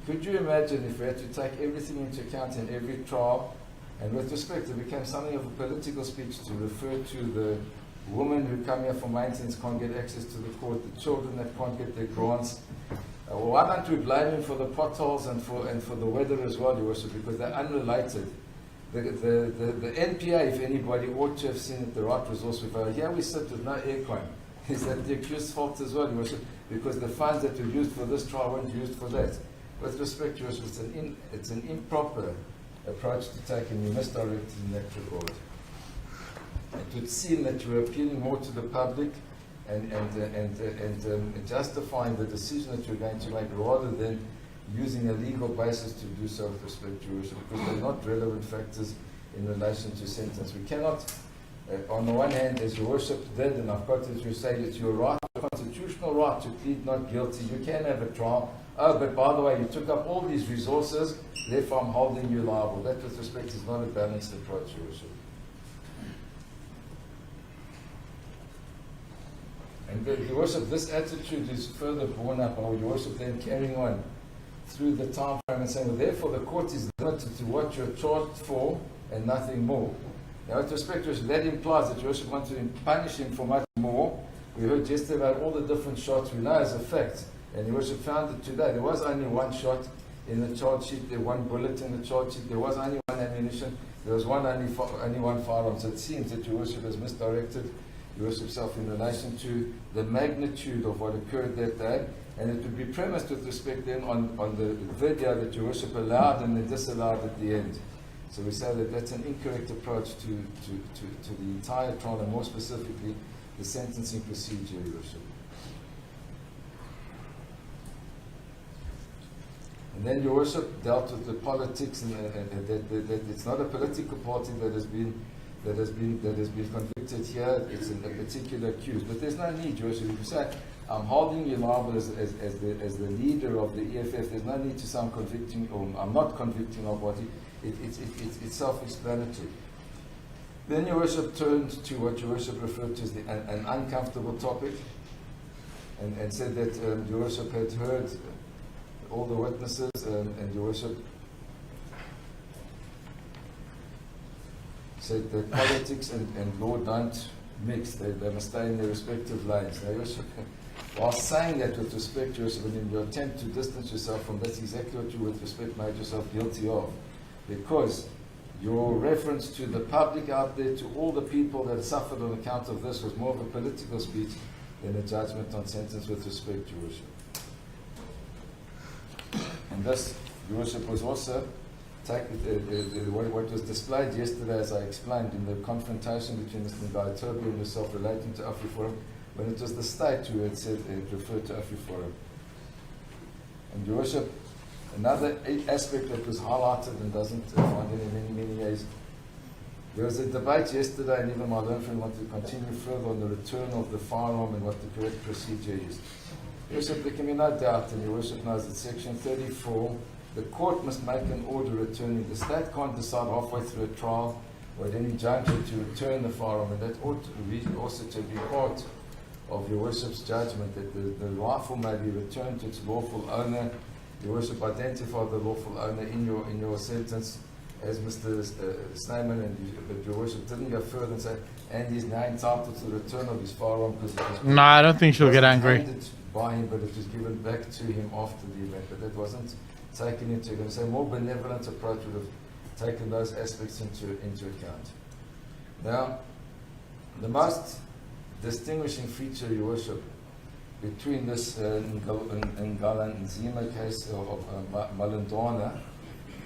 Could you imagine if we had to take everything into account in every trial, and with respect, it became something of a political speech to refer to the women who come here for maintenance can't get access to the court, the children that can't get their grants. Why don't we blame him for the potholes and for the weather as well, Your Worship, because they're unrelated. The NPA, if anybody, ought to have seen it the right resource with here we sit with no aircon. Is that the accused's fault as well, Your Worship, because the funds that were used for this trial weren't used for that. With respect, Your Worship, it's an improper approach to take, and you misdirected in that regard. It would seem that you were appealing more to the public and justifying the decision that you're going to make rather than using a legal basis to do so with respect to your worship, because they're not relevant factors in relation to sentence. We cannot, on the one hand, as your worship did, and I've got to say it's your right, your constitutional right to plead not guilty. You can have a trial. Oh, but by the way, you took up all these resources, therefore I'm holding you liable. That, with respect, is not a balanced approach, your worship. And your worship, this attitude is further borne up by your worship then carrying on through the time frame and saying, well, therefore the court is limited to what you're charged for and nothing more. Now, with respect to that implies that your worship wants to punish him for much more. We heard yesterday about all the different shots. We know as a fact, and your worship found it today, there was only one shot in the charge sheet, there was one bullet in the charge sheet, there was only one ammunition, there was only one firearm. So it seems that your worship has misdirected your worship self in relation to the magnitude of what occurred that day. And it would be premised with respect then on the video that your worship allowed and then disallowed at the end. So we say that that's an incorrect approach to the entire trial, and more specifically the sentencing procedure, your worship. And then your worship dealt with the politics, and that it's not a political party that has been convicted here. It's a particular accused, but there's no need, your worship. If you say I'm holding you liable as the leader of the EFF, there's no need to say I'm convicting or I'm not convicting of what it's self-explanatory. Then your worship turned to what your worship referred to as an uncomfortable topic, and said that your worship had heard all the witnesses, and your worship said that politics and law don't mix. They must stay in their respective lanes. Now, your worship, while saying that with respect to yourself, and in your attempt to distance yourself from that's exactly what you with respect made yourself guilty of, because your reference to the public out there, to all the people that suffered on account of this, was more of a political speech than a judgment on sentence with respect to your worship. And this, your worship, was also what was displayed yesterday, as I explained, in the confrontation between Mr. Ngaitobi and yourself relating to AfriForum, when it was the state who had said it referred to AfriForum. And your worship, another aspect that was highlighted and doesn't find in many ways, there was a debate yesterday, and even my learned friend wanted to continue further on the return of the firearm and what the correct procedure is. Your worship, there can be no doubt, and your worship knows that section 34, the court must make an order returning. The state can't decide halfway through a trial or at any juncture to return the firearm, and that ought to be also to be part of your worship's judgment, that the rifle may be returned to its lawful owner. Your worship identified the lawful owner in your sentence as Mr. Snyman, but your worship didn't go further and say, and he's now entitled to the return of his firearm because it was No, I don't think she'll get angry. handed by him, but it was given back to him after the event. But that wasn't taken into account. So a more benevolent approach would have taken those aspects into account. Now, the most distinguishing feature, your worship, between this Ngala Nzima case of Malendwana,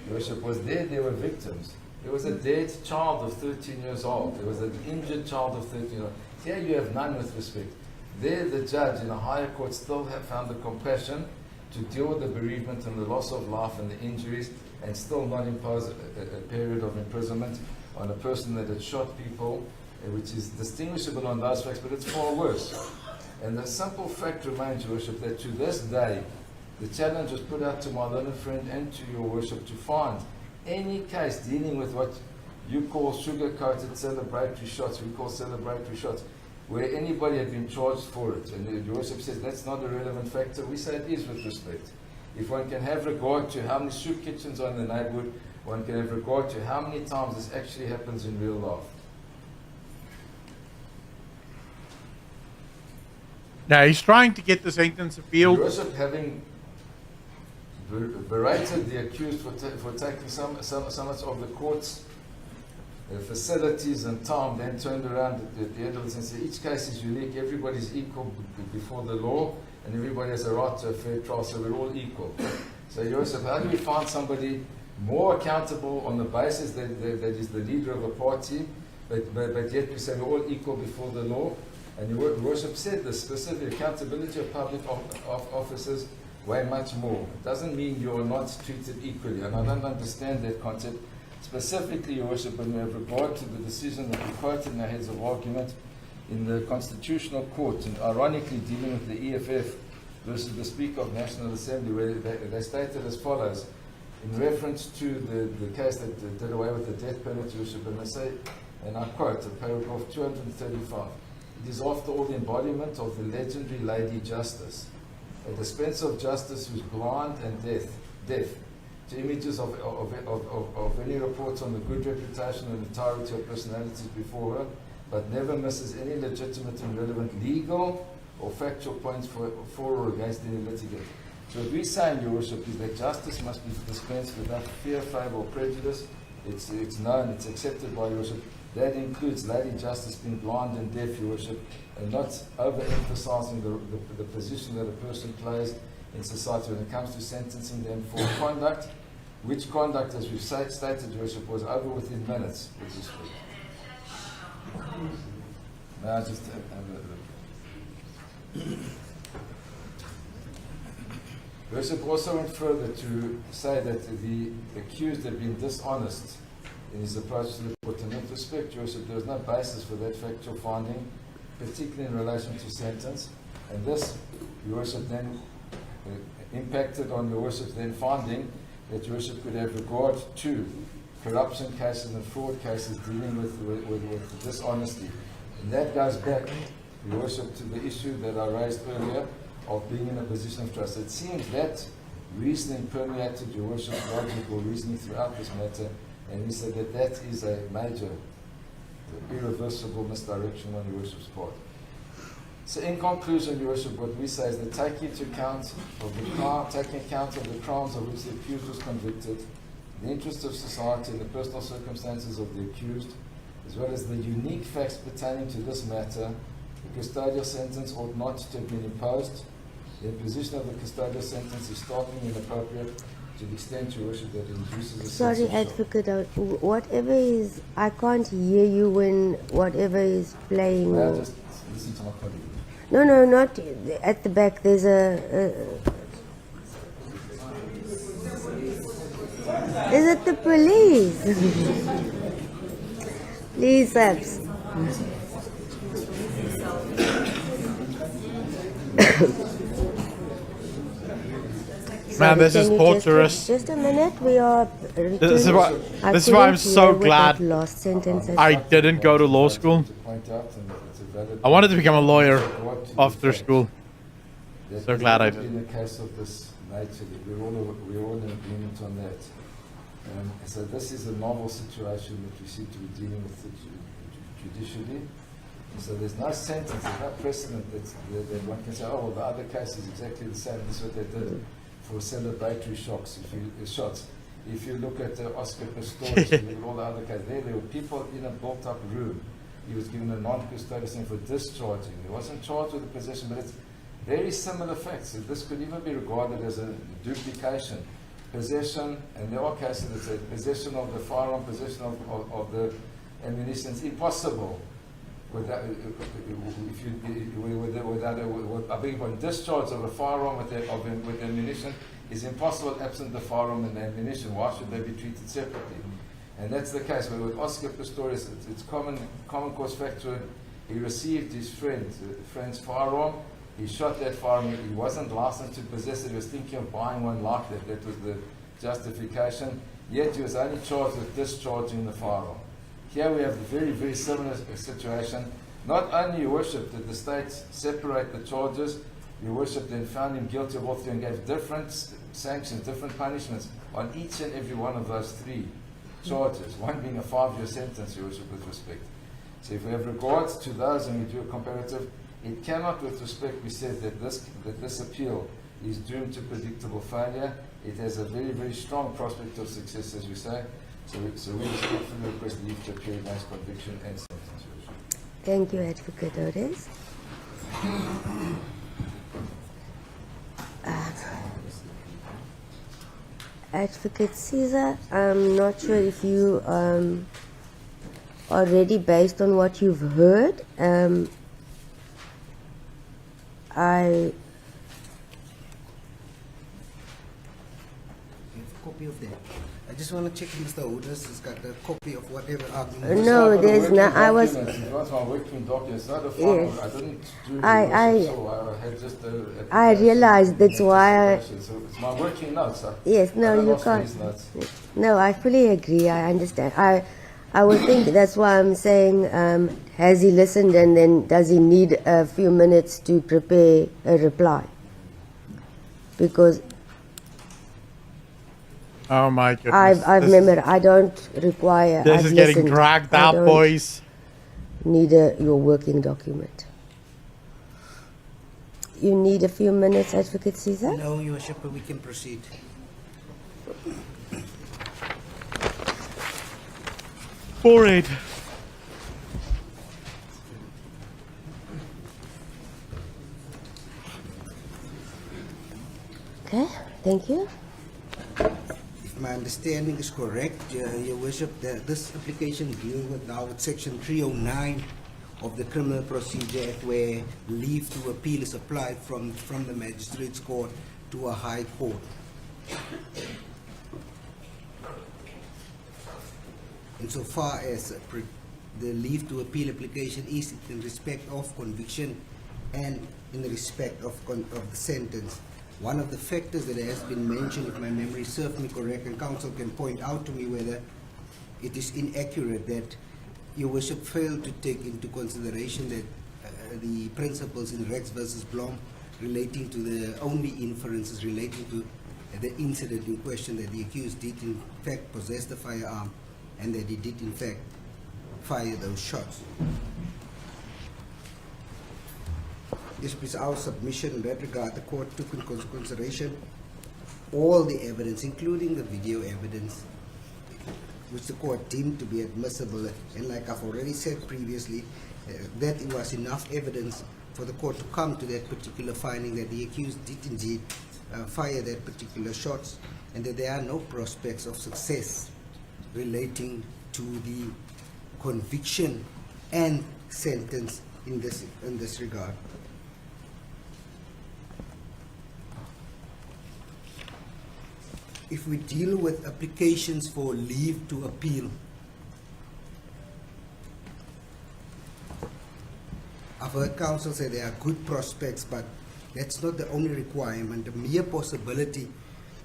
your worship, was there were victims. There was a dead child of 13 years old. There was an injured child of 13 years old. Here you have none with respect. There the judge in a higher court still have found the compassion to deal with the bereavement and the loss of life and the injuries, and still not impose a period of imprisonment on a person that had shot people, which is distinguishable on those facts, but it's far worse. And the simple fact remains, your worship, that to this day, the challenge was put out to my learned friend and to your worship to find any case dealing with what you call sugar-coated celebratory shots, we call celebratory shots, where anybody had been charged for it. And your worship says that's not a relevant factor. We say it is with respect. If one can have regard to how many soup kitchens are in the neighborhood, one can have regard to how many times this actually happens in real life. Now, he's trying to get the sentence appealed. Your worship, having berated the accused for taking so much of the court's facilities and time, then turned around at the end of it and said each case is unique, everybody's equal before the law, and everybody has a right to a fair trial, so we're all equal. So your worship, how do we find somebody more accountable on the basis that is the leader of a party, but yet we say we're all equal before the law. And your worship said the specific accountability of public officers way much more. It doesn't mean you're not treated equally, and I don't understand that concept. Specifically, your worship, when we have regard to the decision that we quoted in the heads of argument in the Constitutional Court, and ironically dealing with the EFF versus the Speaker of National Assembly, where they stated as follows, in reference to the case that did away with the death penalty, worship, and they say, and I quote, paragraph 235, it is after all the embodiment of the legendary Lady Justice, a dispenser of justice who's blind and deaf to images of any reports on the good reputation and entirety of personalities before her, but never misses any legitimate and relevant legal or factual points for or against any litigant. So what we say, Your Worship, is that justice must be dispensed without fear, favour or prejudice. It's known, it's accepted by Your Worship. That includes Lady Justice being blind and deaf, Your Worship, and not overemphasising the position that a person plays in society when it comes to sentencing them for conduct, which conduct, as we've stated, Your Worship, was over within minutes with respect. Now, just have a look. Worship also went further to say that the accused had been dishonest in his approach to the court. And with respect, Your Worship, there was no basis for that factual finding, particularly in relation to sentence. And this, Your Worship, then impacted on Your Worship's then finding that Your Worship could have regard to corruption cases and fraud cases dealing with dishonesty. And that goes back, Your Worship, to the issue that I raised earlier of being in a position of trust. It seems that reasoning permeated Your Worship's logical reasoning throughout this matter, and he said that that is a major, irreversible misdirection on Your Worship's part. So in conclusion, Your Worship, what we say is that taking account of the crimes of which the accused was convicted, the interests of society and the personal circumstances of the accused, as well as the unique facts pertaining to this matter, the custodial sentence ought not to have been imposed. The imposition of the custodial sentence is starkly inappropriate to the extent, Your Worship, that it induces a Sorry, sense of shock. Advocate, whatever is, I can't hear you when whatever is playing. Now or- just listen to my colleague. No, not at the back. There's Is it the police? Please, Abs. Man, this is Can you torturous. Just a minute. We are. This is why, I this is why I'm couldn't so hear what glad that last sentence is. I didn't go to law school. Point out, and it's a valid I wanted to become a lawyer regard to the after fact school. that So glad I in did. a case of this nature, that we're all in agreement on that. So this is a novel situation that we seem to be dealing with judicially. And so there's no sentence, there's no precedent that one can say, oh, well, the other case is exactly the same. This is what they did for celebratory shots. If you look at Oscar Pistorius, you look at all the other cases, there were people in a built-up room. He was given a non-custodial sentence for discharging. He wasn't charged with the possession, but it's very similar facts. So this could even be regarded as a duplication. Possession, and there are cases that say possession of the firearm, possession of the ammunition is impossible without, I beg your pardon, discharge of a firearm with ammunition is impossible absent the firearm and the ammunition. Why should they be treated separately? And that's the case where with Oscar Pistorius, it's common course factor. He received his friend's firearm. He shot that firearm. He wasn't licensed to possess it. He was thinking of buying one like that. That was the justification. Yet he was only charged with discharging the firearm. Here we have a very, very similar situation. Not only, Your Worship, did the state separate the charges, Your Worship then found him guilty of all three and gave different sanctions, different punishments on each and every one of those three charges. One being a 5-year sentence, Your Worship, with respect. So if we have regards to those and we do a comparative, it cannot, with respect, be said that this appeal is doomed to predictable failure. It has a very, very strong prospect of success, as we say. So we respectfully request leave to appeal against conviction and sentence. Thank you, Advocate Otis. Advocate Caesar, I'm not sure if you already based on what you've heard. I You have a copy of that. I just want to check if Mr. Holders has got a copy of whatever argument. no, there's not. I was. It was my working document. It's not a Yes. final. I didn't do the I- research, so I had just a I realized that's why. So it's my working notes. Yes, no, I you lost can't. these notes. No, I fully agree. I understand. I would think that's why I'm saying, has he listened, and then does he need a few minutes to prepare a reply? Because Oh my goodness. I've remembered, I don't require. This I've is getting listened. dragged I out, don't boys. Need your working document. You need a few minutes, Advocate Caesar? No, Your Worship, we can proceed. For it. Okay, thank you. If my understanding is correct, Your Worship, this application deals with now with Section 309 of the Criminal Procedure Act, where leave to appeal is applied from the Magistrates Court to a High Court. Insofar as the leave to appeal application is in respect of conviction and in the respect of the sentence. One of the factors that has been mentioned, if my memory serves me correct, and counsel can point out to me whether it is inaccurate, that Your Worship failed to take into consideration that the principles in Rex versus Blom relating to the only inferences relating to the incident in question, that the accused did in fact possess the firearm and that he did in fact fire those shots. This is our submission in that regard. The court took into consideration all the evidence, including the video evidence, which the court deemed to be admissible. And like I've already said previously, that it was enough evidence for the court to come to that particular finding that the accused did indeed fire that particular shots, and that there are no prospects of success relating to the conviction and sentence in this regard. If we deal with applications for leave to appeal, I've heard counsel say there are good prospects, but that's not the only requirement. The mere possibility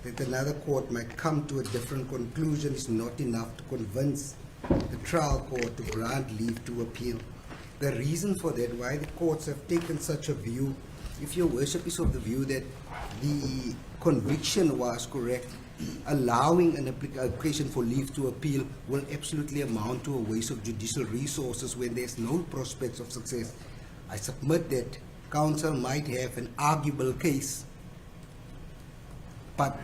that another court might come to a different conclusion is not enough to convince the trial court to grant leave to appeal. The reason for that, why the courts have taken such a view, if Your Worship is of the view that the conviction was correct, allowing an application for leave to appeal will absolutely amount to a waste of judicial resources when there's no prospects of success. I submit that counsel might have an arguable case, but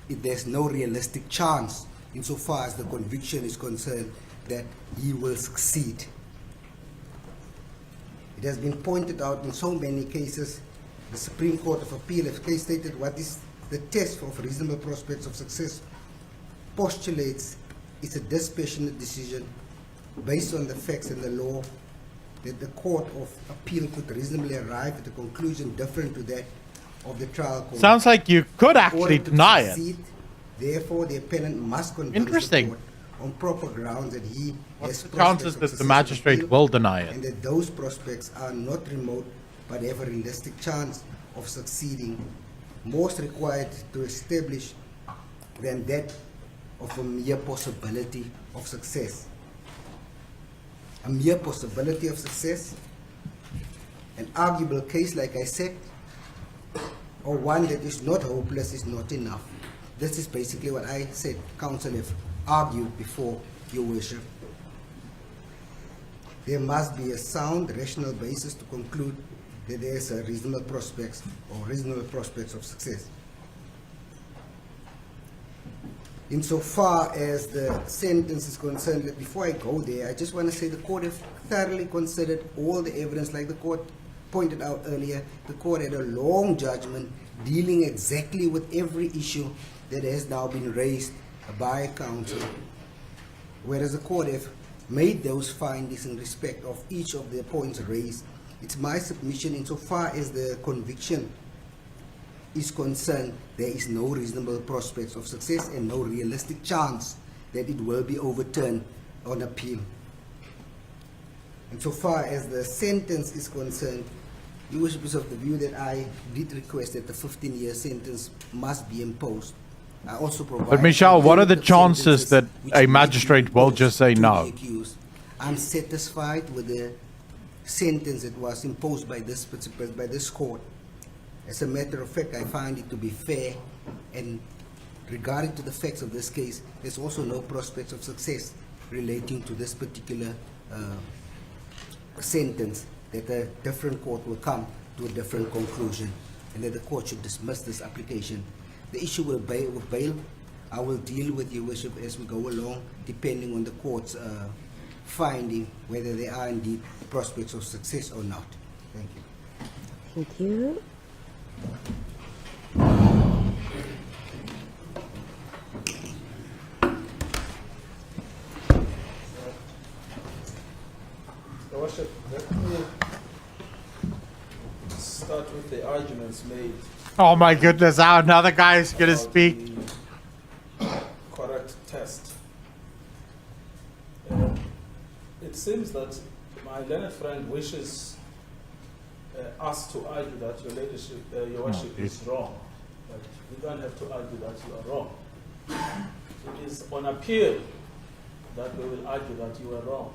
there's no realistic chance insofar as the conviction is concerned that he will succeed. It has been pointed out in so many cases, the Supreme Court of Appeal has stated what is the test of reasonable prospects of success, postulates it's a dispassionate decision based on the facts and the law, that the Court of Appeal could reasonably arrive at a conclusion different to that of the trial court. Sounds like you could actually In order to deny it. succeed, therefore, the appellant must convince Interesting. the court on proper grounds that he What's has the chances prospects of that the successful magistrate appeal, will deny it? and that those prospects are not remote but have a realistic chance of succeeding, most required to establish than that of a mere possibility of success. A mere possibility of success, an arguable case, like I said, or one that is not hopeless is not enough. This is basically what I said counsel have argued before, Your Worship. There must be a sound, rational basis to conclude that there is a reasonable prospects of success. Insofar as the sentence is concerned, that before I go there, I just want to say the court have thoroughly considered all the evidence. Like the court pointed out earlier, the court had a long judgment dealing exactly with every issue that has now been raised by counsel, whereas the court have made those findings in respect of each of the points raised, it's my submission insofar as the conviction is concerned, there is no reasonable prospects of success and no realistic chance that it will be overturned on appeal. And so far as the sentence is concerned, Your Worship is of the view that I did request that the 15-year sentence must be imposed. I also provide. But Michelle, what are the alternative chances that sentences which a may be magistrate will imposed just say to no? the accused. I'm satisfied with the sentence that was imposed by this court. As a matter of fact, I find it to be fair, and regarding to the facts of this case, there's also no prospects of success relating to this particular sentence, that a different court will come to a different conclusion, and that the court should dismiss this application. The issue with bail, I will deal with Your Worship as we go along, depending on the court's finding whether there are indeed prospects of success or not. Thank you. Thank you. Your Worship, let me start with the arguments made Oh my goodness, how another guy is going to about speak. the correct test. It seems that my learned friend wishes us to argue that your worship is wrong, but we don't have to argue that you are wrong. It is on appeal that we will argue that you are wrong.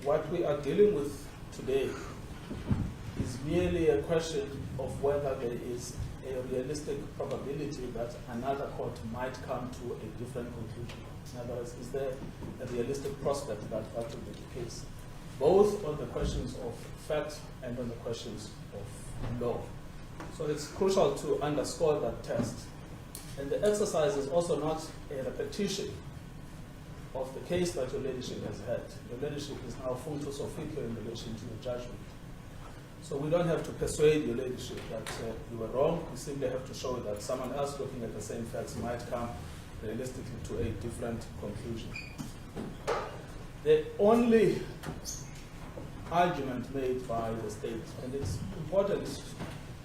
What we are dealing with today is merely a question of whether there is a realistic probability that another court might come to a different conclusion. In other words, is there a realistic prospect that that will be the case, both on the questions of fact and on the questions of law. So it's crucial to underscore that test. And the exercise is also not a repetition of the case that your ladyship has had. Your ladyship is now functus officio in relation to your judgment. So we don't have to persuade your ladyship that you were wrong. We simply have to show that someone else looking at the same facts might come realistically to a different conclusion. The only argument made by the state, and it's important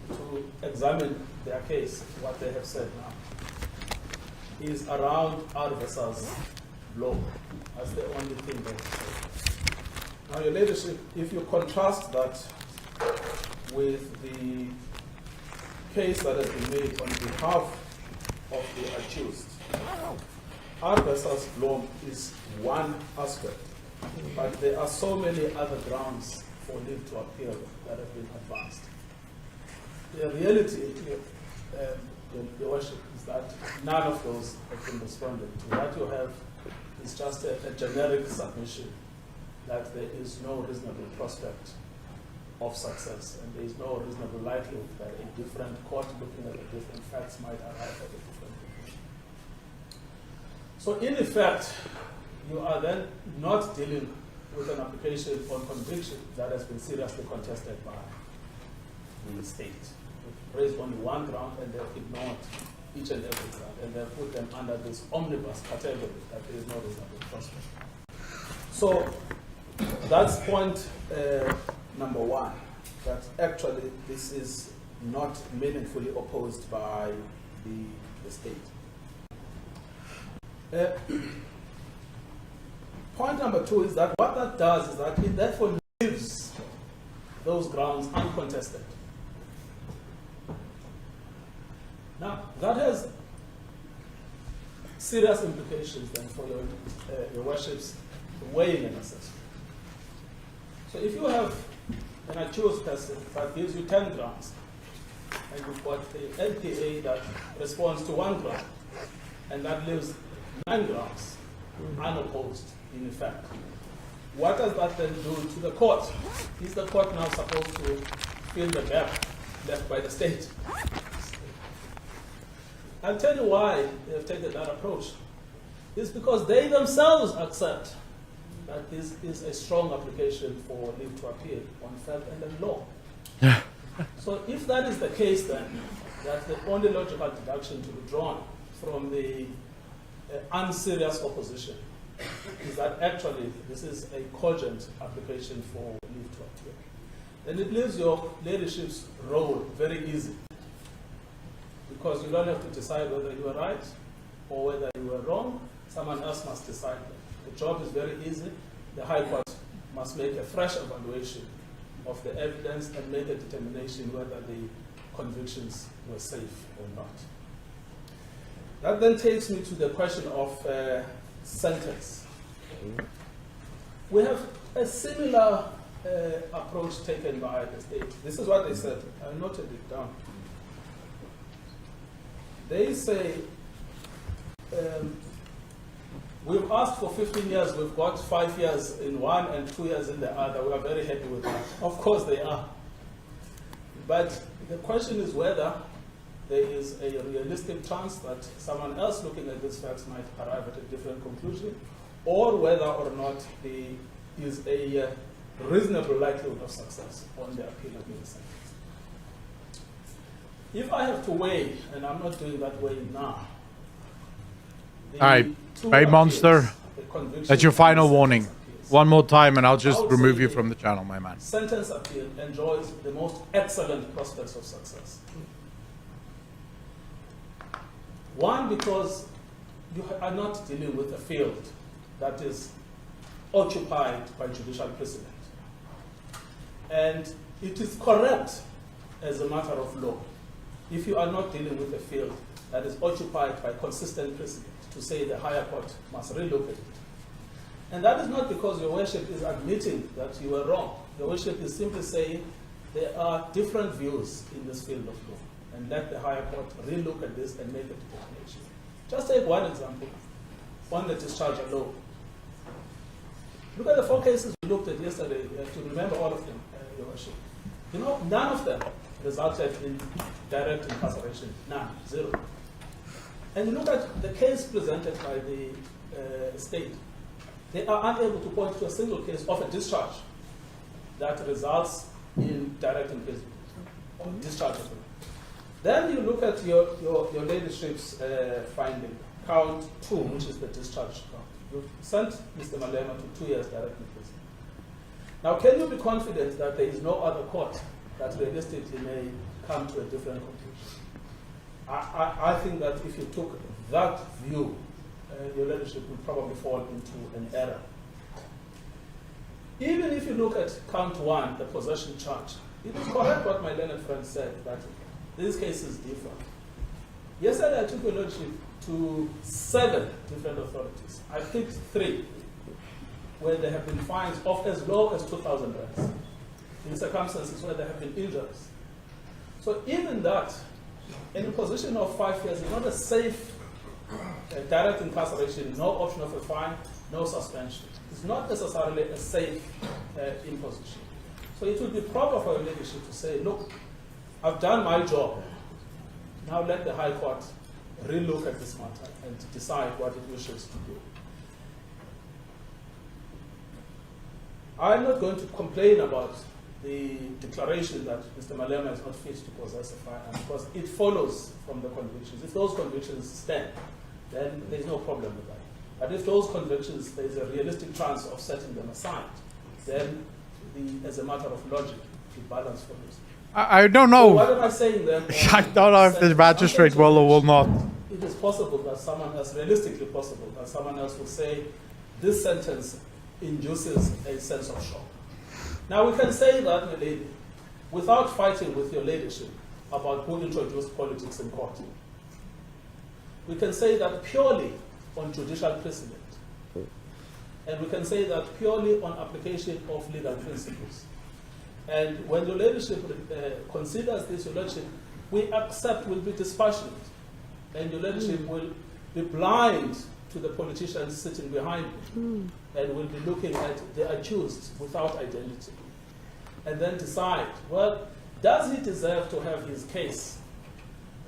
to examine their case, what they have said now, is around R versus law. That's the only thing they have said. Now, your ladyship, if you contrast that with the case that has been made on behalf of the accused, R versus law is one aspect, but there are so many other grounds for leave to appeal that have been advanced. The reality, your worship, is that none of those have been responded to. What you have is just a generic submission that there is no reasonable prospect of success, and there is no reasonable likelihood that a different court looking at the different facts might arrive at a different conclusion. So in effect, you are then not dealing with an application on conviction that has been seriously contested by the state. They've raised only one ground and they've ignored each and every ground, and they've put them under this omnibus category that there is no reasonable prospect. So that's point number one, that actually this is not meaningfully opposed by the state. Point number two is that what that does is that it therefore leaves those grounds uncontested. Now, that has serious implications then for your worship's weighing an assessment. So if you have an accused person that gives you 10 grounds, and you've got the LPA that responds to one ground, and that leaves 9 grounds unopposed, in effect, what does that then do to the court? Is the court now supposed to fill the gap left by the state? I'll tell you why they have taken that approach. It's because they themselves accept that this is a strong application for leave to appeal on fact and then law. So if that is the case, then that's the only logical deduction to be drawn from the unserious opposition is that actually this is a cogent application for leave to appear. Then it leaves your ladyship's role very easy, because you don't have to decide whether you are right or whether you are wrong. Someone else must decide that. The job is very easy. The High Court must make a fresh evaluation of the evidence and make a determination whether the convictions were safe or not. That then takes me to the question of sentence. We have a similar approach taken by the state. This is what they said. I noted it down. They say, we've asked for 15 years, we've got 5 years in one and 2 years in the other. We are very happy with that. Of course they are. But the question is whether there is a realistic chance that someone else looking at these facts might arrive at a different conclusion, or whether or not there is a reasonable likelihood of success on the appeal of the sentence. If I have to weigh, and I'm not doing that weighing now. All right, Bay Monster, that's your final warning. One more time and I'll just remove you from the channel, my man. Sentence appeal enjoys the most excellent prospects of success. One, because you are not dealing with a field that is occupied by judicial precedent. And it is correct as a matter of law if you are not dealing with a field that is occupied by consistent precedent to say the higher court must relook at it. And that is not because your worship is admitting that you were wrong. Your worship is simply saying there are different views in this field of law, and let the higher court relook at this and make a determination. Just take one example on the discharge alone. Look at the 4 cases we looked at yesterday. You have to remember all of them, your worship. You know, none of them resulted in direct incarceration. None, 0. And you look at the case presented by the state. They are unable to point to a single case of a discharge that results in direct imprisonment or discharge of them. Then you look at your ladyship's finding, count 2, which is the discharge count. You sent Mr. Malema to 2 years direct imprisonment. Now, can you be confident that there is no other court that realistically may come to a different conclusion? I think that if you took that view, your leadership will probably fall into an error. Even if you look at count 1, the possession charge, it is correct what my learned friend said, that these cases differ. Yesterday I took your lordship to 7 different authorities. I picked 3 where there have been fines of as low as 2,000 rands in circumstances where there have been injuries. So even that, in a position of 5 years, is not a safe direct incarceration, no option of a fine, no suspension. It's not necessarily a safe imposition. So it would be proper for a leadership to say, look, I've done my job. Now let the High Court relook at this matter and decide what it wishes to do. I'm not going to complain about the declaration that Mr. Malema is not fit to possess a firearm, because it follows from the convictions. If those convictions stand, then there's no problem with that. But if those convictions, there's a realistic chance of setting them aside, then as a matter of logic, the balance follows. I don't know. So what am I saying then? I don't know if the magistrate will or will not. It is possible that someone else, realistically possible, that someone else will say, this sentence induces a sense of shock. Now we can say that, my lady, without fighting with your ladyship about who introduced politics in court. We can say that purely on judicial precedent. And we can say that purely on application of legal principles. And when your ladyship considers this, your ladyship, we accept, will be dispassionate. And your ladyship will be blind to the politicians sitting behind you. And will be looking at the accused without identity. And then decide, well, does he deserve to have his case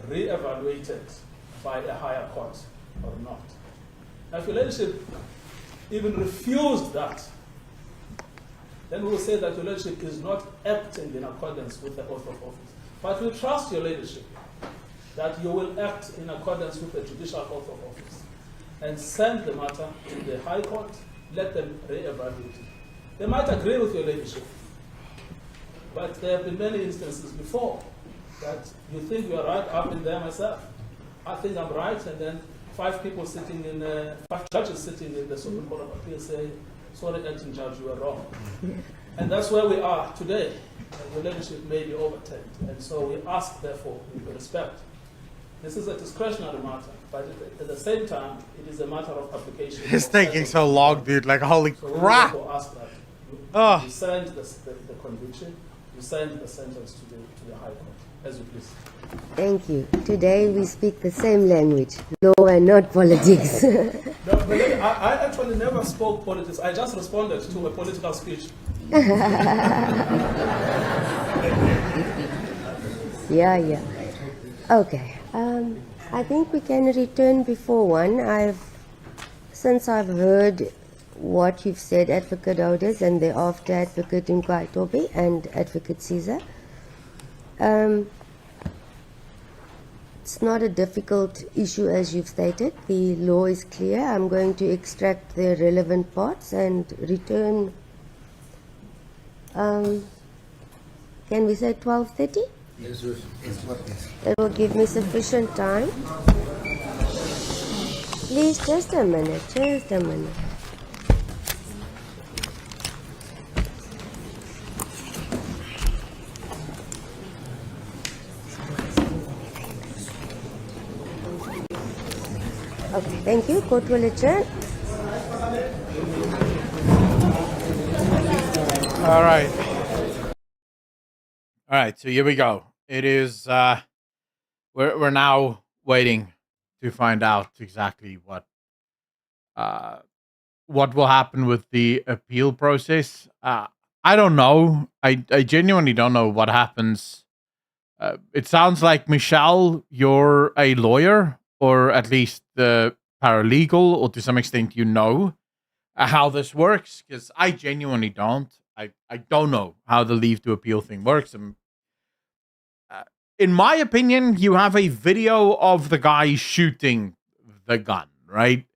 re-evaluated by a higher court or not? Now, if your ladyship even refused that, then we will say that your ladyship is not acting in accordance with the oath of office. But we trust your ladyship that you will act in accordance with the judicial oath of office. and send the matter to the High Court, let them re-evaluate it. They might agree with your ladyship, but there have been many instances before that you think you are right. I've been there myself. I think I'm right, and then five judges sitting in the Supreme Court of Appeal say, sorry, acting judge, you are wrong. And that's where we are today. Your ladyship may be overturned. And so we ask, therefore, with respect. This is a discretionary matter, but at the same time, it is a matter of application. It's taking so long, dude. Like, holy so crap. We therefore ask that you send the conviction, you send the sentence to the High Court, as you please. Thank you. Today we speak the same language, law and not politics. No, but I actually never spoke politics. I just responded to a political speech. Yeah. Okay. I think we can return before 1. Since I've heard what you've said, Advocate Ouders, and thereafter Advocate Nkwaitobi and Advocate Caesar. It's not a difficult issue as you've stated. The law is clear. I'm going to extract the relevant parts and return, can we say 12:30? Yes. That will give me sufficient time. Please, just a minute. Okay, thank you. Court will adjourn. All right, so here we go. It is, we're now waiting to find out exactly what will happen with the appeal process. I don't know. I genuinely don't know what happens. It sounds like, Michelle, you're a lawyer, or at least the paralegal, or to some extent you know how this works, because I genuinely don't. I don't know how the leave to appeal thing works. And, in my opinion, you have a video of the guy shooting the gun, right?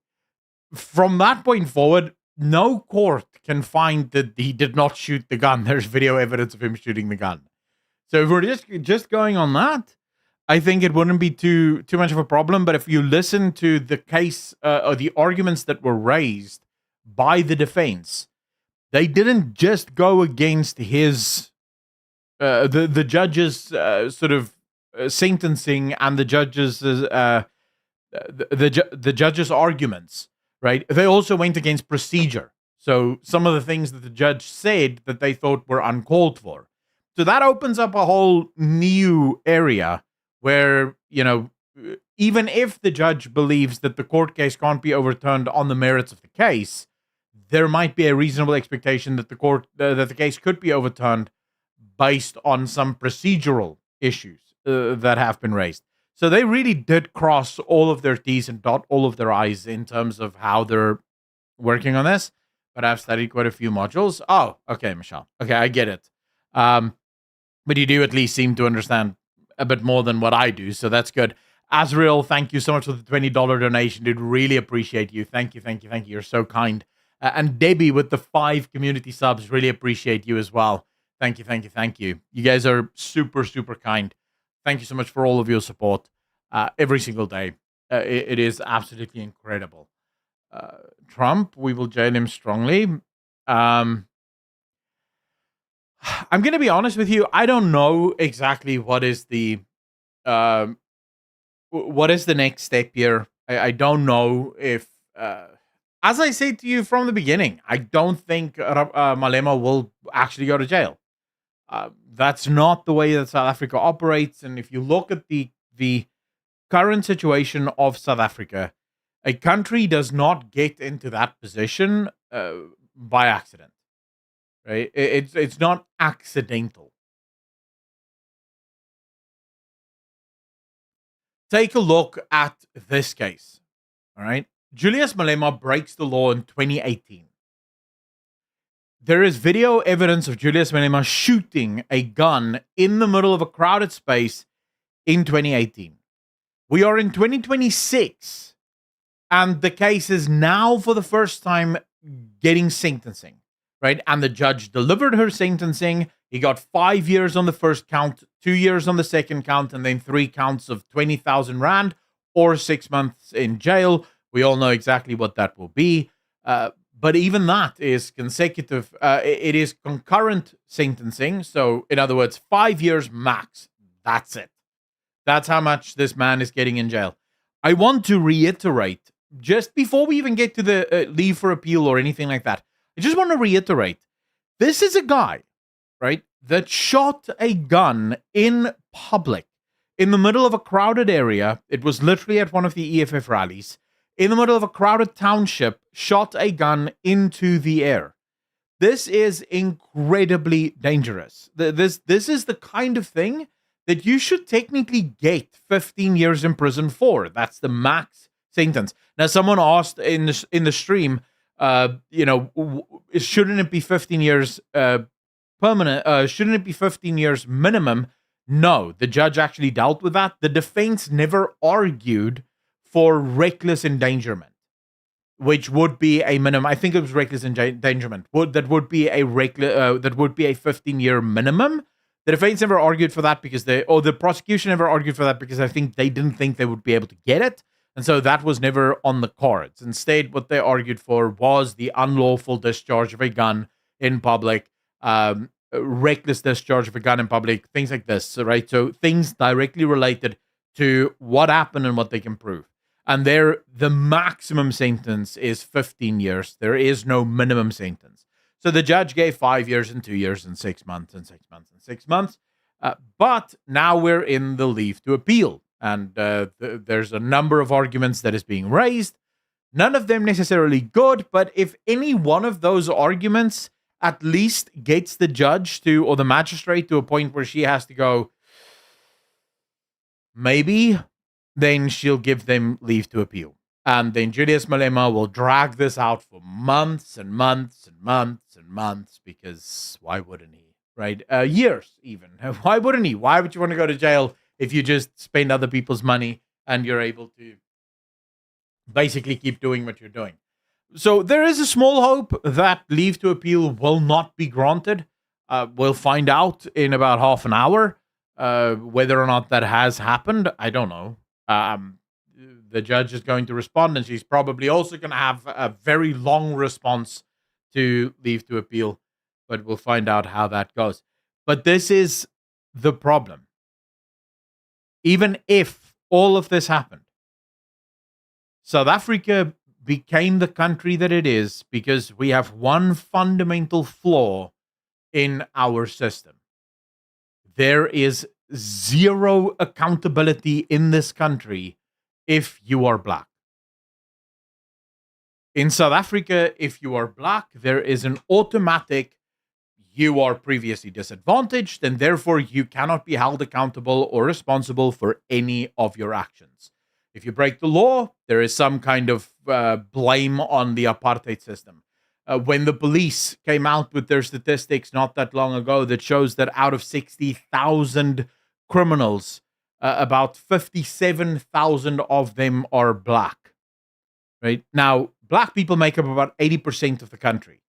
From that point forward, no court can find that he did not shoot the gun. There's video evidence of him shooting the gun. So if we're just going on that, I think it wouldn't be too much of a problem. But if you listen to the case or the arguments that were raised by the defense, they didn't just go against his the judge's sort of sentencing and the judge's the judge's arguments, right? They also went against procedure. So some of the things that the judge said that they thought were uncalled for. So that opens up a whole new area where, you know, even if the judge believes that the court case can't be overturned on the merits of the case, there might be a reasonable expectation that the case could be overturned based on some procedural issues that have been raised. So they really did cross all of their T's and dot all of their I's in terms of how they're working on this. But I've studied quite a few modules. Oh, okay, Michelle. Okay, I get it. But you do at least seem to understand a bit more than what I do, so that's good. Azrael, thank you so much for the $20 donation. Dude, really appreciate you. Thank you. You're so kind. And Debbie with the 5 community subs, really appreciate you as well. Thank you. You guys are super, super kind. Thank you so much for all of your support every single day. It is absolutely incredible. Trump, we will jail him strongly. I'm going to be honest with you. I don't know exactly what is the next step here. I don't know if, as I said to you from the beginning, I don't think Malema will actually go to jail. That's not the way that South Africa operates. And if you look at the current situation of South Africa, a country does not get into that position by accident. Right? It's not accidental. Take a look at this case. All right. Julius Malema breaks the law in 2018. There is video evidence of Julius Malema shooting a gun in the middle of a crowded space in 2018. We are in 2026, And the case is now for the first time getting sentencing, right? And the judge delivered her sentencing. He got 5 years on the first count, 2 years on the second count, and then 3 counts of 20,000 Rand or 6 months in jail. We all know exactly what that will be. But even that is consecutive. It is concurrent sentencing. So, in other words, 5 years max. That's it. That's how much this man is getting in jail. I want to reiterate, just before we even get to the leave for appeal or anything like that, I just want to reiterate, this is a guy, right, that shot a gun in public in the middle of a crowded area. It was literally at one of the EFF rallies. In the middle of a crowded township, shot a gun into the air. This is incredibly dangerous. This is the kind of thing that you should technically get 15 years in prison for. That's the max sentence. Now, someone asked in the stream, shouldn't it be 15 years permanent? Shouldn't it be 15 years minimum? No, the judge actually dealt with that. The defense never argued for reckless endangerment, which would be a minimum. I think it was reckless endangerment. That would be a 15-year minimum. The defense never argued for that the prosecution never argued for that because I think they didn't think they would be able to get it. And so that was never on the cards. Instead, what they argued for was the unlawful discharge of a gun in public, reckless discharge of a gun in public, things like this, right? So things directly related to what happened and what they can prove. And the maximum sentence is 15 years. There is no minimum sentence. So the judge gave 5 years and 2 years and 6 months and 6 months and 6 months. But now we're in the leave to appeal. And there's a number of arguments that is being raised. None of them necessarily good, but if any one of those arguments at least gets the judge or the magistrate to a point where she has to go, maybe, then she'll give them leave to appeal. And then Julius Malema will drag this out for months and months and months and months, because why wouldn't he, right? Years even. Why wouldn't he? Why would you want to go to jail if you just spend other people's money and you're able to basically keep doing what you're doing? So there is a small hope that leave to appeal will not be granted. We'll find out in about half an hour whether or not that has happened. I don't know. The judge is going to respond, and she's probably also going to have a very long response to leave to appeal, but we'll find out how that goes. But this is the problem. Even if all of this happened, South Africa became the country that it is because we have one fundamental flaw in our system. There is zero accountability in this country if you are black. In South Africa, if you are black, there is an automatic, you are previously disadvantaged, and therefore you cannot be held accountable or responsible for any of your actions. If you break the law, there is some kind of blame on the apartheid system. When the police came out with their statistics not that long ago that shows that out of 60,000 criminals, about 57,000 of them are black. Right? Now, black people make up about 80% of the country.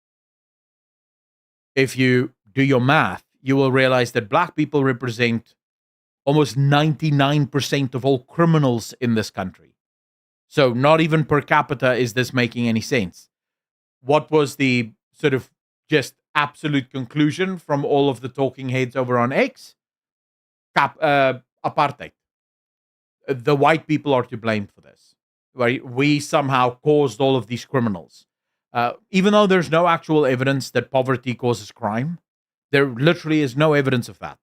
If you do your math, you will realize that black people represent almost 99% of all criminals in this country. So not even per capita is this making any sense. What was the sort of just absolute conclusion from all of the talking heads over on X? Apartheid. The white people are to blame for this. Right? We somehow caused all of these criminals. Even though there's no actual evidence that poverty causes crime, there literally is no evidence of that.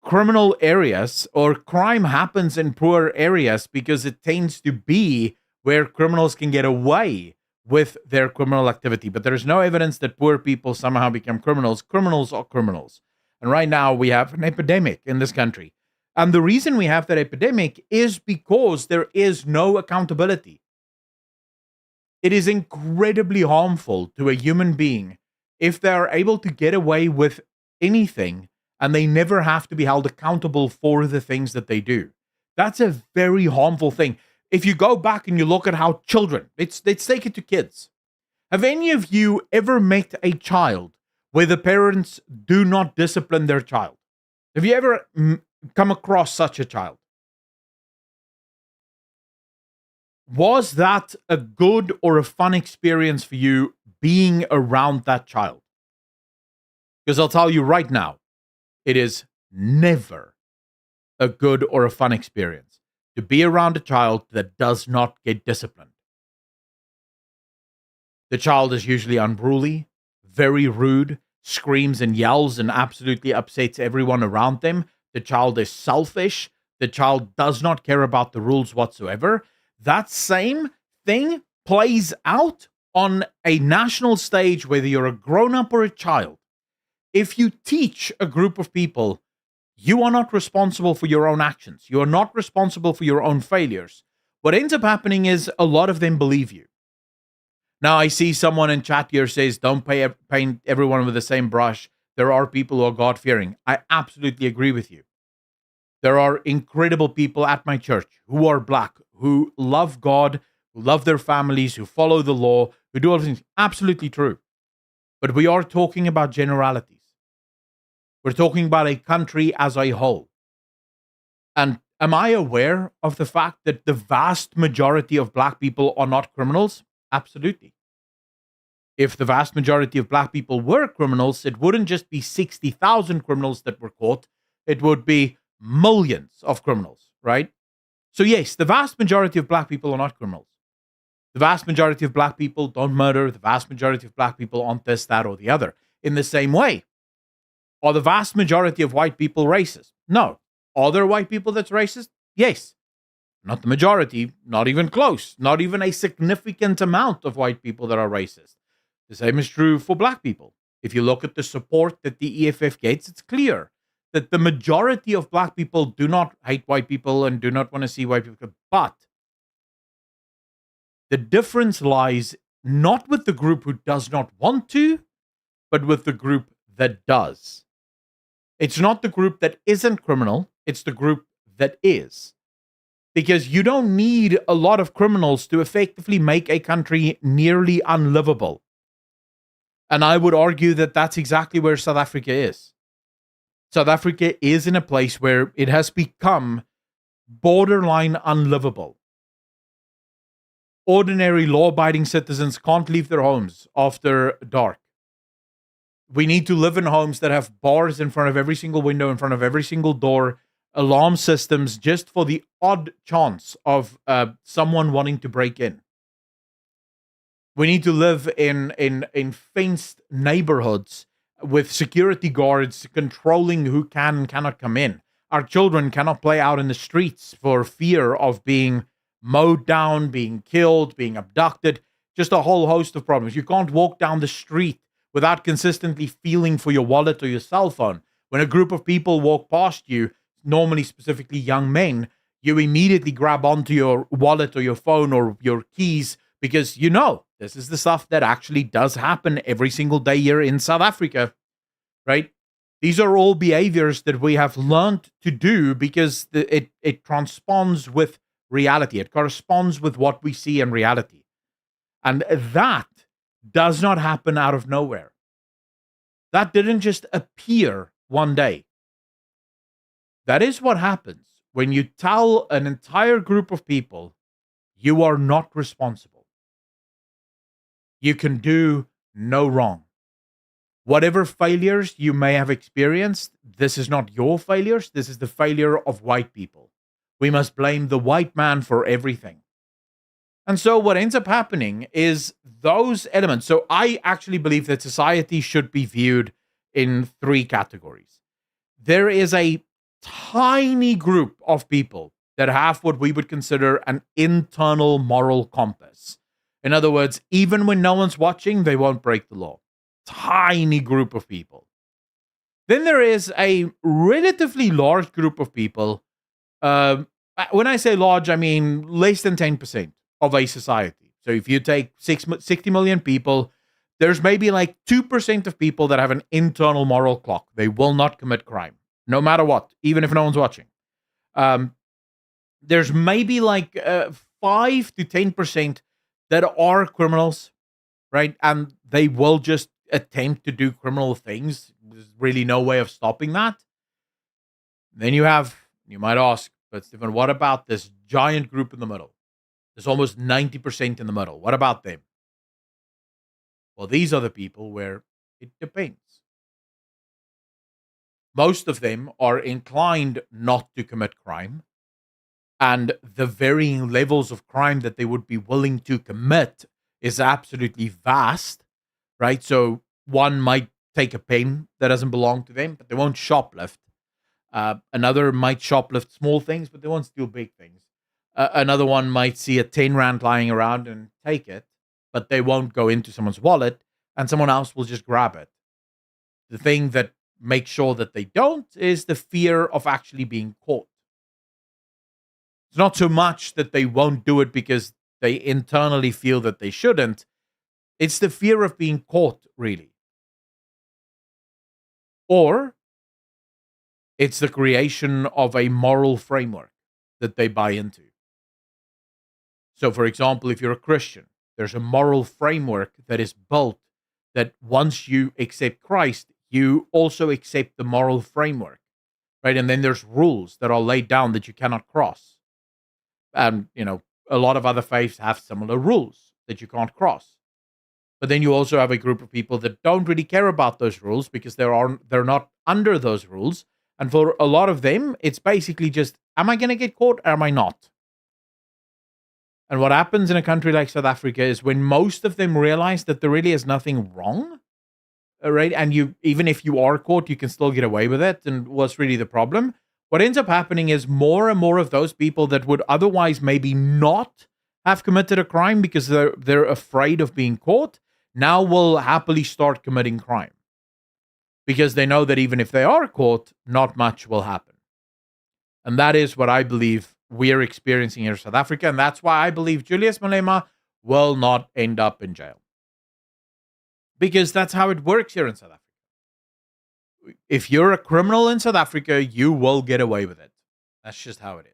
Criminal areas or crime happens in poor areas because it tends to be where criminals can get away with their criminal activity. But there's no evidence that poor people somehow become criminals. Criminals are criminals. And right now we have an epidemic in this country. And the reason we have that epidemic is because there is no accountability. It is incredibly harmful to a human being if they are able to get away with anything and they never have to be held accountable for the things that they do. That's a very harmful thing. if you go back and you look at how children, let's take it to kids. Have any of you ever met a child where the parents do not discipline their child? Have you ever come across such a child? Was that a good or a fun experience for you being around that child? Because I'll tell you right now, it is never a good or a fun experience to be around a child that does not get disciplined. The child is usually unruly, very rude, screams and yells and absolutely upsets everyone around them. The child is selfish. The child does not care about the rules whatsoever. That same thing plays out on a national stage, whether you're a grown-up or a child. If you teach a group of people, you are not responsible for your own actions. You are not responsible for your own failures. What ends up happening is a lot of them believe you. Now, I see someone in chat here says, don't paint everyone with the same brush. There are people who are God-fearing. I absolutely agree with you. There are incredible people at my church who are black, who love God, who love their families, who follow the law, who do all things. Absolutely true. But we are talking about generalities. We're talking about a country as a whole. And am I aware of the fact that the vast majority of black people are not criminals? Absolutely. If the vast majority of black people were criminals, it wouldn't just be 60,000 criminals that were caught. It would be millions of criminals, right? So yes, the vast majority of black people are not criminals. The vast majority of black people don't murder. The vast majority of black people aren't this, that, or the other. In the same way, are the vast majority of white people racist? No. Are there white people that's racist? Yes. Not the majority, not even close, not even a significant amount of white people that are racist. The same is true for black people. If you look at the support that the EFF gets, it's clear that the majority of black people do not hate white people and do not want to see white people. But the difference lies not with the group who does not want to, but with the group that does. It's not the group that isn't criminal, it's the group that is. Because you don't need a lot of criminals to effectively make a country nearly unlivable. And I would argue that that's exactly where South Africa is. South Africa is in a place where it has become borderline unlivable. Ordinary law-abiding citizens can't leave their homes after dark. We need to live in homes that have bars in front of every single window, in front of every single door, alarm systems just for the odd chance of someone wanting to break in. We need to live in fenced neighborhoods with security guards controlling who can and cannot come in. Our children cannot play out in the streets for fear of being mowed down, being killed, being abducted, just a whole host of problems. You can't walk down the street without consistently feeling for your wallet or your cell phone. When a group of people walk past you, normally specifically young men, you immediately grab onto your wallet or your phone or your keys because you know this is the stuff that actually does happen every single day here in South Africa, right? These are all behaviors that we have learned to do because it corresponds with reality. It corresponds with what we see in reality. And that does not happen out of nowhere. That didn't just appear one day. That is what happens when you tell an entire group of people you are not responsible. You can do no wrong. Whatever failures you may have experienced, this is not your failures. This is the failure of white people. We must blame the white man for everything. And so what ends up happening is those elements. So I actually believe that society should be viewed in three categories. There is a tiny group of people that have what we would consider an internal moral compass. In other words, even when no one's watching, they won't break the law. Tiny group of people. Then there is a relatively large group of people. When I say large, I mean less than 10% of a society. So if you take 60 million people, there's maybe like 2% of people that have an internal moral clock. They will not commit crime, no matter what, even if no one's watching. There's maybe like 5 to 10% that are criminals, right? And they will just attempt to do criminal things. There's really no way of stopping that. Then you might ask, but Stephen, what about this giant group in the middle? There's almost 90% in the middle. What about them? Well, these are the people where it depends. Most of them are inclined not to commit crime, and the varying levels of crime that they would be willing to commit is absolutely vast, right? So one might take a pen that doesn't belong to them, but they won't shoplift. Another might shoplift small things, but they won't steal big things. Another one might see a 10 rand lying around and take it, but they won't go into someone's wallet, and someone else will just grab it. The thing that makes sure that they don't is the fear of actually being caught. It's not so much that they won't do it because they internally feel that they shouldn't. It's the fear of being caught, really. Or it's the creation of a moral framework that they buy into. So, for example, if you're a Christian, there's a moral framework that is built that once you accept Christ, you also accept the moral framework, right? And then there's rules that are laid down that you cannot cross. And, a lot of other faiths have similar rules that you can't cross. But then you also have a group of people that don't really care about those rules because they're not under those rules. And for a lot of them, it's basically just, am I going to get caught or am I not? And what happens in a country like South Africa is when most of them realize that there really is nothing wrong, right? And even if you are caught, you can still get away with it. And what's really the problem? What ends up happening is more and more of those people that would otherwise maybe not have committed a crime because they're afraid of being caught, now will happily start committing crime. Because they know that even if they are caught, not much will happen. And that is what I believe we're experiencing here in South Africa. And that's why I believe Julius Malema will not end up in jail. Because that's how it works here in South Africa. If you're a criminal in South Africa, you will get away with it. That's just how it is.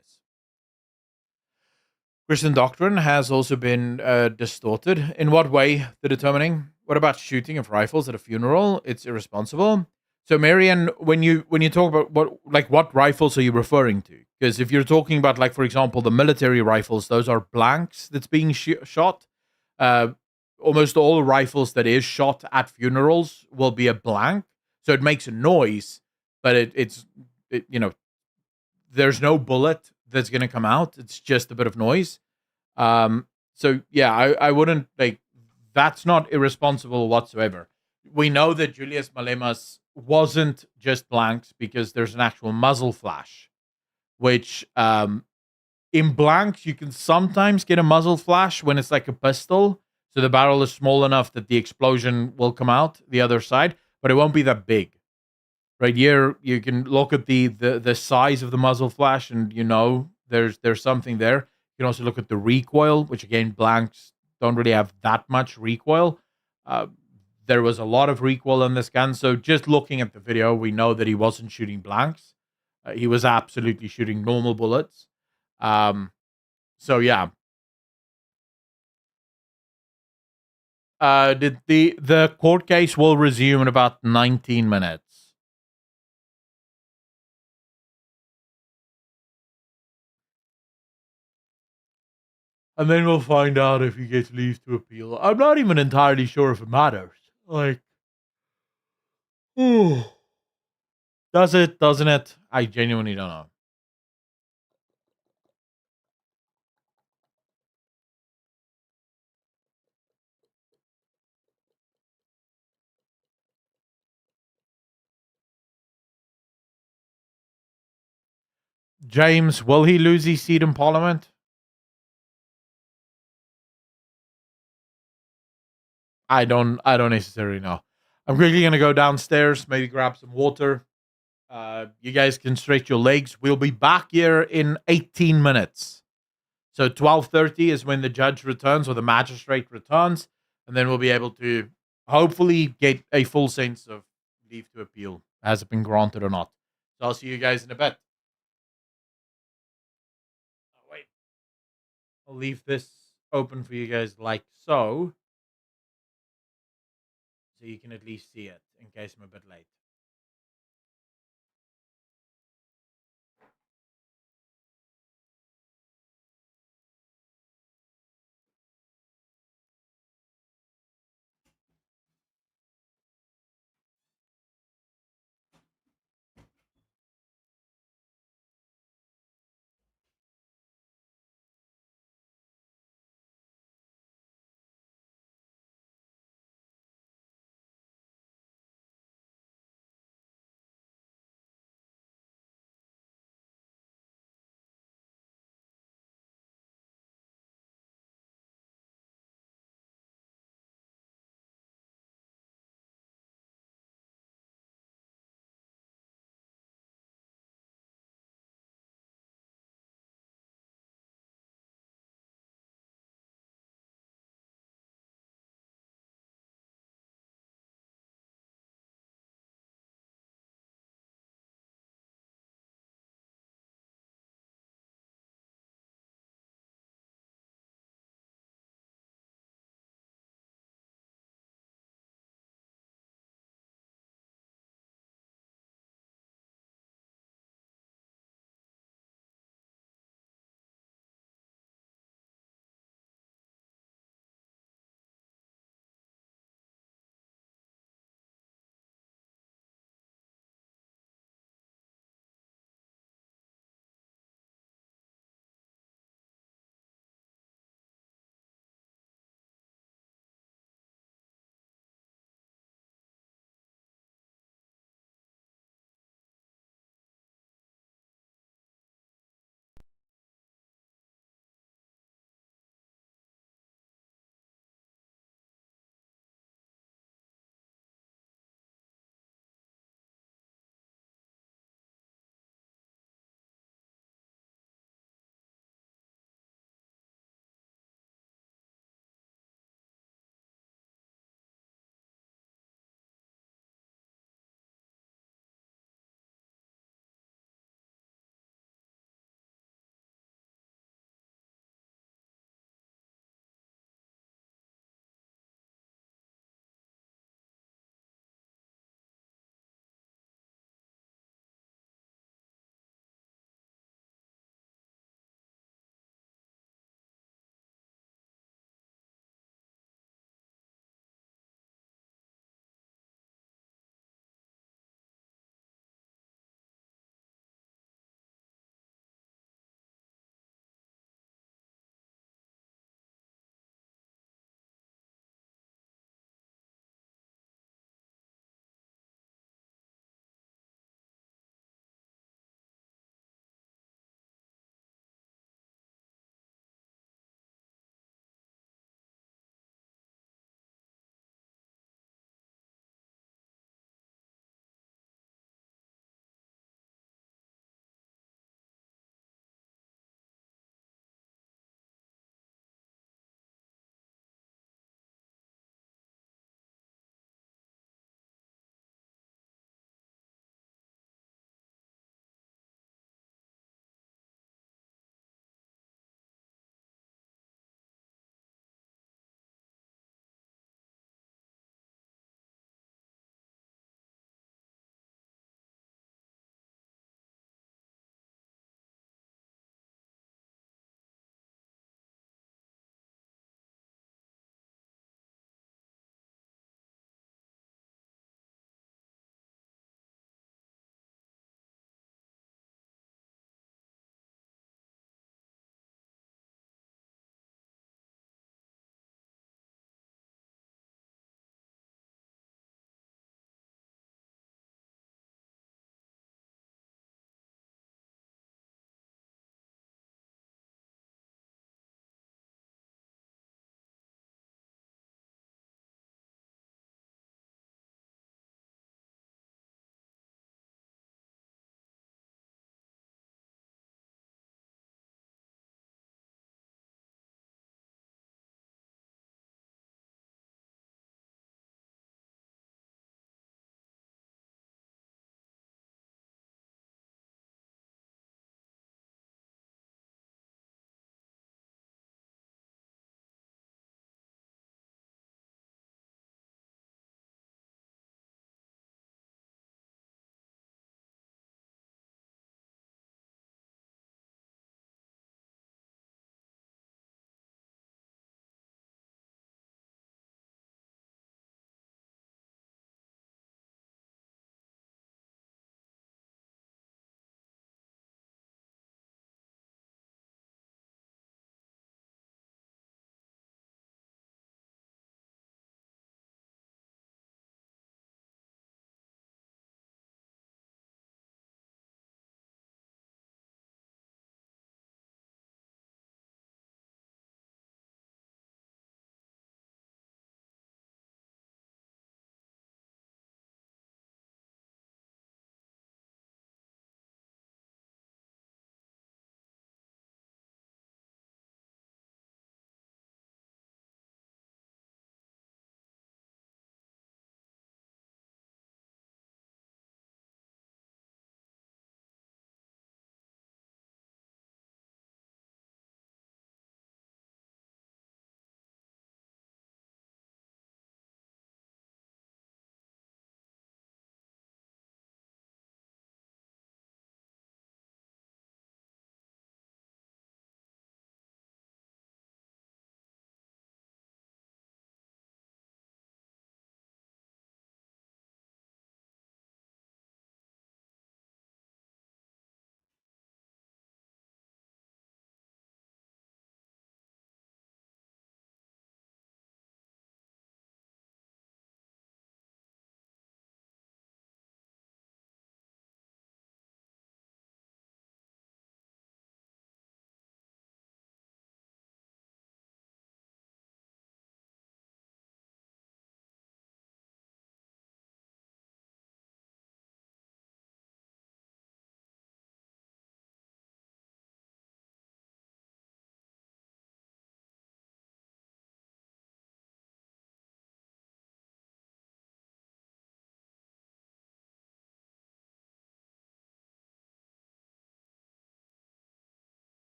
Christian doctrine has also been distorted. In what way? The determining. What about shooting of rifles at a funeral? It's irresponsible. So, Marian, when you talk about what rifles are you referring to? Because if you're talking about, like, for example, the military rifles, those are blanks that's being shot. Almost all rifles that is shot at funerals will be a blank. So it makes a noise, but it's there's no bullet that's going to come out. It's just a bit of noise. So yeah, I wouldn't that's not irresponsible whatsoever. We know that Julius Malema's wasn't just blanks because there's an actual muzzle flash, which in blanks you can sometimes get a muzzle flash when it's like a pistol. So the barrel is small enough that the explosion will come out the other side, but it won't be that big. Right here, you can look at the size of the muzzle flash, and there's something there. You can also look at the recoil, which again, blanks don't really have that much recoil. There was a lot of recoil in this gun, so just looking at the video, we know that he wasn't shooting blanks. He was absolutely shooting normal bullets. So yeah. The court case will resume in about 19 minutes. And then we'll find out if he gets leave to appeal. I'm not even entirely sure if it matters. Does it? Doesn't it? I genuinely don't know. James, will he lose his seat in Parliament? I don't necessarily know. I'm quickly gonna go downstairs, maybe grab some water. You guys can stretch your legs. We'll be back here in 18 minutes. So 12:30 is when the judge returns or the magistrate returns, and then we'll be able to hopefully get a full sense of leave to appeal. Has it been granted or not? So I'll see you guys in a bit. Oh, wait. I'll leave this open for you guys like so. So you can at least see it in case I'm a bit late.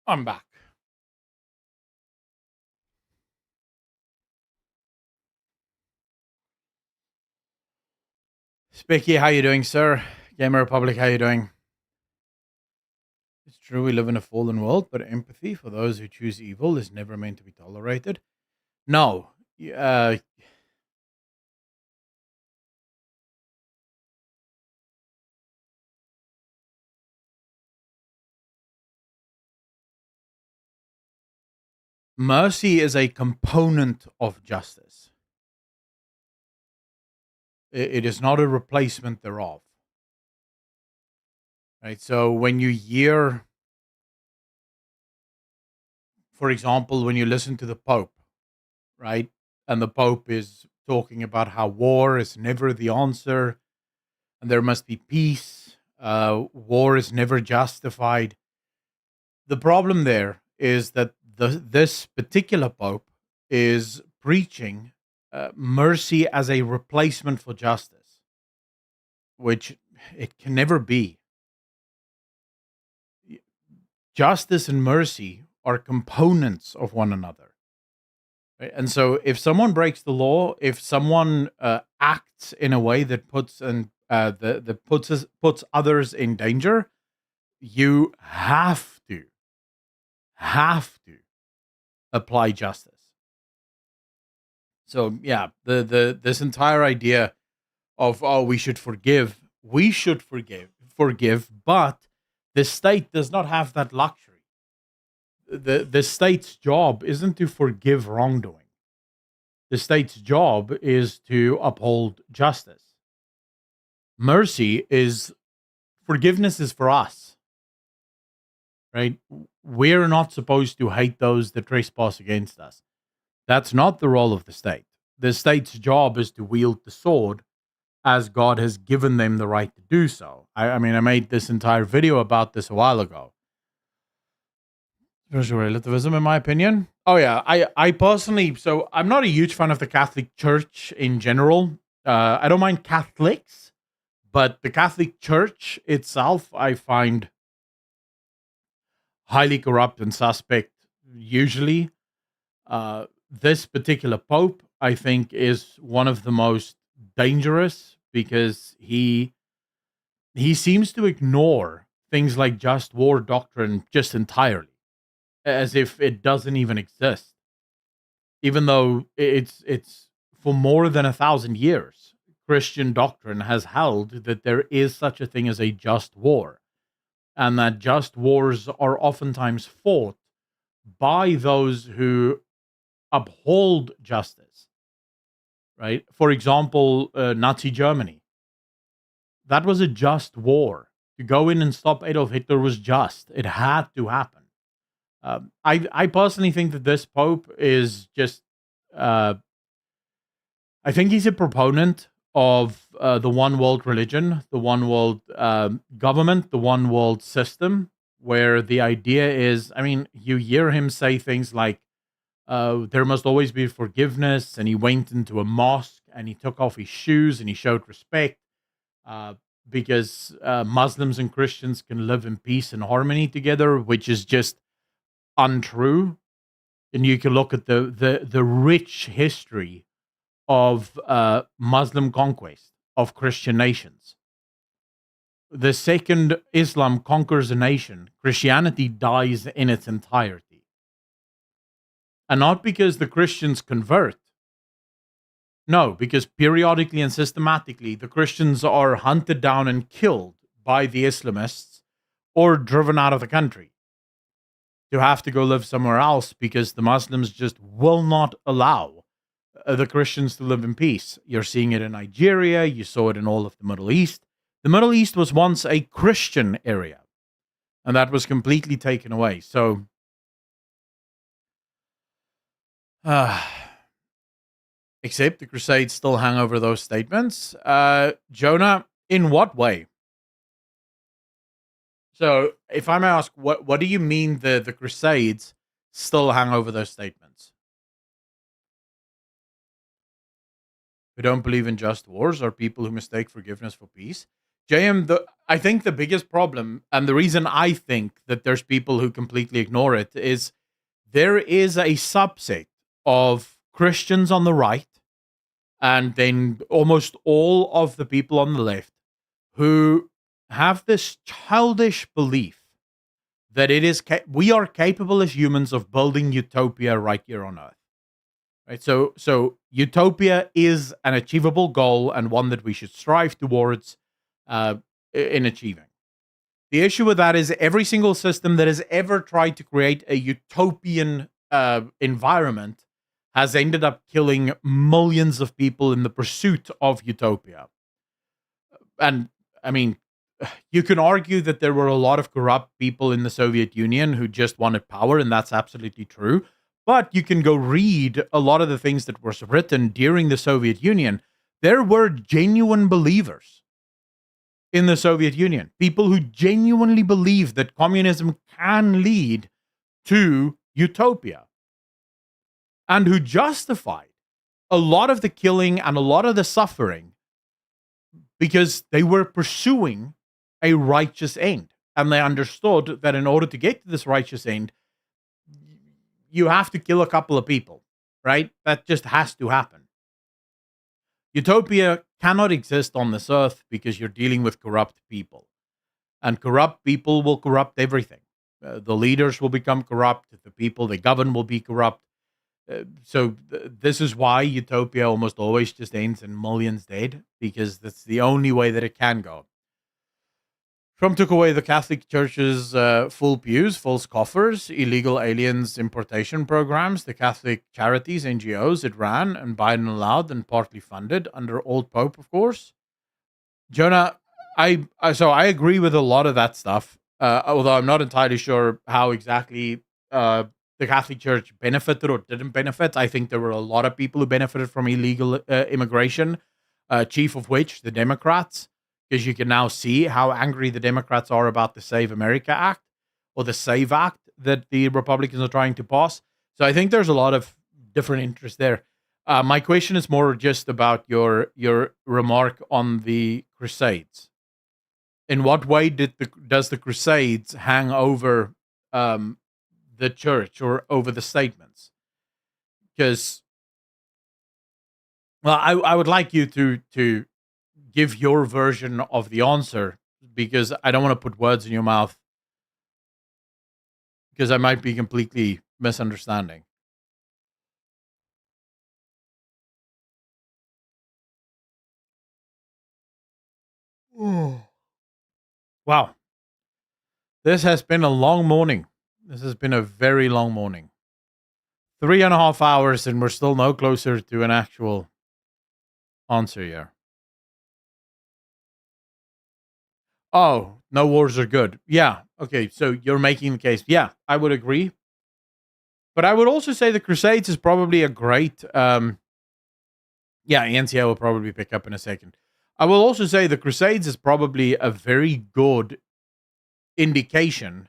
I'm back. Spicky, how you doing, sir? Gamer Republic, how you doing? It's true we live in a fallen world, but empathy for those who choose evil is never meant to be tolerated. No. Mercy is a component of justice. It is not a replacement thereof. Right? So when you hear, for example, when you listen to the Pope, right? And the Pope is talking about how war is never the answer and there must be peace. War is never justified. The problem there is that this particular Pope is preaching mercy as a replacement for justice, which it can never be. Justice and mercy are components of one another. Right? And so, if someone breaks the law, if someone acts in a way that puts others in danger, you have to apply justice. So yeah, the this entire idea of we should forgive, but the state does not have that luxury. The state's job isn't to forgive wrongdoing. The state's job is to uphold justice. Forgiveness is for us. Right? We're not supposed to hate those that trespass against us. That's not the role of the state. The state's job is to wield the sword as God has given them the right to do so. I mean, I made this entire video about this a while ago. Spiritual relativism, in my opinion. Oh yeah, I personally, so I'm not a huge fan of the Catholic Church in general. I don't mind Catholics, but the Catholic Church itself, I find highly corrupt and suspect. Usually, this particular Pope, I think, is one of the most dangerous because he seems to ignore things like just war doctrine just entirely, as if it doesn't even exist, even though it's for more than 1,000 years Christian doctrine has held that there is such a thing as a just war, and that just wars are oftentimes fought by those who uphold justice. Right? For example, Nazi Germany, that was a just war. To go in and stop Adolf Hitler was just. It had to happen. I personally think that this Pope is just, I think he's a proponent of the one world religion, the one world government, the one world system, where the idea is, I mean, you hear him say things like, there must always be forgiveness, and he went into a mosque and he took off his shoes and he showed respect because Muslims and Christians can live in peace and harmony together, which is just untrue. And you can look at the rich history of Muslim conquest of Christian nations. The second Islam conquers a nation, Christianity dies in its entirety. And not because the Christians convert. No, because periodically and systematically, the Christians are hunted down and killed by the Islamists or driven out of the country to have to go live somewhere else because the Muslims just will not allow the Christians to live in peace. You're seeing it in Nigeria. You saw it in all of the Middle East. The Middle East was once a Christian area, and that was completely taken away. So, except the Crusades still hang over those statements. Jonah, in what way? So, if I may ask, what do you mean the Crusades still hang over those statements? Who don't believe in just wars are people who mistake forgiveness for peace. JM, I think the biggest problem, and the reason I think that there's people who completely ignore it, is there is a subset of Christians on the right, and then almost all of the people on the left who have this childish belief that we are capable as humans of building utopia right here on Earth. Right? So utopia is an achievable goal and one that we should strive towards in achieving. The issue with that is every single system that has ever tried to create a utopian environment has ended up killing millions of people in the pursuit of utopia. And I mean, you can argue that there were a lot of corrupt people in the Soviet Union who just wanted power, and that's absolutely true. But you can go read a lot of the things that was written during the Soviet Union. There were genuine believers in the Soviet Union, people who genuinely believed that communism can lead to utopia, and who justified a lot of the killing and a lot of the suffering because they were pursuing a righteous end. And they understood that in order to get to this righteous end, you have to kill a couple of people, right? That just has to happen. Utopia cannot exist on this earth because you're dealing with corrupt people. And corrupt people will corrupt everything. The leaders will become corrupt. The people they govern will be corrupt. This is why utopia almost always just ends in millions dead, because that's the only way that it can go. Trump took away the Catholic Church's full pews, false coffers, illegal aliens importation programs, the Catholic charities, NGOs it ran, and Biden allowed and partly funded under old Pope, of course. Jonah, I agree with a lot of that stuff, although I'm not entirely sure how exactly the Catholic Church benefited or didn't benefit. I think there were a lot of people who benefited from illegal immigration, chief of which the Democrats, because you can now see how angry the Democrats are about the Save America Act or the SAVE Act that the Republicans are trying to pass. So I think there's a lot of different interests there. My question is more just about your remark on the Crusades. In what way does the Crusades hang over the church or over the statements? Because, well, I would like you to give your version of the answer, because I don't want to put words in your mouth, because I might be completely misunderstanding. Wow. This has been a long morning. This has been a very long morning. 3.5 hours, and we're still no closer to an actual answer here. Oh, no wars are good. Yeah. Okay. So you're making the case. Yeah, I would agree. But I would also say the Crusades is probably a great. Yeah, NCA will probably pick up in a second. I will also say the Crusades is probably a very good indication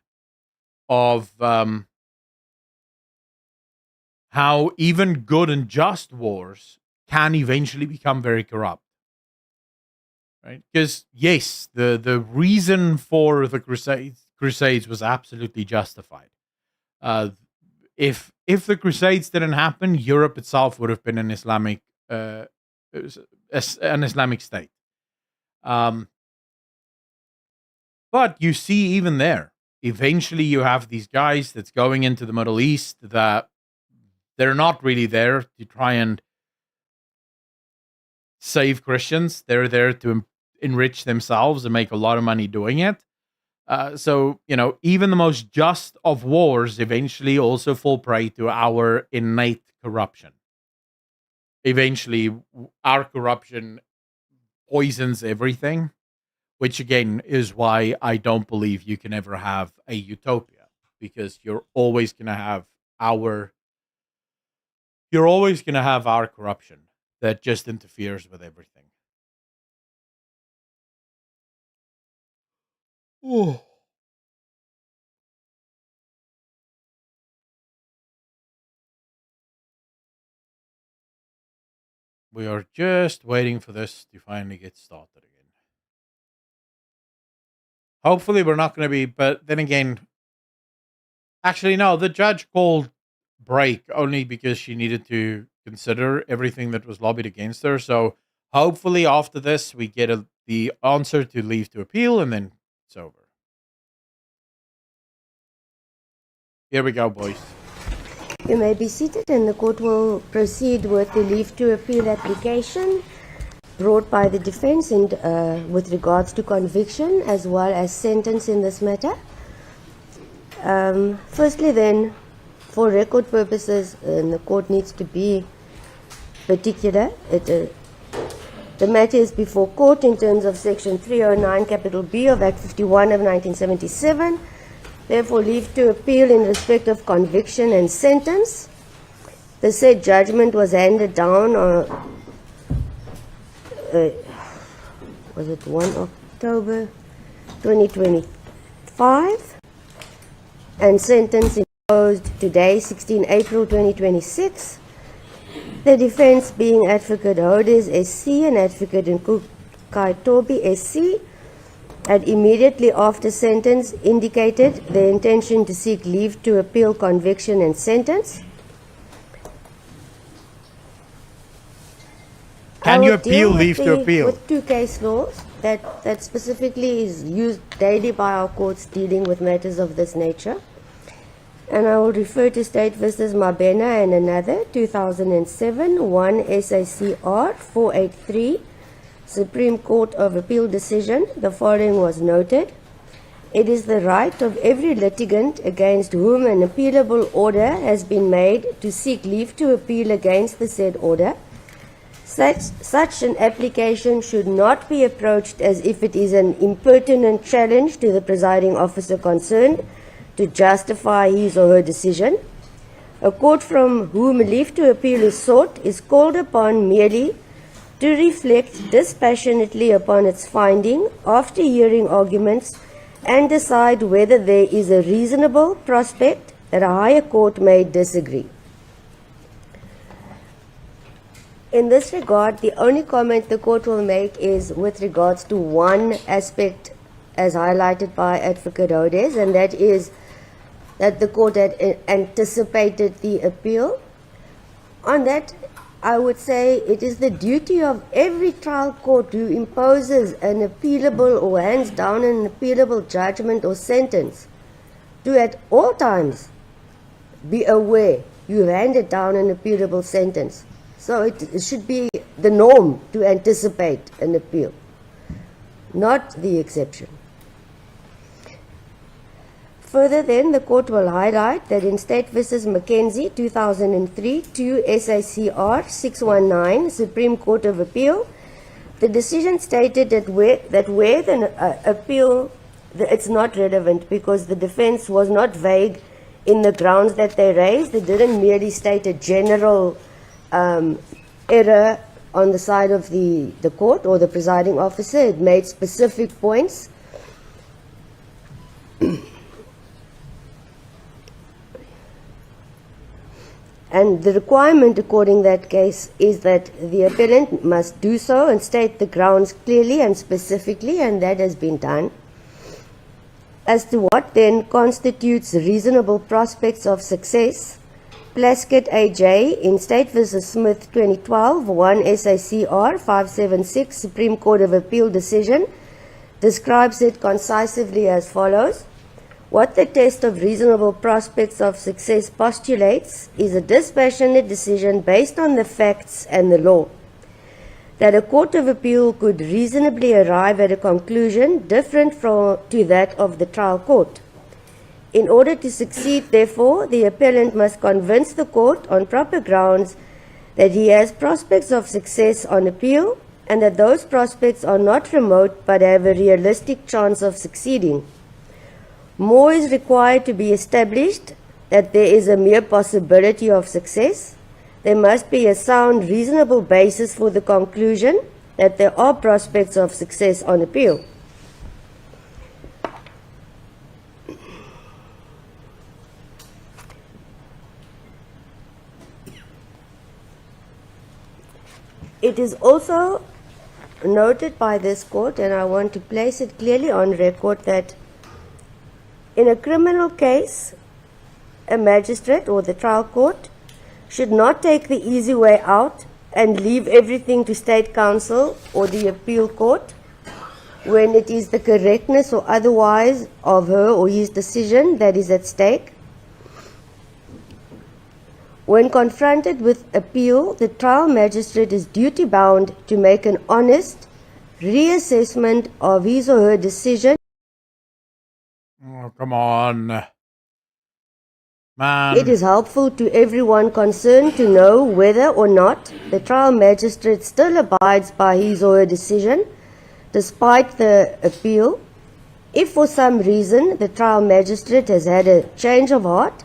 of how even good and just wars can eventually become very corrupt. Right? Because yes, the reason for the Crusades was absolutely justified. If the Crusades didn't happen, Europe itself would have been an Islamic state. But you see, even there, eventually you have these guys that's going into the Middle East that they're not really there to try and save Christians. They're there to enrich themselves and make a lot of money doing it. So, even the most just of wars eventually also fall prey to our innate corruption. Eventually, our corruption poisons everything, which again is why I don't believe you can ever have a utopia, because you're always going to have our corruption that just interferes with everything. Oh. We are just waiting for this to finally get started again. Hopefully, we're not going to be. But then again, actually, no. The judge called break only because she needed to consider everything that was lobbied against her. So hopefully, after this, we get the answer to leave to appeal, and then it's over. Here we go, boys. You may be seated, and the court will proceed with the leave to appeal application brought by the defense with regards to conviction as well as sentence in this matter. Firstly then, for record purposes, the court needs to be particular. The matter is before court in terms of section 309 capital B of Act 51 of 1977. Therefore, leave to appeal in respect of conviction and sentence. The said judgment was handed down was it 1 October 2025, and sentence imposed today, 16 April 2026. The defense being Advocate Hodes SC and Advocate Nkukai Tobi SC had immediately after sentence indicated their intention to seek leave to appeal conviction and sentence. Can you appeal leave to With appeal? two case laws that specifically is used daily by our courts dealing with matters of this nature. And I will refer to State v. Mabena and another, 2007, 1 SACR 483, Supreme Court of Appeal decision. The following was noted. It is the right of every litigant against whom an appealable order has been made to seek leave to appeal against the said order. Such an application should not be approached as if it is an impertinent challenge to the presiding officer concerned to justify his or her decision. A court from whom leave to appeal is sought is called upon merely to reflect dispassionately upon its finding after hearing arguments and decide whether there is a reasonable prospect that a higher court may disagree. In this regard, the only comment the court will make is with regards to one aspect as highlighted by Advocate Hodes, and that is that the court had anticipated the appeal. On that, I would say it is the duty of every trial court who imposes an appealable or hands down an appealable judgment or sentence to at all times be aware you handed down an appealable sentence. So it should be the norm to anticipate an appeal, not the exception. Further then, the court will highlight that in State v. Mackenzie, 2003, 2 SACR 619, Supreme Court of Appeal, the decision stated that where the appeal, it's not relevant because the defense was not vague in the grounds that they raised. It didn't merely state a general error on the side of the court or the presiding officer. It made specific points. And the requirement according that case is that the appellant must do so and state the grounds clearly and specifically, and that has been done. As to what then constitutes reasonable prospects of success, Plaskett A.J. in State v. Smith 2012, 1 SACR 576, Supreme Court of Appeal decision, describes it concisively as follows. What the test of reasonable prospects of success postulates is a dispassionate decision based on the facts and the law. That a court of appeal could reasonably arrive at a conclusion different to that of the trial court. In order to succeed, therefore, the appellant must convince the court on proper grounds that he has prospects of success on appeal and that those prospects are not remote but have a realistic chance of succeeding. More is required to be established that there is a mere possibility of success. There must be a sound, reasonable basis for the conclusion that there are prospects of success on appeal. It is also noted by this court, and I want to place it clearly on record, that in a criminal case, a magistrate or the trial court should not take the easy way out and leave everything to state counsel or the appeal court when it is the correctness or otherwise of her or his decision that is at stake. When confronted with appeal, the trial magistrate is duty-bound to make an honest reassessment of his or her decision. Oh, come on. Man. It is helpful to everyone concerned to know whether or not the trial magistrate still abides by his or her decision despite the appeal. If for some reason the trial magistrate has had a change of heart,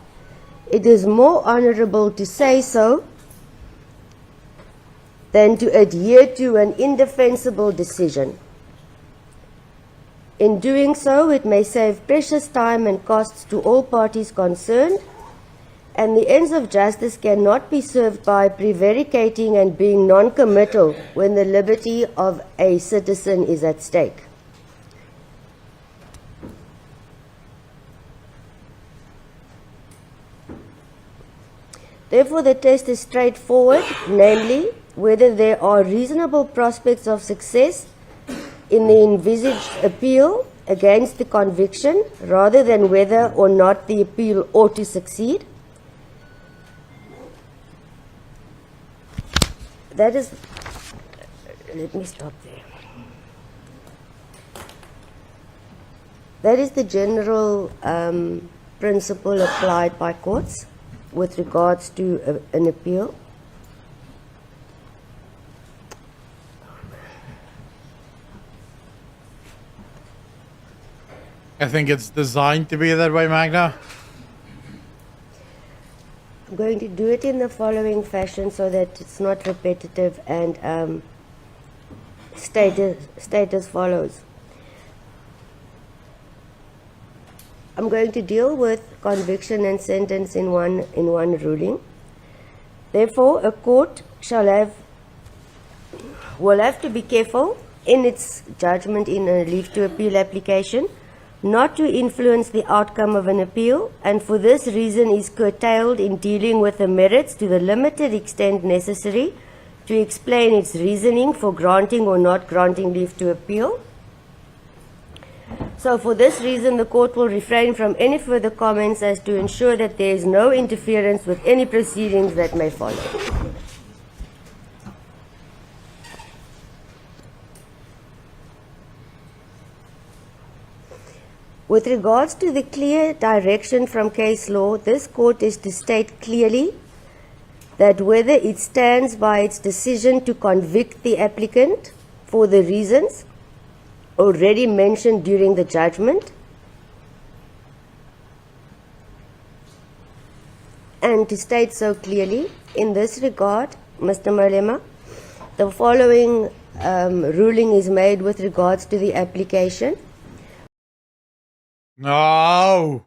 it is more honorable to say so than to adhere to an indefensible decision. In doing so, it may save precious time and costs to all parties concerned, and the ends of justice cannot be served by prevaricating and being non-committal when the liberty of a citizen is at stake. Therefore, the test is straightforward, namely, whether there are reasonable prospects of success in the envisaged appeal against the conviction, rather than whether or not the appeal ought to succeed. That is, let me stop there. That is the general principle applied by courts with regards to an appeal. I think it's designed to be that way, Magna. I'm going to do it in the following fashion so that it's not repetitive, and state as follows. I'm going to deal with conviction and sentence in one ruling. Therefore, a court will have to be careful in its judgment in a leave to appeal application not to influence the outcome of an appeal, and for this reason is curtailed in dealing with the merits to the limited extent necessary to explain its reasoning for granting or not granting leave to appeal. So for this reason, the court will refrain from any further comments as to ensure that there is no interference with any proceedings that may follow. With regards to the clear direction from case law, this court is to state clearly that whether it stands by its decision to convict the applicant for the reasons already mentioned during the judgment, and to state so clearly, in this regard, Mr. Malema, the following ruling is made with regards to the application. No.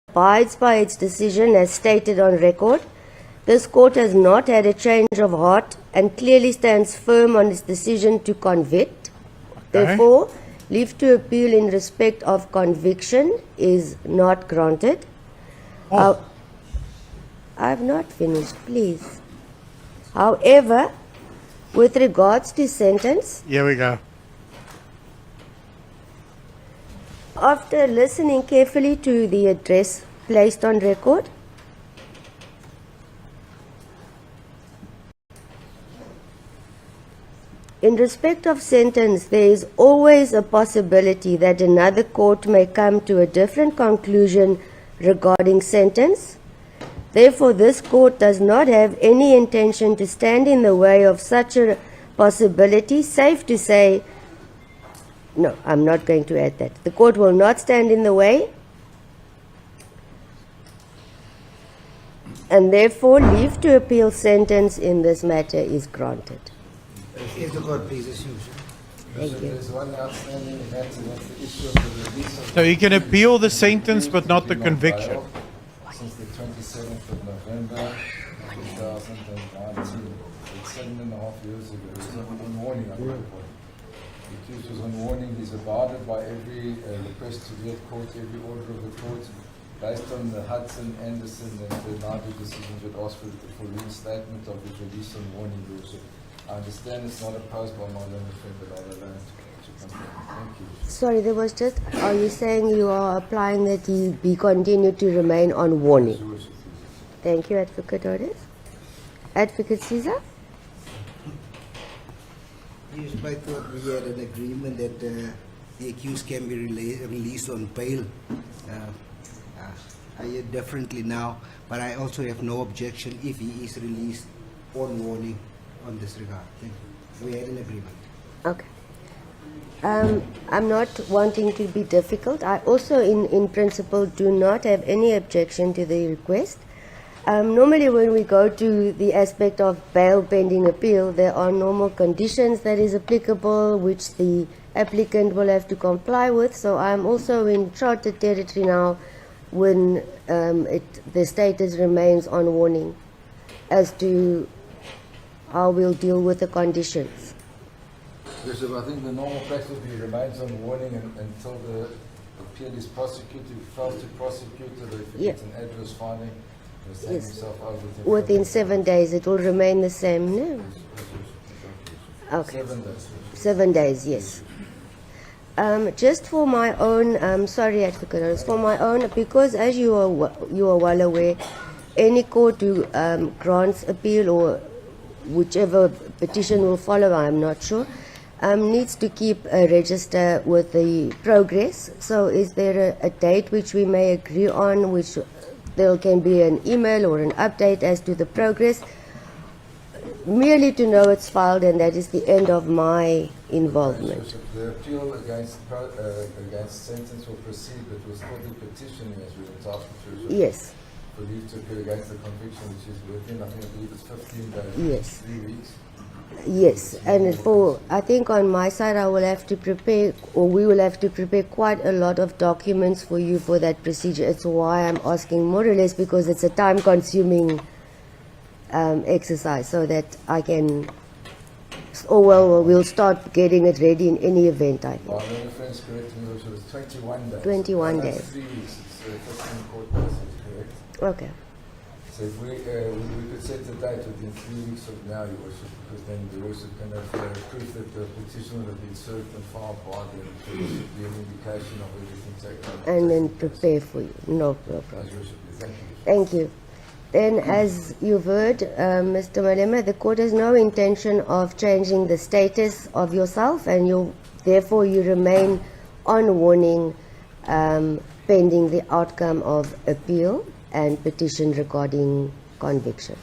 Abides by its decision as stated on record. This court has not had a change of heart and clearly stands firm on its decision to convict. Okay. Therefore, leave to appeal in respect of conviction is not granted. Oh. I've not finished, please. However, with regards to sentence, Here we go. after listening carefully to the address placed on record, in respect of sentence, there is always a possibility that another court may come to a different conclusion regarding sentence. Therefore, this court does not have any intention to stand in the way of such a possibility. Safe to say, no, I'm not going to add that. The court will not stand in the way, and therefore leave to appeal sentence in this matter is granted. If the court please assume. Thank you. There's one outstanding matter, that's the issue of the release of So you can appeal the sentence but not the conviction. So since the 27th of November 2019. It's 7.5 years ago. It was on warning at that point. The accused was on warning. He's abided by every request to be at court, every order of the court. Based on the Hudson, Anderson, and Bernardo decisions, would ask for reinstatement of his release on warning, Your Worship. I understand it's not opposed by Malema, but I'll allow it to confirm. Thank you. Sorry, there was just, are you saying you are applying that he be continued to remain on warning? Your Worship, please. Thank you, Advocate Otis. Advocate Caesar? Yes, I thought we had an agreement that the accused can be released on bail. I hear differently now, but I also have no objection if he is released on warning on this regard. Thank you. We had an agreement. Okay. I'm not wanting to be difficult. I also, in principle, do not have any objection to the request. Normally when we go to the aspect of bail pending appeal, there are normal conditions that is applicable which the applicant will have to comply with. So I'm also in chartered territory now when the status remains on warning as to how we'll deal with the conditions. Yes, sir, I think the normal practice would be remains on warning until the appeal is prosecuted. If he fails to prosecute it, or if he gets an adverse finding, he'll stand Yes. himself over Within 7 days, it will remain the same, no? Okay. 7 days. 7 days, yes. Just for my own, sorry, Advocate, for my own, because as you are well aware, any court who grants appeal or whichever petition will follow, I'm not sure, needs to keep a register with the progress. So is there a date which we may agree on, which there can be an email or an update as to the progress, merely to know it's filed, and that is the end of my involvement. The appeal against sentence will proceed, but will still be petitioning as we were entitled to. Yes, For leave to appeal against the conviction, which is within, I believe it's 15 days. Yes. 3 weeks. yes. And I think on my side I will have to prepare, or we will have to prepare quite a lot of documents for you for that procedure. It's why I'm asking more or less, because it's a time-consuming exercise, so that I can, we'll start getting it ready in any event, I think. My other friends correct me, it was 21 days. 21 That's days. 3 weeks. It's 15 court days, correct? Okay. So if we could set the date within 3 weeks of now, Your Worship, because then the Worship can have proof that the petition would have been served and filed by then, so there should be an indication of everything taken. And then prepare for you. No problem. As Worship, thank you. Thank you. Then, as you've heard, Mr. Malema, the court has no intention of changing the status of yourself, and therefore you remain on warning pending the outcome of appeal and petition regarding conviction.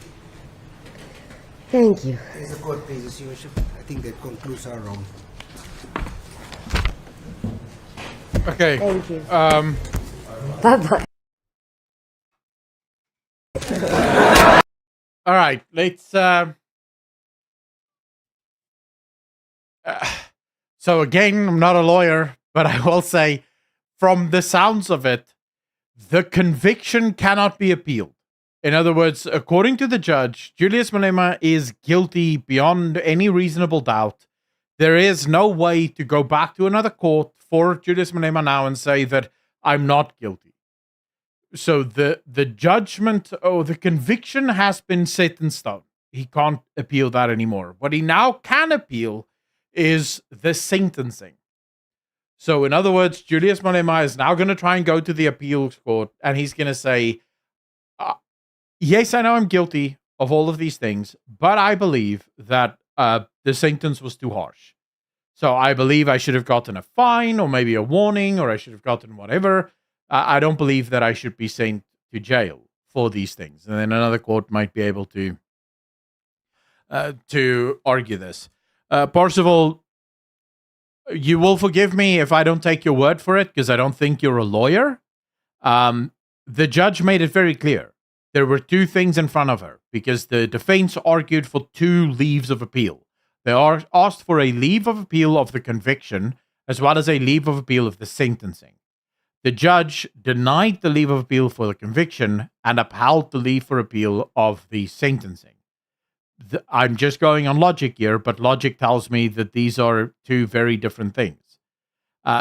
Thank you. As the court pleases, Your Worship, I think that concludes our round. Okay. Thank you. Bye-bye. All right. Let's. So again, I'm not a lawyer, but I will say, from the sounds of it, the conviction cannot be appealed. In other words, according to the judge, Julius Malema is guilty beyond any reasonable doubt. There is no way to go back to another court for Julius Malema now and say that I'm not guilty. So the judgment or the conviction has been set in stone. He can't appeal that anymore. What he now can appeal is the sentencing. So in other words, Julius Malema is now going to try and go to the appeals court, and he's going to say, yes, I know I'm guilty of all of these things, but I believe that the sentence was too harsh. So I believe I should have gotten a fine or maybe a warning, or I should have gotten whatever. I don't believe that I should be sent to jail for these things. And then another court might be able to argue this. Parzival, you will forgive me if I don't take your word for it, because I don't think you're a lawyer. The judge made it very clear. There were two things in front of her, because the defense argued for 2 leaves of appeal. They asked for a leave of appeal of the conviction, as well as a leave of appeal of the sentencing. The judge denied the leave of appeal for the conviction and upheld the leave for appeal of the sentencing. I'm just going on logic here, but logic tells me that these are two very different things.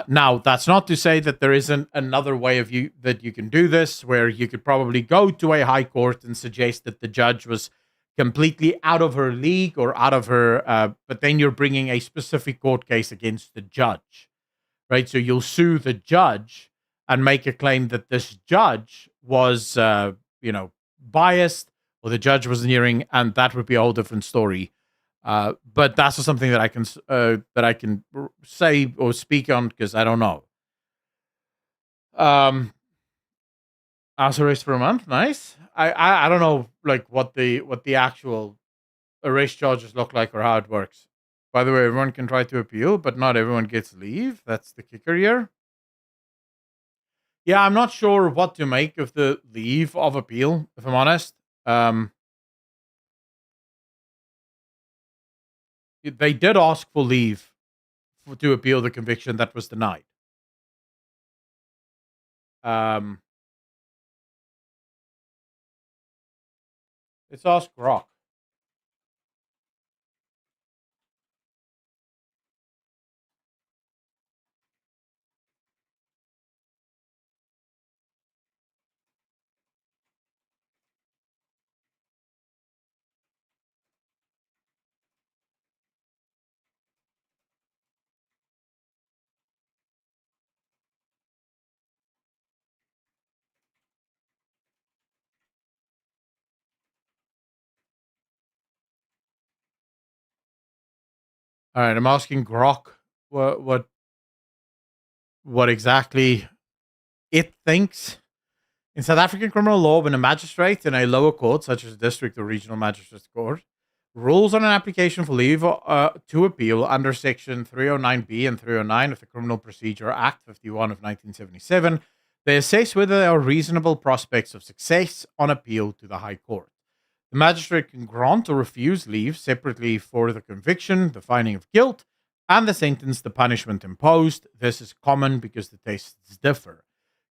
Now, that's not to say that there isn't another way of that you can do this, where you could probably go to a high court and suggest that the judge was completely out of her league or out of her, but then you're bringing a specific court case against the judge, right? So you'll sue the judge and make a claim that this judge was, biased, or the judge was hearing, and that would be a whole different story. But that's just something that I can say or speak on, because I don't know. House arrest for a month, nice. I don't know what the actual arrest charges look like or how it works. By the way, everyone can try to appeal, but not everyone gets leave. That's the kicker here. Yeah, I'm not sure what to make of the leave of appeal, if I'm honest. They did ask for leave to appeal the conviction that was denied. Let's ask Grok. All right, I'm asking Grok what exactly it thinks. In South African criminal law, when a magistrate in a lower court, such as a district or regional magistrates court, rules on an application for leave to appeal under Section 309B and 309 of the Criminal Procedure Act 51 of 1977, they assess whether there are reasonable prospects of success on appeal to the High Court. The magistrate can grant or refuse leave separately for the conviction, the finding of guilt, and the sentence, the punishment imposed. This is common because the tests differ.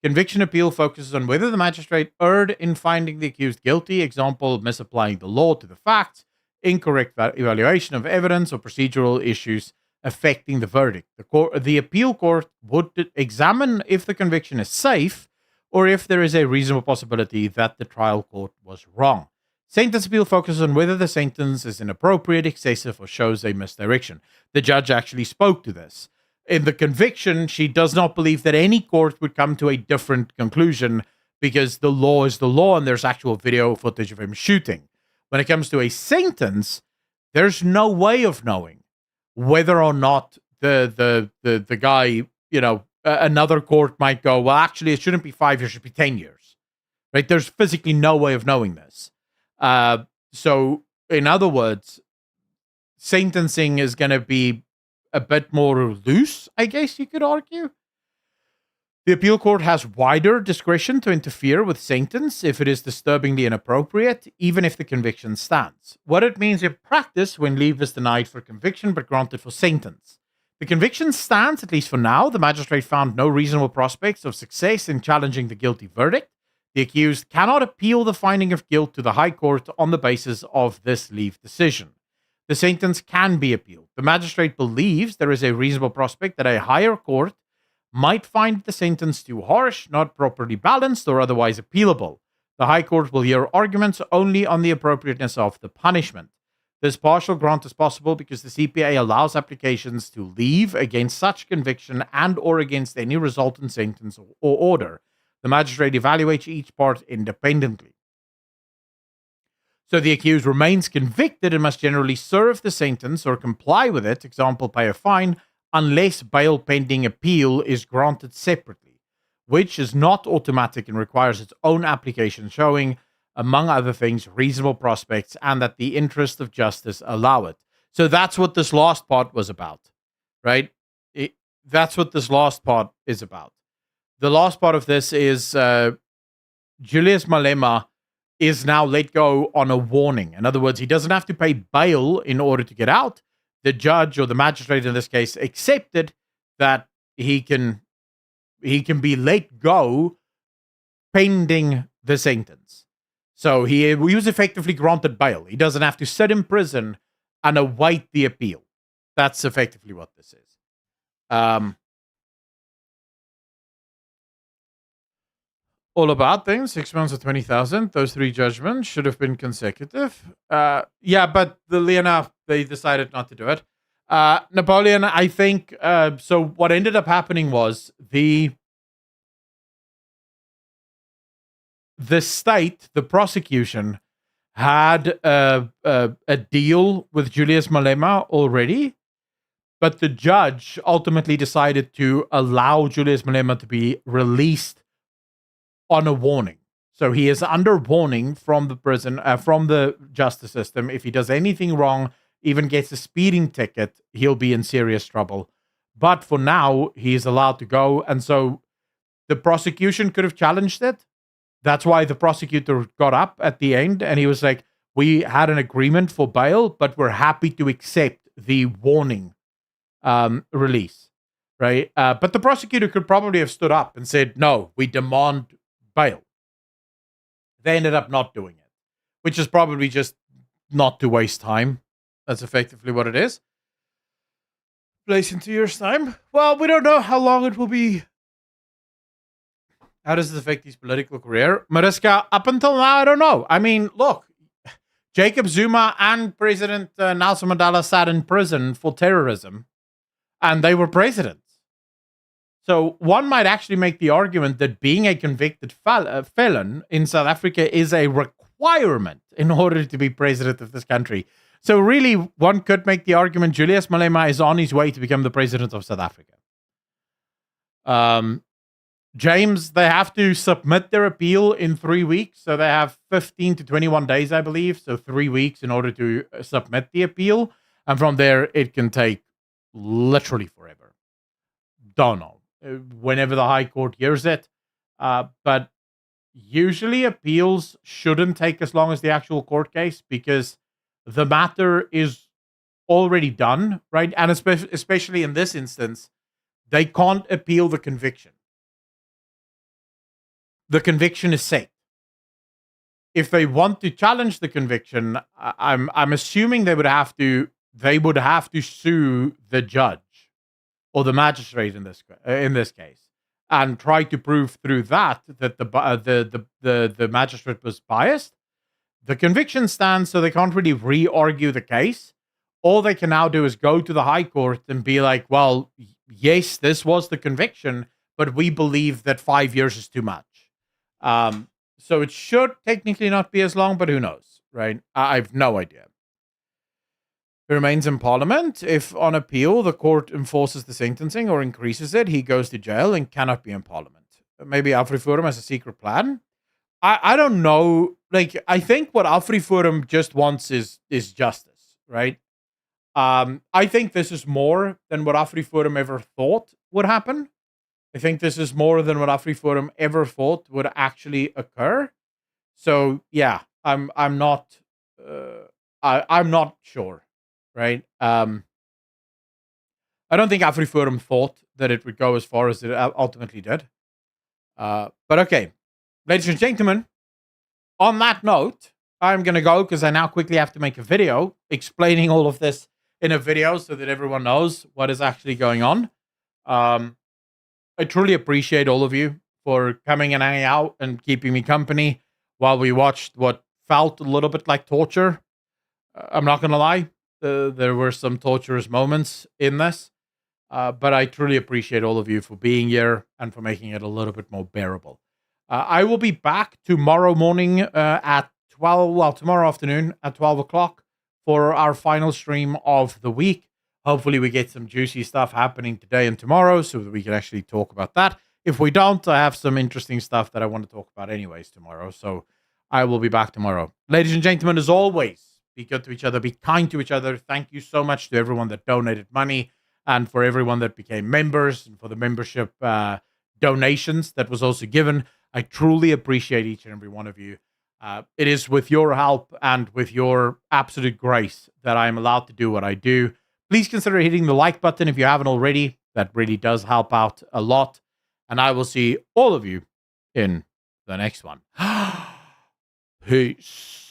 Conviction appeal focuses on whether the magistrate erred in finding the accused guilty, example, misapplying the law to the facts, incorrect evaluation of evidence, or procedural issues affecting the verdict. The appeal court would examine if the conviction is safe or if there is a reasonable possibility that the trial court was wrong. Sentence appeal focuses on whether the sentence is inappropriate, excessive, or shows a misdirection. The judge actually spoke to this. In the conviction, she does not believe that any court would come to a different conclusion because the law is the law and there's actual video footage of him shooting. When it comes to a sentence, there's no way of knowing whether or not the guy, another court might go, well, actually, it shouldn't be 5 years, it should be 10 years. Right? There's physically no way of knowing this. So, in other words, sentencing is going to be a bit more loose, I guess you could argue. The appeal court has wider discretion to interfere with sentence if it is disturbingly inappropriate, even if the conviction stands. What it means in practice when leave is denied for conviction but granted for sentence. The conviction stands, at least for now. The magistrate found no reasonable prospects of success in challenging the guilty verdict. The accused cannot appeal the finding of guilt to the High Court on the basis of this leave decision. The sentence can be appealed. The magistrate believes there is a reasonable prospect that a higher court might find the sentence too harsh, not properly balanced, or otherwise appealable. The High Court will hear arguments only on the appropriateness of the punishment. This partial grant is possible because the CPA allows applications to leave against such conviction and or against any resultant sentence or order. The magistrate evaluates each part independently. So the accused remains convicted and must generally serve the sentence or comply with it, example, pay a fine, unless bail pending appeal is granted separately, which is not automatic and requires its own application showing, among other things, reasonable prospects and that the interests of justice allow it. So that's what this last part was about, right? That's what this last part is about. The last part of this is Julius Malema is now let go on a warning. In other words, he doesn't have to pay bail in order to get out. The judge, or the magistrate in this case, accepted that he can he can be let go pending the sentence. So he was effectively granted bail. He doesn't have to sit in prison and await the appeal. That's effectively what this is. All about things, 6 months or 20,000. Those 3 judgments should have been consecutive. Yeah, but the Leona, they decided not to do it. Napoleon, I think, so what ended up happening was the state, the prosecution, had a deal with Julius Malema already, but the judge ultimately decided to allow Julius Malema to be released on a warning. So he is under warning from the prison, from the justice system. If he does anything wrong, even gets a speeding ticket, he'll be in serious trouble. But for now, he's allowed to go. And so the prosecution could have challenged it. That's why the prosecutor got up at the end and he was like, we had an agreement for bail, but we're happy to accept the warning release, right? But the prosecutor could probably have stood up and said, no, we demand bail. They ended up not doing it, which is probably just not to waste time. That's effectively what it is. Place in 2 years' time. Well, we don't know how long it will be. How does this affect his political career? Mariska, up until now, I don't know. I mean, look, Jacob Zuma and President Nelson Mandela sat in prison for terrorism, and they were presidents. So one might actually make the argument that being a convicted felon in South Africa is a requirement in order to be president of this country. So really, one could make the argument Julius Malema is on his way to become the president of South Africa. James, they have to submit their appeal in 3 weeks. So they have 15 to 21 days, I believe. So 3 weeks in order to submit the appeal. And from there, it can take literally forever. Don't know. Whenever the High Court hears it. But usually appeals shouldn't take as long as the actual court case because the matter is already done, right? And especially in this instance, they can't appeal the conviction. The conviction is set. If they want to challenge the conviction, I'm assuming they would have to sue the judge or the magistrate in this case, and try to prove through that the magistrate was biased. The conviction stands, so they can't really re-argue the case. All they can now do is go to the High Court and be like, well, yes, this was the conviction, but we believe that 5 years is too much. So it should technically not be as long, but who knows, right? I've no idea. He remains in Parliament. If on appeal, the court enforces the sentencing or increases it, he goes to jail and cannot be in Parliament. Maybe AfriForum has a secret plan. I don't know. Like, I think what AfriForum just wants is justice, right? I think this is more than what AfriForum ever thought would happen. I think this is more than what AfriForum ever thought would actually occur. So yeah, I'm not sure, right? I don't think AfriForum thought that it would go as far as it ultimately did. But okay, ladies and gentlemen, on that note, I'm gonna go because I now quickly have to make a video explaining all of this in a video so that everyone knows what is actually going on. I truly appreciate all of you for coming and hanging out and keeping me company while we watched what felt a little bit like torture. I'm not going to lie. There were some torturous moments in this. But I truly appreciate all of you for being here and for making it a little bit more bearable. I will be back tomorrow morning at 12, well, tomorrow afternoon at 12 o'clock for our final stream of the week. Hopefully we get some juicy stuff happening today and tomorrow so that we can actually talk about that. If we don't, I have some interesting stuff that I want to talk about anyways tomorrow. So I will be back tomorrow. Ladies and gentlemen, as always, be good to each other, be kind to each other. Thank you so much to everyone that donated money and for everyone that became members and for the membership donations that was also given. I truly appreciate each and every one of you. It is with your help and with your absolute grace that I am allowed to do what I do. Please consider hitting the like button if you haven't already. That really does help out a lot. And I will see all of you in the next one. Peace.